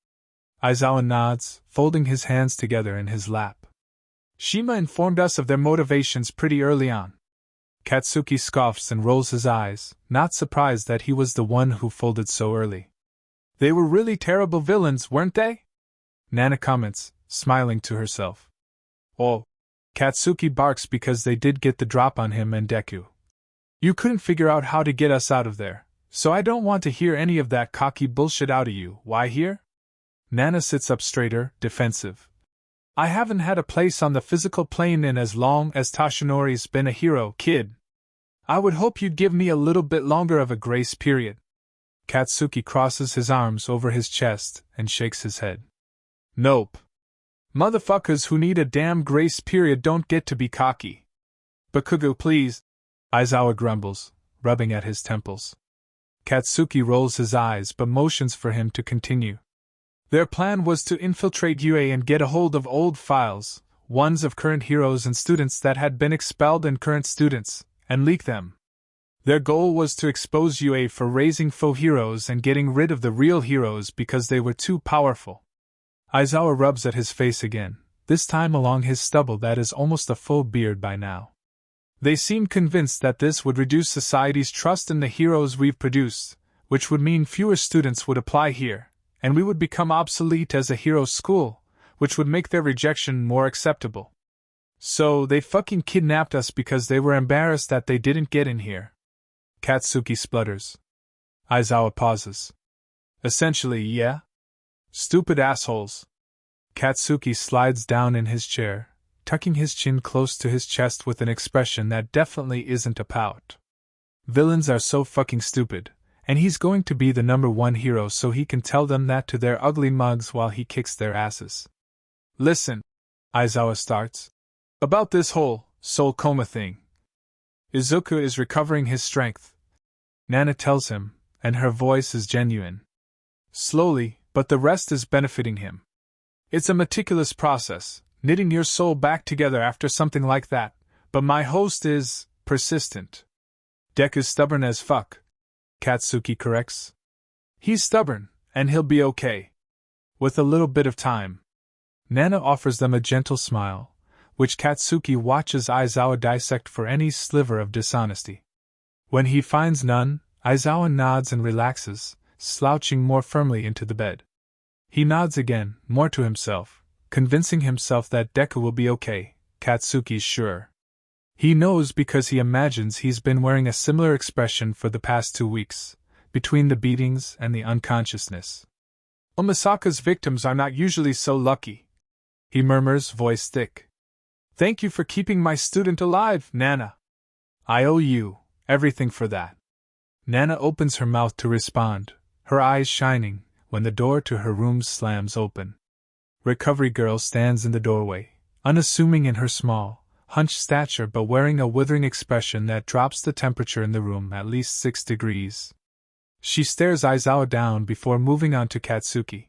Aizawa nods, folding his hands together in his lap. Shima informed us of their motivations pretty early on. Katsuki scoffs and rolls his eyes, not surprised that he was the one who folded so early. They were really terrible villains, weren't they? Nana comments, smiling to herself. Oh. Katsuki barks because they did get the drop on him and Deku. You couldn't figure out how to get us out of there, so I don't want to hear any of that cocky bullshit out of you, why here? Nana sits up straighter, defensive. I haven't had a place on the physical plane in as long as Tashinori's been a hero, kid. I would hope you'd give me a little bit longer of a grace period. Katsuki crosses his arms over his chest and shakes his head. Nope. Motherfuckers who need a damn grace period don't get to be cocky. Bakugo, please. Aizawa grumbles, rubbing at his temples. Katsuki rolls his eyes but motions for him to continue. Their plan was to infiltrate Yue and get a hold of old files, ones of current heroes and students that had been expelled and current students, and leak them. Their goal was to expose Yue for raising faux heroes and getting rid of the real heroes because they were too powerful. Aizawa rubs at his face again, this time along his stubble that is almost a full beard by now. They seemed convinced that this would reduce society's trust in the heroes we've produced, which would mean fewer students would apply here, and we would become obsolete as a hero school, which would make their rejection more acceptable. So they fucking kidnapped us because they were embarrassed that they didn't get in here. Katsuki splutters. Aizawa pauses. Essentially, yeah? Stupid assholes. Katsuki slides down in his chair, tucking his chin close to his chest with an expression that definitely isn't a pout. Villains are so fucking stupid, and he's going to be the #1 hero so he can tell them that to their ugly mugs while he kicks their asses. Listen, Aizawa starts. About this whole soul coma thing. Izuku is recovering his strength. Nana tells him, and her voice is genuine. Slowly, but the rest is benefiting him. It's a meticulous process, knitting your soul back together after something like that, but my host is persistent. Deku's stubborn as fuck, Katsuki corrects. He's stubborn, and he'll be okay. With a little bit of time. Nana offers them a gentle smile, which Katsuki watches Aizawa dissect for any sliver of dishonesty. When he finds none, Aizawa nods and relaxes, slouching more firmly into the bed. He nods again, more to himself, convincing himself that Deku will be okay, Katsuki's sure. He knows because he imagines he's been wearing a similar expression for the past 2 weeks, between the beatings and the unconsciousness. Omasaka's victims are not usually so lucky, he murmurs, voice thick. Thank you for keeping my student alive, Nana. I owe you everything for that. Nana opens her mouth to respond, her eyes shining, when the door to her room slams open. Recovery Girl stands in the doorway, unassuming in her small, hunched stature but wearing a withering expression that drops the temperature in the room at least 6 degrees. She stares Aizawa down before moving on to Katsuki.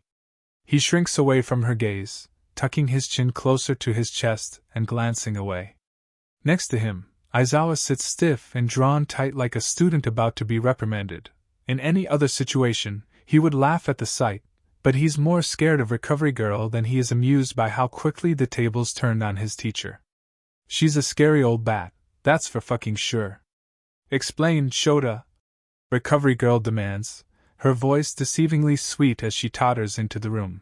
He shrinks away from her gaze, tucking his chin closer to his chest and glancing away. Next to him, Aizawa sits stiff and drawn tight like a student about to be reprimanded. In any other situation, he would laugh at the sight, but he's more scared of Recovery Girl than he is amused by how quickly the tables turned on his teacher. She's a scary old bat, that's for fucking sure. Explain, Shota, Recovery Girl demands, her voice deceivingly sweet as she totters into the room.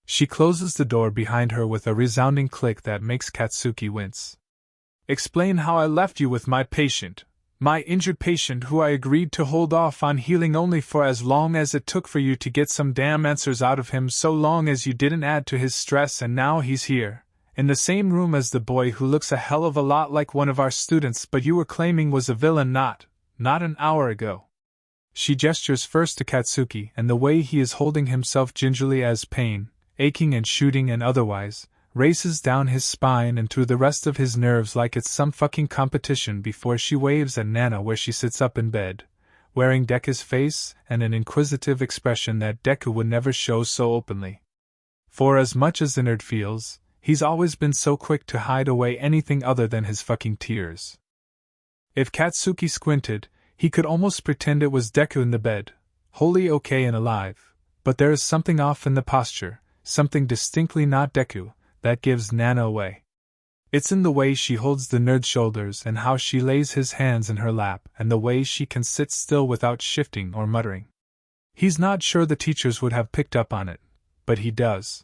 She closes the door behind her with a resounding click that makes Katsuki wince. Explain how I left you with my patient, my injured patient who I agreed to hold off on healing only for as long as it took for you to get some damn answers out of him, so long as you didn't add to his stress, and now he's here, In the same room as the boy who looks a hell of a lot like one of our students but you were claiming was a villain not an hour ago. She gestures first to Katsuki, and the way he is holding himself gingerly as pain, aching and shooting and otherwise, races down his spine and through the rest of his nerves like it's some fucking competition before she waves at Nana where she sits up in bed, wearing Deku's face and an inquisitive expression that Deku would never show so openly. For as much as the nerd feels, he's always been so quick to hide away anything other than his fucking tears. If Katsuki squinted, he could almost pretend it was Deku in the bed, wholly okay and alive, but there is something off in the posture, something distinctly not Deku, that gives Nana away. It's in the way she holds the nerd's shoulders and how she lays his hands in her lap and the way she can sit still without shifting or muttering. He's not sure the teachers would have picked up on it, but he does.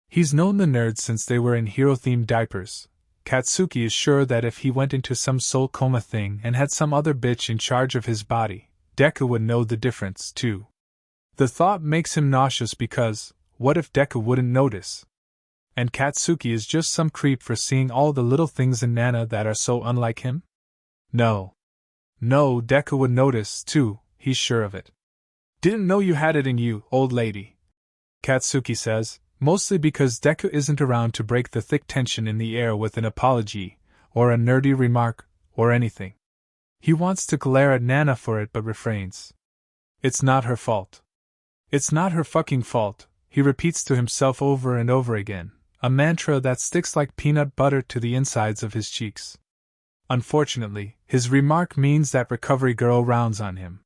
He's known the nerds since they were in hero-themed diapers. Katsuki is sure that if he went into some soul coma thing and had some other bitch in charge of his body, Deku would know the difference, too. The thought makes him nauseous because, what if Deku wouldn't notice? And Katsuki is just some creep for seeing all the little things in Nana that are so unlike him? No, Deku would notice, too, he's sure of it. Didn't know you had it in you, old lady, Katsuki says, mostly because Deku isn't around to break the thick tension in the air with an apology, or a nerdy remark, or anything. He wants to glare at Nana for it but refrains. It's not her fault. It's not her fucking fault, he repeats to himself over and over again, a mantra that sticks like peanut butter to the insides of his cheeks. Unfortunately, his remark means that recovery girl rounds on him.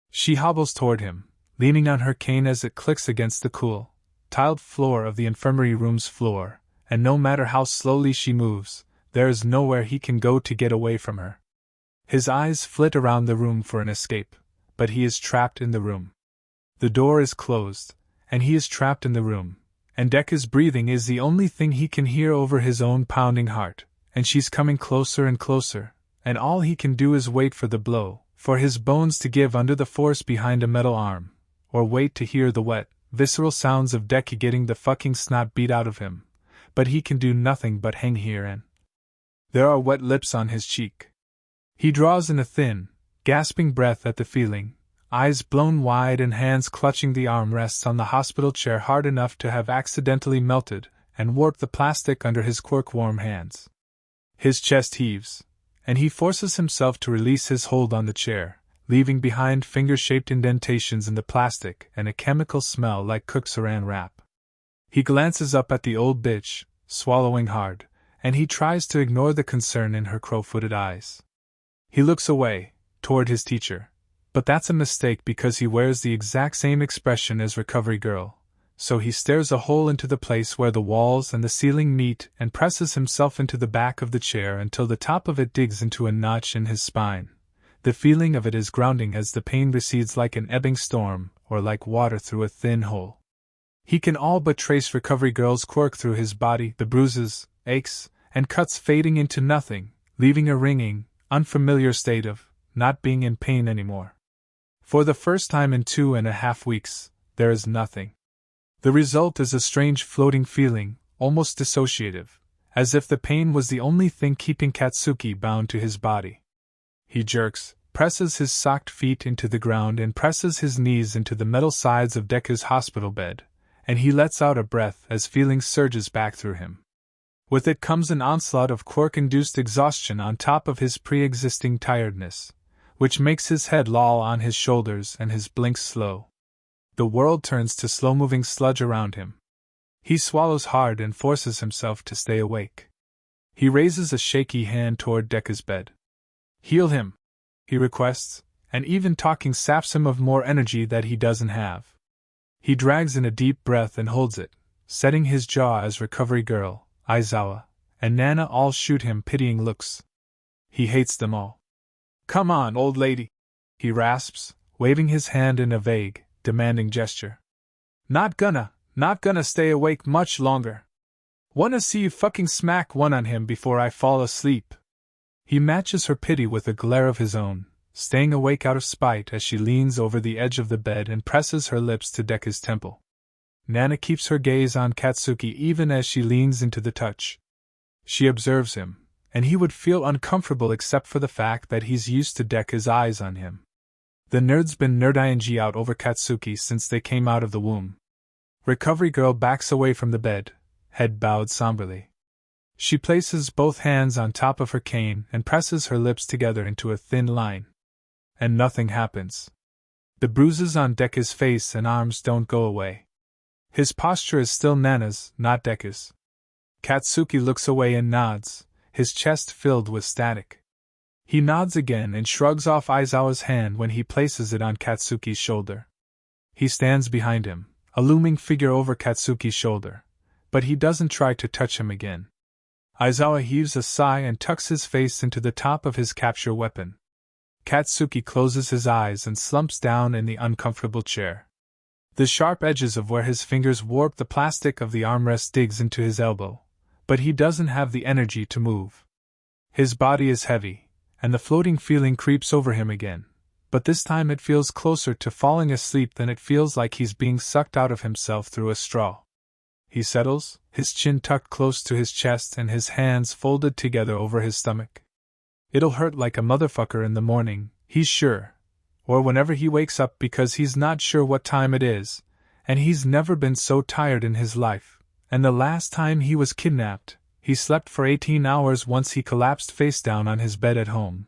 She hobbles toward him, leaning on her cane as it clicks against the cool, tiled floor of the infirmary room's floor, and no matter how slowly she moves, there is nowhere he can go to get away from her. His eyes flit around the room for an escape, but he is trapped in the room. The door is closed, and he is trapped in the room, and Deku's breathing is the only thing he can hear over his own pounding heart, and she's coming closer and closer, and all he can do is wait for the blow, for his bones to give under the force behind a metal arm, or wait to hear the wet, visceral sounds of Deku getting the fucking snot beat out of him, but he can do nothing but hang here and there are wet lips on his cheek. He draws in a thin, gasping breath at the feeling, eyes blown wide and hands clutching the armrests on the hospital chair hard enough to have accidentally melted and warped the plastic under his Quirk warm hands. His chest heaves, and he forces himself to release his hold on the chair, leaving behind finger-shaped indentations in the plastic and a chemical smell like cooked saran wrap. He glances up at the old bitch, swallowing hard, and he tries to ignore the concern in her crow-footed eyes. He looks away, toward his teacher, but that's a mistake because he wears the exact same expression as Recovery Girl, so he stares a hole into the place where the walls and the ceiling meet and presses himself into the back of the chair until the top of it digs into a notch in his spine. The feeling of it is grounding as the pain recedes like an ebbing storm, or like water through a thin hole. He can all but trace Recovery Girl's quirk through his body, the bruises, aches, and cuts fading into nothing, leaving a ringing, unfamiliar state of not being in pain anymore. For the first time in 2.5 weeks, there is nothing. The result is a strange floating feeling, almost dissociative, as if the pain was the only thing keeping Katsuki bound to his body. He jerks, presses his socked feet into the ground and presses his knees into the metal sides of Deku's hospital bed, and he lets out a breath as feeling surges back through him. With it comes an onslaught of Quirk-induced exhaustion on top of his pre-existing tiredness, which makes his head loll on his shoulders and his blinks slow. The world turns to slow-moving sludge around him. He swallows hard and forces himself to stay awake. He raises a shaky hand toward Deku's bed. "Heal him," he requests, and even talking saps him of more energy that he doesn't have. He drags in a deep breath and holds it, setting his jaw as Recovery Girl, Aizawa, and Nana all shoot him pitying looks. He hates them all. "Come on, old lady," he rasps, waving his hand in a vague, demanding gesture. Not gonna stay awake much longer. Wanna see you fucking smack one on him before I fall asleep." He matches her pity with a glare of his own, staying awake out of spite as she leans over the edge of the bed and presses her lips to Deku's temple. Nana keeps her gaze on Katsuki even as she leans into the touch, She observes him, and he would feel uncomfortable except for the fact that he's used to Deku's eyes on him. The nerd's been nerding out over Katsuki since they came out of the womb. Recovery girl backs away from the bed, head bowed somberly. She places both hands on top of her cane and presses her lips together into a thin line. And nothing happens. The bruises on Deku's face and arms don't go away. His posture is still Nana's, not Deku's. Katsuki looks away and nods, his chest filled with static. He nods again and shrugs off Aizawa's hand when he places it on Katsuki's shoulder. He stands behind him, a looming figure over Katsuki's shoulder, but he doesn't try to touch him again. Aizawa heaves a sigh and tucks his face into the top of his capture weapon. Katsuki closes his eyes and slumps down in the uncomfortable chair. The sharp edges of where his fingers warp the plastic of the armrest digs into his elbow, but he doesn't have the energy to move. His body is heavy, and the floating feeling creeps over him again, but this time it feels closer to falling asleep than it feels like he's being sucked out of himself through a straw. He settles, his chin tucked close to his chest and his hands folded together over his stomach. It'll hurt like a motherfucker in the morning, he's sure, or whenever he wakes up because he's not sure what time it is, and he's never been so tired in his life, and the last time he was kidnapped, he slept for 18 hours once he collapsed face down on his bed at home.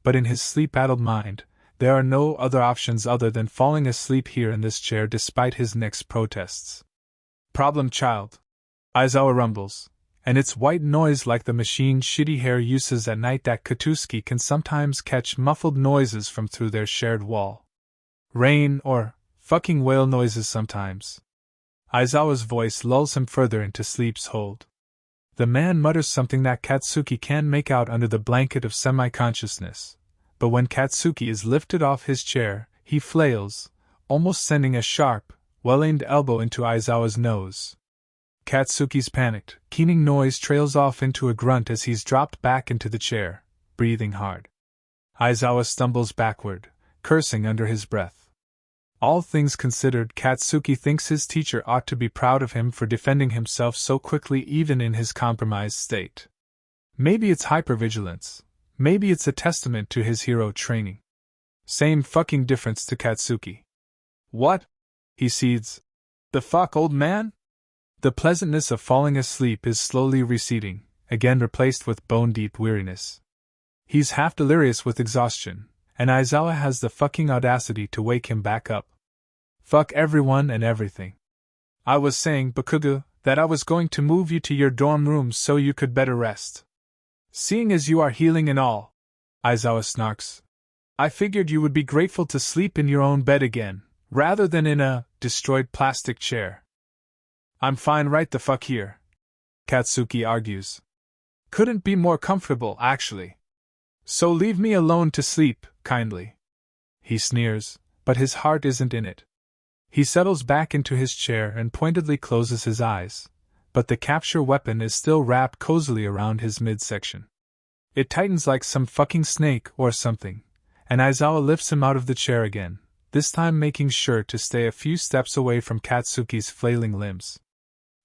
But in his sleep-addled mind, there are no other options other than falling asleep here in this chair despite his next protests. Problem child. Aizawa rumbles, and it's white noise like the machine shitty hair uses at night that Katsuki can sometimes catch muffled noises from through their shared wall. Rain or fucking whale noises sometimes. Aizawa's voice lulls him further into sleep's hold. The man mutters something that Katsuki can make out under the blanket of semi-consciousness, but when Katsuki is lifted off his chair, he flails, almost sending a sharp, well-aimed elbow into Aizawa's nose. Katsuki's panicked, keening noise trails off into a grunt as he's dropped back into the chair, breathing hard. Aizawa stumbles backward, cursing under his breath. All things considered, Katsuki thinks his teacher ought to be proud of him for defending himself so quickly even in his compromised state. Maybe it's hypervigilance. Maybe it's a testament to his hero training. Same fucking difference to Katsuki. What? He seethes. The fuck, old man? The pleasantness of falling asleep is slowly receding, again replaced with bone-deep weariness. He's half delirious with exhaustion, and Aizawa has the fucking audacity to wake him back up. Fuck everyone and everything. I was saying, Bakugo, that I was going to move you to your dorm room so you could better rest. Seeing as you are healing and all, Aizawa snarks, I figured you would be grateful to sleep in your own bed again, rather than in a destroyed plastic chair. I'm fine right the fuck here, Katsuki argues. Couldn't be more comfortable, actually. So leave me alone to sleep, kindly. He sneers, but his heart isn't in it. He settles back into his chair and pointedly closes his eyes, but the capture weapon is still wrapped cozily around his midsection. It tightens like some fucking snake or something, and Aizawa lifts him out of the chair again, this time making sure to stay a few steps away from Katsuki's flailing limbs.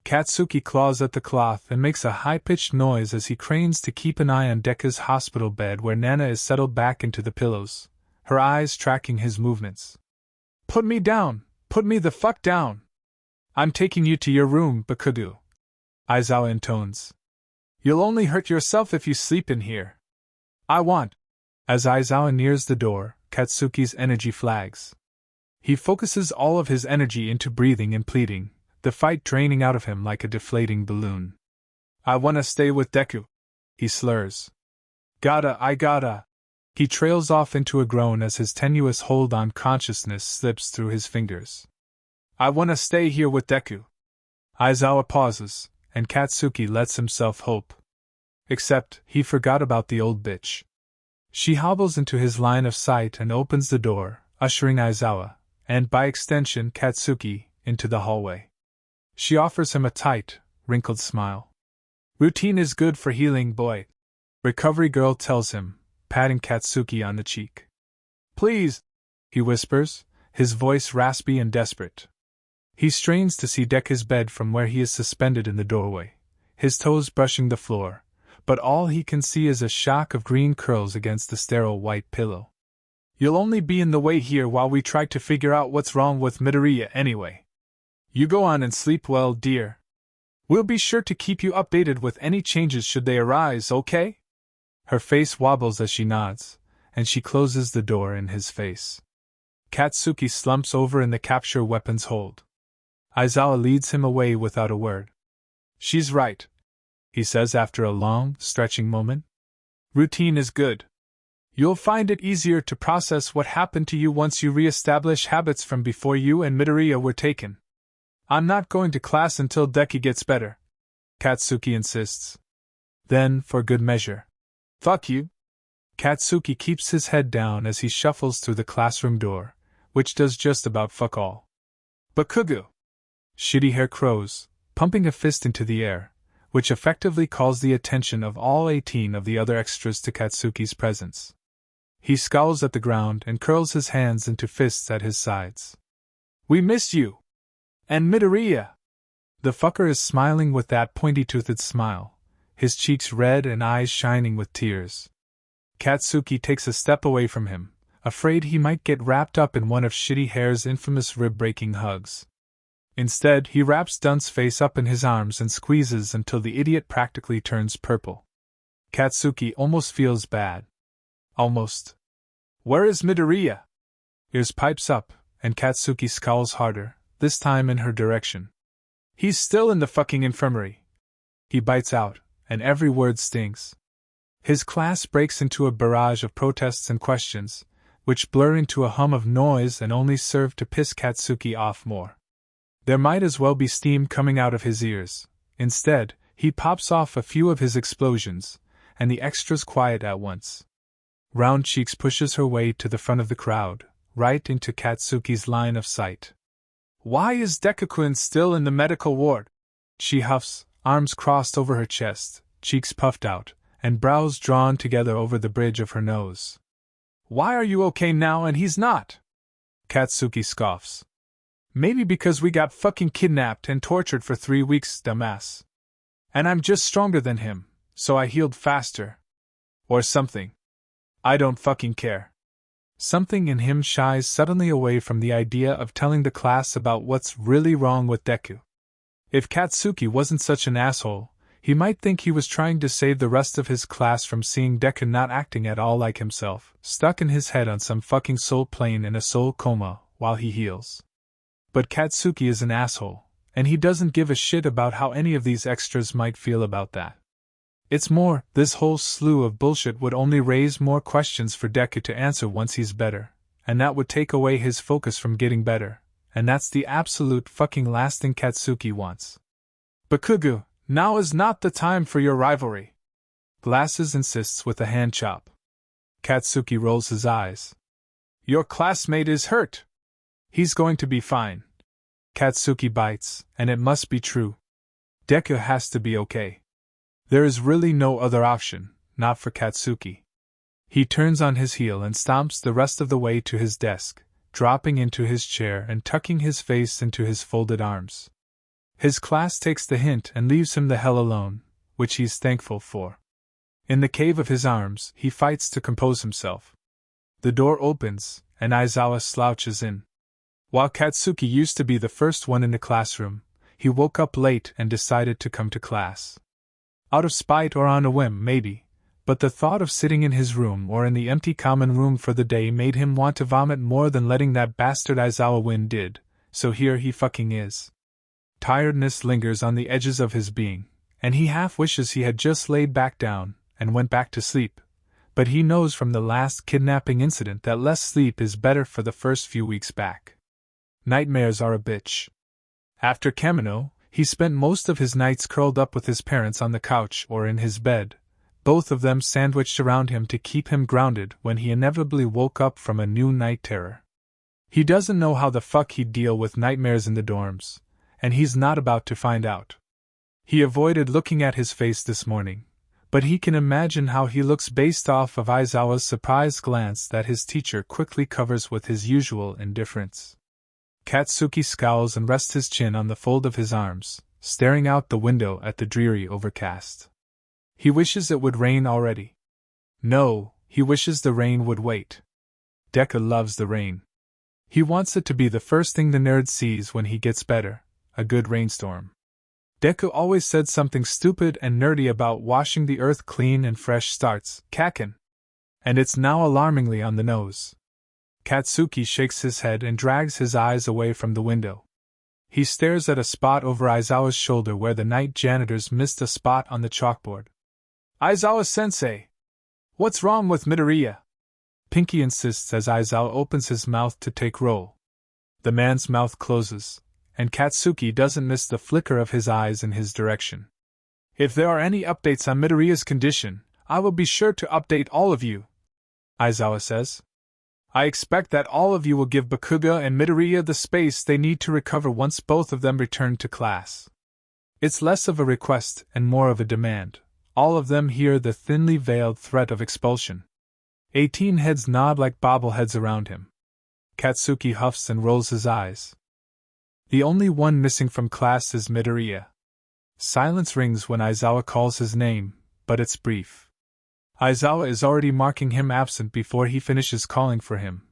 Katsuki claws at the cloth and makes a high-pitched noise as he cranes to keep an eye on Deku's hospital bed where Nana is settled back into the pillows, her eyes tracking his movements. Put me down! Put me the fuck down! I'm taking you to your room, Bakugo, Aizawa intones. You'll only hurt yourself if you sleep in here. I want. As Aizawa nears the door, Katsuki's energy flags. He focuses all of his energy into breathing and pleading, the fight draining out of him like a deflating balloon. I wanna stay with Deku, he slurs. I gotta. He trails off into a groan as his tenuous hold on consciousness slips through his fingers. I wanna stay here with Deku. Aizawa pauses, and Katsuki lets himself hope. Except, he forgot about the old bitch. She hobbles into his line of sight and opens the door, ushering Aizawa, and by extension Katsuki, into the hallway. She offers him a tight, wrinkled smile. Routine is good for healing, boy. Recovery girl tells him, patting Katsuki on the cheek. Please, he whispers, his voice raspy and desperate. He strains to see Deku's bed from where he is suspended in the doorway, his toes brushing the floor, but all he can see is a shock of green curls against the sterile white pillow. You'll only be in the way here while we try to figure out what's wrong with Midoriya anyway. You go on and sleep well, dear. We'll be sure to keep you updated with any changes should they arise, okay? Her face wobbles as she nods, and she closes the door in his face. Katsuki slumps over in the capture weapons hold. Aizawa leads him away without a word. She's right, he says after a long, stretching moment. Routine is good. You'll find it easier to process what happened to you once you re-establish habits from before you and Midoriya were taken. I'm not going to class until Deku gets better, Katsuki insists. Then, for good measure. Fuck you. Katsuki keeps his head down as he shuffles through the classroom door, which does just about fuck all. Bakugo! Shitty hair crows, pumping a fist into the air, which effectively calls the attention of all 18 of the other extras to Katsuki's presence. He scowls at the ground and curls his hands into fists at his sides. We miss you! And Midoriya! The fucker is smiling with that pointy-toothed smile, his cheeks red and eyes shining with tears. Katsuki takes a step away from him, afraid he might get wrapped up in one of Shitty Hair's infamous rib-breaking hugs. Instead, he wraps Dun's face up in his arms and squeezes until the idiot practically turns purple. Katsuki almost feels bad. Almost. Where is Midoriya? Ears pipes up, and Katsuki scowls harder, this time in her direction. He's still in the fucking infirmary. He bites out, and every word stings. His class breaks into a barrage of protests and questions, which blur into a hum of noise and only serve to piss Katsuki off more. There might as well be steam coming out of his ears. Instead, he pops off a few of his explosions, and the extras quiet at once. Round Cheeks pushes her way to the front of the crowd, right into Katsuki's line of sight. Why is Deku-kun still in the medical ward? She huffs, arms crossed over her chest, cheeks puffed out, and brows drawn together over the bridge of her nose. Why are you okay now and he's not? Katsuki scoffs. Maybe because we got fucking kidnapped and tortured for 3 weeks, dumbass. And I'm just stronger than him, so I healed faster. Or something. I don't fucking care. Something in him shies suddenly away from the idea of telling the class about what's really wrong with Deku. If Katsuki wasn't such an asshole, he might think he was trying to save the rest of his class from seeing Deku not acting at all like himself, stuck in his head on some fucking soul plane in a soul coma while he heals. But Katsuki is an asshole, and he doesn't give a shit about how any of these extras might feel about that. It's more, this whole slew of bullshit would only raise more questions for Deku to answer once he's better, and that would take away his focus from getting better, and that's the absolute fucking last thing Katsuki wants. Bakugo, now is not the time for your rivalry. Glasses insists with a hand chop. Katsuki rolls his eyes. Your classmate is hurt. He's going to be fine. Katsuki bites, and it must be true. Deku has to be okay. There is really no other option, not for Katsuki. He turns on his heel and stomps the rest of the way to his desk, dropping into his chair and tucking his face into his folded arms. His class takes the hint and leaves him the hell alone, which he's thankful for. In the cave of his arms, he fights to compose himself. The door opens, and Aizawa slouches in. While Katsuki used to be the first one in the classroom, he woke up late and decided to come to class. Out of spite or on a whim, maybe, but the thought of sitting in his room or in the empty common room for the day made him want to vomit more than letting that bastard Aizawa win did, so here he fucking is. Tiredness lingers on the edges of his being, and he half wishes he had just laid back down and went back to sleep, but he knows from the last kidnapping incident that less sleep is better for the first few weeks back. Nightmares are a bitch. After Kamino, he spent most of his nights curled up with his parents on the couch or in his bed, both of them sandwiched around him to keep him grounded when he inevitably woke up from a new night terror. He doesn't know how the fuck he'd deal with nightmares in the dorms, and he's not about to find out. He avoided looking at his face this morning, but he can imagine how he looks based off of Aizawa's surprised glance that his teacher quickly covers with his usual indifference. Katsuki scowls and rests his chin on the fold of his arms, staring out the window at the dreary overcast. He wishes it would rain already. No, he wishes the rain would wait. Deku loves the rain. He wants it to be the first thing the nerd sees when he gets better, a good rainstorm. Deku always said something stupid and nerdy about washing the earth clean and fresh starts, kakin. And it's now alarmingly on the nose. Katsuki shakes his head and drags his eyes away from the window. He stares at a spot over Aizawa's shoulder where the night janitors missed a spot on the chalkboard. Aizawa-sensei! What's wrong with Midoriya? Pinky insists as Aizawa opens his mouth to take roll. The man's mouth closes, and Katsuki doesn't miss the flicker of his eyes in his direction. If there are any updates on Midoriya's condition, I will be sure to update all of you, Aizawa says. I expect that all of you will give Bakuga and Midoriya the space they need to recover once both of them return to class. It's less of a request and more of a demand. All of them hear the thinly veiled threat of expulsion. 18 heads nod like bobbleheads around him. Katsuki huffs and rolls his eyes. The only one missing from class is Midoriya. Silence rings when Aizawa calls his name, but it's brief. Aizawa is already marking him absent before he finishes calling for him,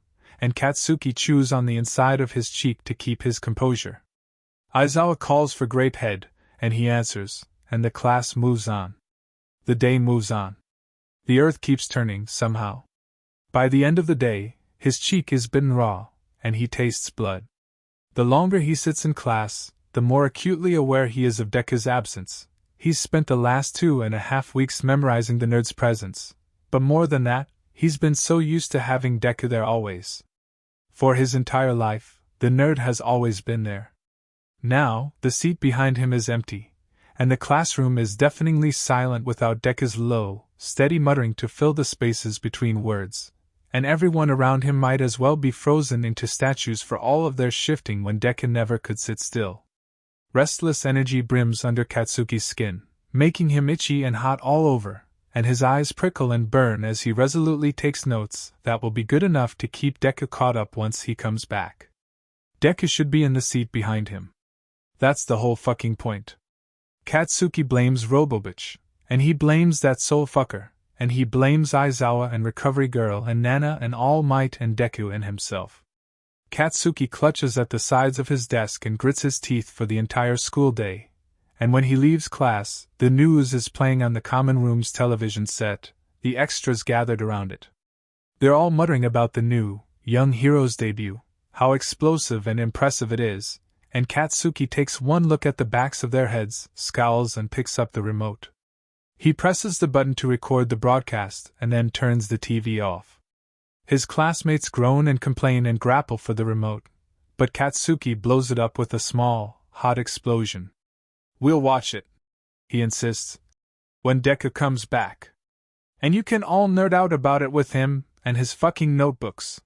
and Katsuki chews on the inside of his cheek to keep his composure. Aizawa calls for Grapehead, and he answers, and the class moves on. The day moves on. The earth keeps turning, somehow. By the end of the day, his cheek is bitten raw, and he tastes blood. The longer he sits in class, the more acutely aware he is of Deku's absence. He's spent the last 2.5 weeks memorizing the nerd's presence, but more than that, he's been so used to having Deku there always. For his entire life, the nerd has always been there. Now, the seat behind him is empty, and the classroom is deafeningly silent without Deku's low, steady muttering to fill the spaces between words, and everyone around him might as well be frozen into statues for all of their shifting when Deku never could sit still. Restless energy brims under Katsuki's skin, making him itchy and hot all over, and his eyes prickle and burn as he resolutely takes notes that will be good enough to keep Deku caught up once he comes back. Deku should be in the seat behind him. That's the whole fucking point. Katsuki blames Robobitch, and he blames that soul fucker, and he blames Aizawa and Recovery Girl and Nana and All Might and Deku and himself. Katsuki clutches at the sides of his desk and grits his teeth for the entire school day, and when he leaves class, the news is playing on the common room's television set, the extras gathered around it. They're all muttering about the new, young hero's debut, how explosive and impressive it is, and Katsuki takes one look at the backs of their heads, scowls and picks up the remote. He presses the button to record the broadcast and then turns the TV off. His classmates groan and complain and grapple for the remote, but Katsuki blows it up with a small, hot explosion. We'll watch it, he insists, when Deku comes back. And you can all nerd out about it with him and his fucking notebooks.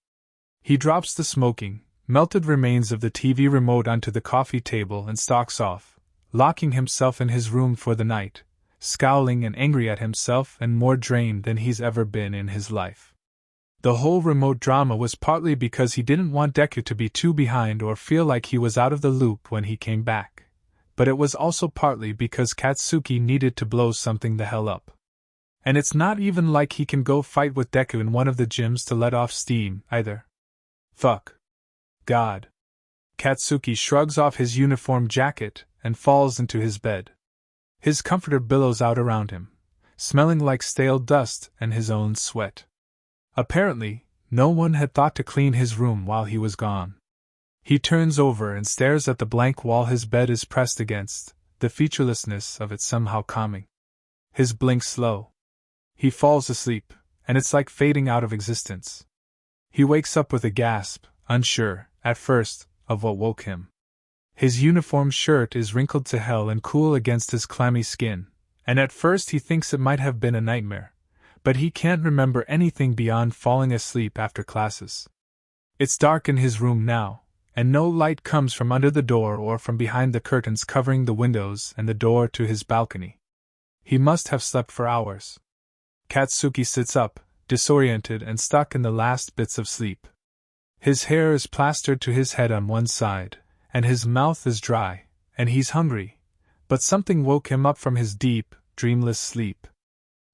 He drops the smoking, melted remains of the TV remote onto the coffee table and stalks off, locking himself in his room for the night, scowling and angry at himself and more drained than he's ever been in his life. The whole remote drama was partly because he didn't want Deku to be too behind or feel like he was out of the loop when he came back, but it was also partly because Katsuki needed to blow something the hell up. And it's not even like he can go fight with Deku in one of the gyms to let off steam, either. Fuck. God. Katsuki shrugs off his uniform jacket and falls into his bed. His comforter billows out around him, smelling like stale dust and his own sweat. Apparently, no one had thought to clean his room while he was gone. He turns over and stares at the blank wall his bed is pressed against, the featurelessness of it somehow calming. His blink slow. He falls asleep, and it's like fading out of existence. He wakes up with a gasp, unsure, at first, of what woke him. His uniform shirt is wrinkled to hell and cool against his clammy skin, and at first he thinks it might have been a nightmare. But he can't remember anything beyond falling asleep after classes. It's dark in his room now, and no light comes from under the door or from behind the curtains covering the windows and the door to his balcony. He must have slept for hours. Katsuki sits up, disoriented and stuck in the last bits of sleep. His hair is plastered to his head on one side, and his mouth is dry, and he's hungry, but something woke him up from his deep, dreamless sleep.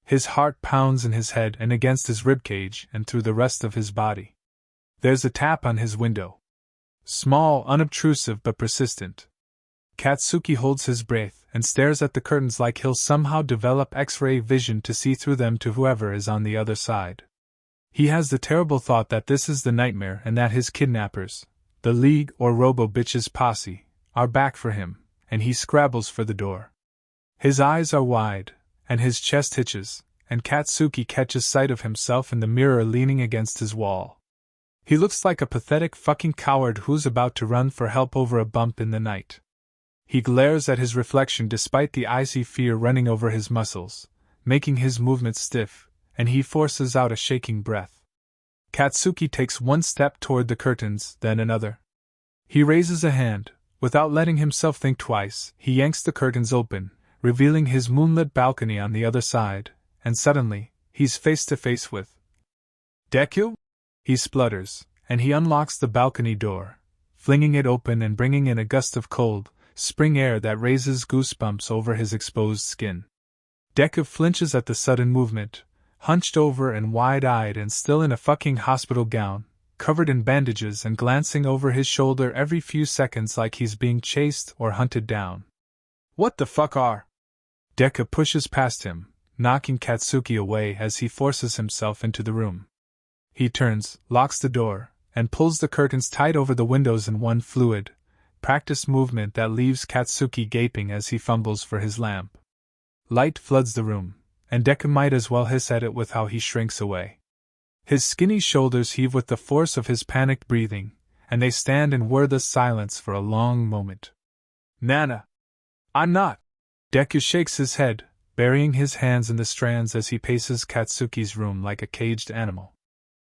His heart pounds in his head and against his ribcage and through the rest of his body. There's a tap on his window. Small, unobtrusive but persistent. Katsuki holds his breath and stares at the curtains like he'll somehow develop X-ray vision to see through them to whoever is on the other side. He has the terrible thought that this is the nightmare and that his kidnappers, the League or Robo-Bitches posse, are back for him, and he scrabbles for the door. His eyes are wide, and his chest hitches, and Katsuki catches sight of himself in the mirror leaning against his wall. He looks like a pathetic fucking coward who's about to run for help over a bump in the night. He glares at his reflection despite the icy fear running over his muscles, making his movements stiff, and he forces out a shaking breath. Katsuki takes one step toward the curtains, then another. He raises a hand. Without letting himself think twice, he yanks the curtains open, revealing his moonlit balcony on the other side, and suddenly, he's face to face with Deku? He splutters, and he unlocks the balcony door, flinging it open and bringing in a gust of cold, spring air that raises goosebumps over his exposed skin. Deku flinches at the sudden movement, hunched over and wide-eyed and still in a fucking hospital gown, covered in bandages and glancing over his shoulder every few seconds like he's being chased or hunted down. What the fuck are? Deku pushes past him, knocking Katsuki away as he forces himself into the room. He turns, locks the door, and pulls the curtains tight over the windows in one fluid, practiced movement that leaves Katsuki gaping as he fumbles for his lamp. Light floods the room, and Deku might as well hiss at it with how he shrinks away. His skinny shoulders heave with the force of his panicked breathing, and they stand in wordless silence for a long moment. Nana! I'm not! Deku shakes his head, burying his hands in the strands as he paces Katsuki's room like a caged animal.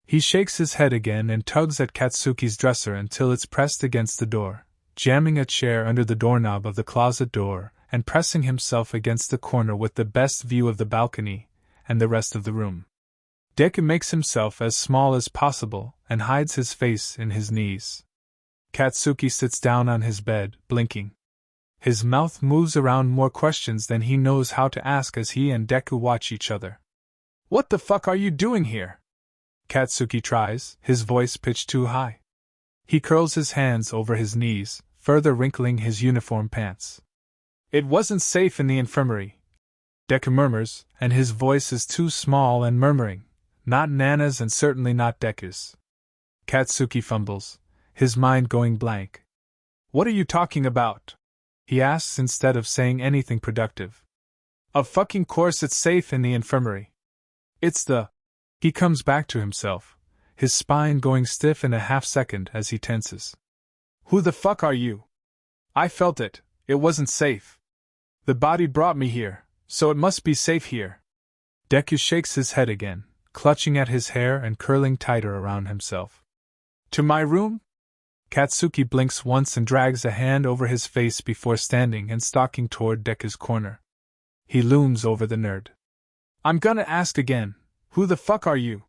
He shakes his head again and tugs at Katsuki's dresser until it's pressed against the door, jamming a chair under the doorknob of the closet door and pressing himself against the corner with the best view of the balcony and the rest of the room. Deku makes himself as small as possible and hides his face in his knees. Katsuki sits down on his bed, blinking. His mouth moves around more questions than he knows how to ask as he and Deku watch each other. What the fuck are you doing here? Katsuki tries, his voice pitched too high. He curls his hands over his knees, further wrinkling his uniform pants. It wasn't safe in the infirmary, Deku murmurs, and his voice is too small and murmuring. Not Nana's and certainly not Deku's. Katsuki fumbles, his mind going blank. What are you talking about? He asks instead of saying anything productive. Of fucking course it's safe in the infirmary. It's the... He comes back to himself, his spine going stiff in a half-second as he tenses. Who the fuck are you? I felt it, it wasn't safe. The body brought me here, so it must be safe here. Deku shakes his head again, clutching at his hair and curling tighter around himself. To my room? Katsuki blinks once and drags a hand over his face before standing and stalking toward Deku's corner. He looms over the nerd. I'm gonna ask again, who the fuck are you?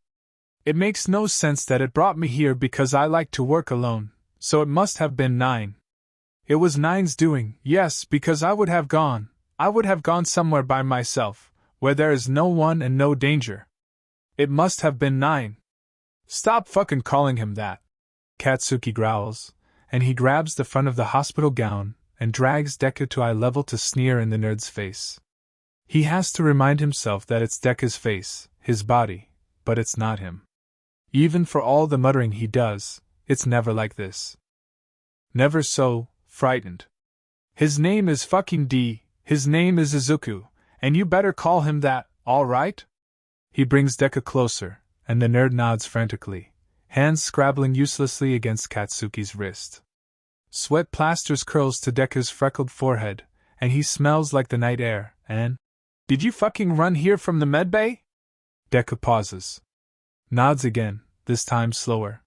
It makes no sense that it brought me here because I like to work alone, so it must have been 9. It was 9's doing, yes, because I would have gone somewhere by myself, where there is no one and no danger. It must have been 9. Stop fucking calling him that, Katsuki growls, and he grabs the front of the hospital gown and drags Deku to eye level to sneer in the nerd's face. He has to remind himself that it's Deku's face, his body, but it's not him. Even for all the muttering he does, it's never like this. Never so frightened. His name is fucking D, his name is Izuku, and you better call him that, all right? He brings Deku closer, and the nerd nods frantically, hands scrabbling uselessly against Katsuki's wrist. Sweat plasters curls to Deku's freckled forehead, and he smells like the night air, and... Did you fucking run here from the medbay? Deku pauses. Nods again, this time slower.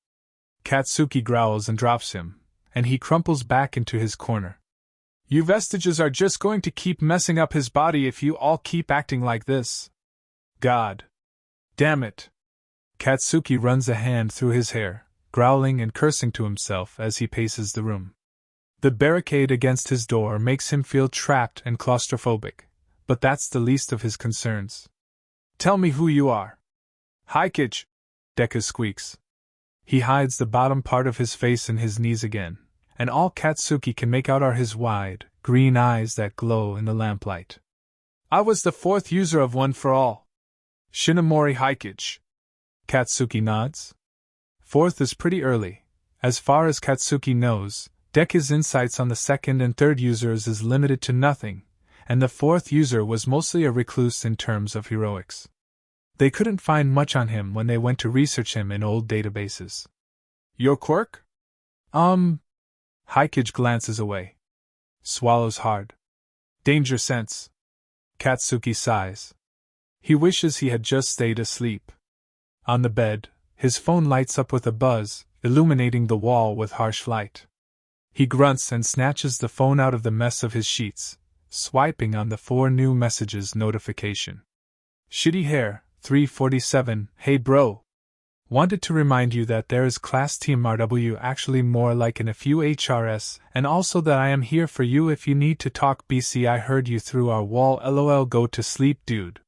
Katsuki growls and drops him, and he crumples back into his corner. You vestiges are just going to keep messing up his body if you all keep acting like this. God. Damn it. Katsuki runs a hand through his hair, growling and cursing to himself as he paces the room. The barricade against his door makes him feel trapped and claustrophobic, but that's the least of his concerns. Tell me who you are. Hikage, Deku squeaks. He hides the bottom part of his face in his knees again, and all Katsuki can make out are his wide, green eyes that glow in the lamplight. I was the fourth user of One for All. Shinomori Hikage. Katsuki nods. Fourth is pretty early. As far as Katsuki knows, Deku's insights on the second and third users is limited to nothing, and the fourth user was mostly a recluse in terms of heroics. They couldn't find much on him when they went to research him in old databases. Your Quirk? Hikage glances away. Swallows hard. Danger sense. Katsuki sighs. He wishes he had just stayed asleep. On the bed, his phone lights up with a buzz, illuminating the wall with harsh light. He grunts and snatches the phone out of the mess of his sheets, swiping on the 4 new messages notification. Shitty hair, 347, hey bro. Wanted to remind you that there is class team RW actually more like in a few HRS, and also that I am here for you if you need to talk BC. I heard you through our wall, lol, go to sleep dude.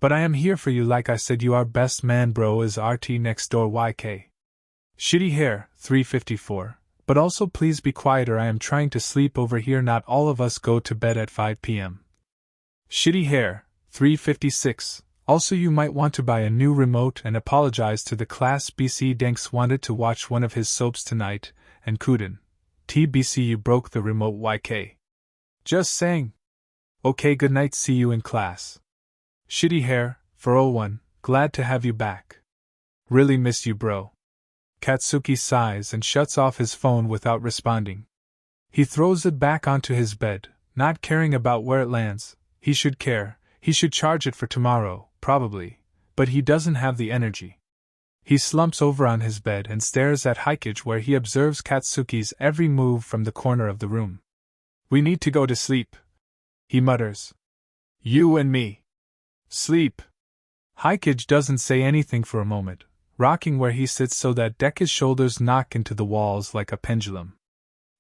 But I am here for you like I said, you are best man bro is RT next door YK. Shitty hair, 354, but also please be quieter, I am trying to sleep over here, not all of us go to bed at 5 p.m. Shitty hair, 356, also you might want to buy a new remote and apologize to the class BC. Danks wanted to watch one of his soaps tonight, and couldn't. TBC you broke the remote YK. Just saying. Okay, good night, see you in class. Shitty hair, 401, glad to have you back. Really miss you bro. Katsuki sighs and shuts off his phone without responding. He throws it back onto his bed, not caring about where it lands. He should care, he should charge it for tomorrow, probably, but he doesn't have the energy. He slumps over on his bed and stares at Hikage, where he observes Katsuki's every move from the corner of the room. We need to go to sleep, he mutters. You and me. Sleep. Hikage doesn't say anything for a moment, rocking where he sits so that Deku's shoulders knock into the walls like a pendulum.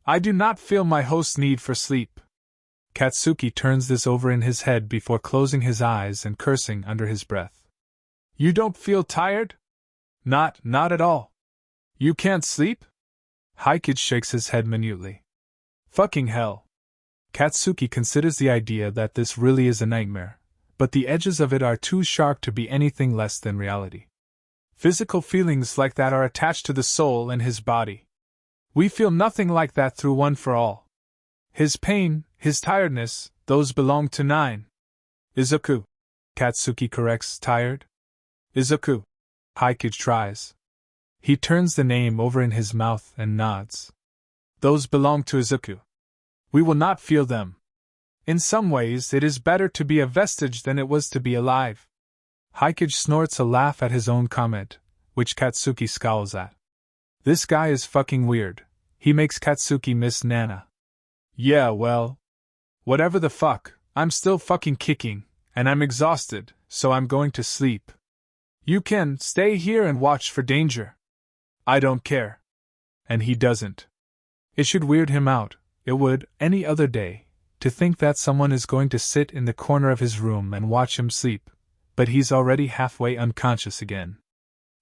I do not feel my host's need for sleep. Katsuki turns this over in his head before closing his eyes and cursing under his breath. You don't feel tired? Not at all. You can't sleep? Hikage shakes his head minutely. Fucking hell. Katsuki considers the idea that this really is a nightmare, but the edges of it are too sharp to be anything less than reality. Physical feelings like that are attached to the soul and his body. We feel nothing like that through One for All. His pain, his tiredness, those belong to 9. Izuku. Katsuki corrects, tired? Izuku. Hikage tries. He turns the name over in his mouth and nods. Those belong to Izuku. We will not feel them. In some ways, it is better to be a vestige than it was to be alive. Hikage snorts a laugh at his own comment, which Katsuki scowls at. This guy is fucking weird. He makes Katsuki miss Nana. Yeah, well. Whatever the fuck, I'm still fucking kicking, and I'm exhausted, so I'm going to sleep. You can stay here and watch for danger. I don't care. And he doesn't. It should weird him out, it would, any other day, to think that someone is going to sit in the corner of his room and watch him sleep, but he's already halfway unconscious again.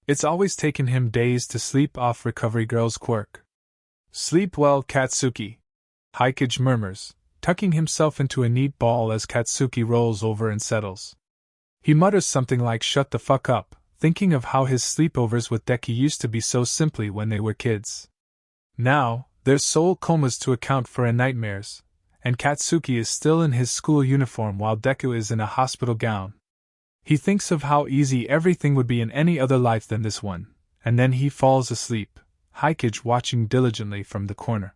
It's always taken him days to sleep off Recovery Girl's quirk. Sleep well, Katsuki, Hikage murmurs, tucking himself into a neat ball as Katsuki rolls over and settles. He mutters something like shut the fuck up, thinking of how his sleepovers with Deku used to be so simply when they were kids. Now, there's soul comas to account for and nightmares, and Katsuki is still in his school uniform while Deku is in a hospital gown. He thinks of how easy everything would be in any other life than this one, and then he falls asleep, Hikage watching diligently from the corner.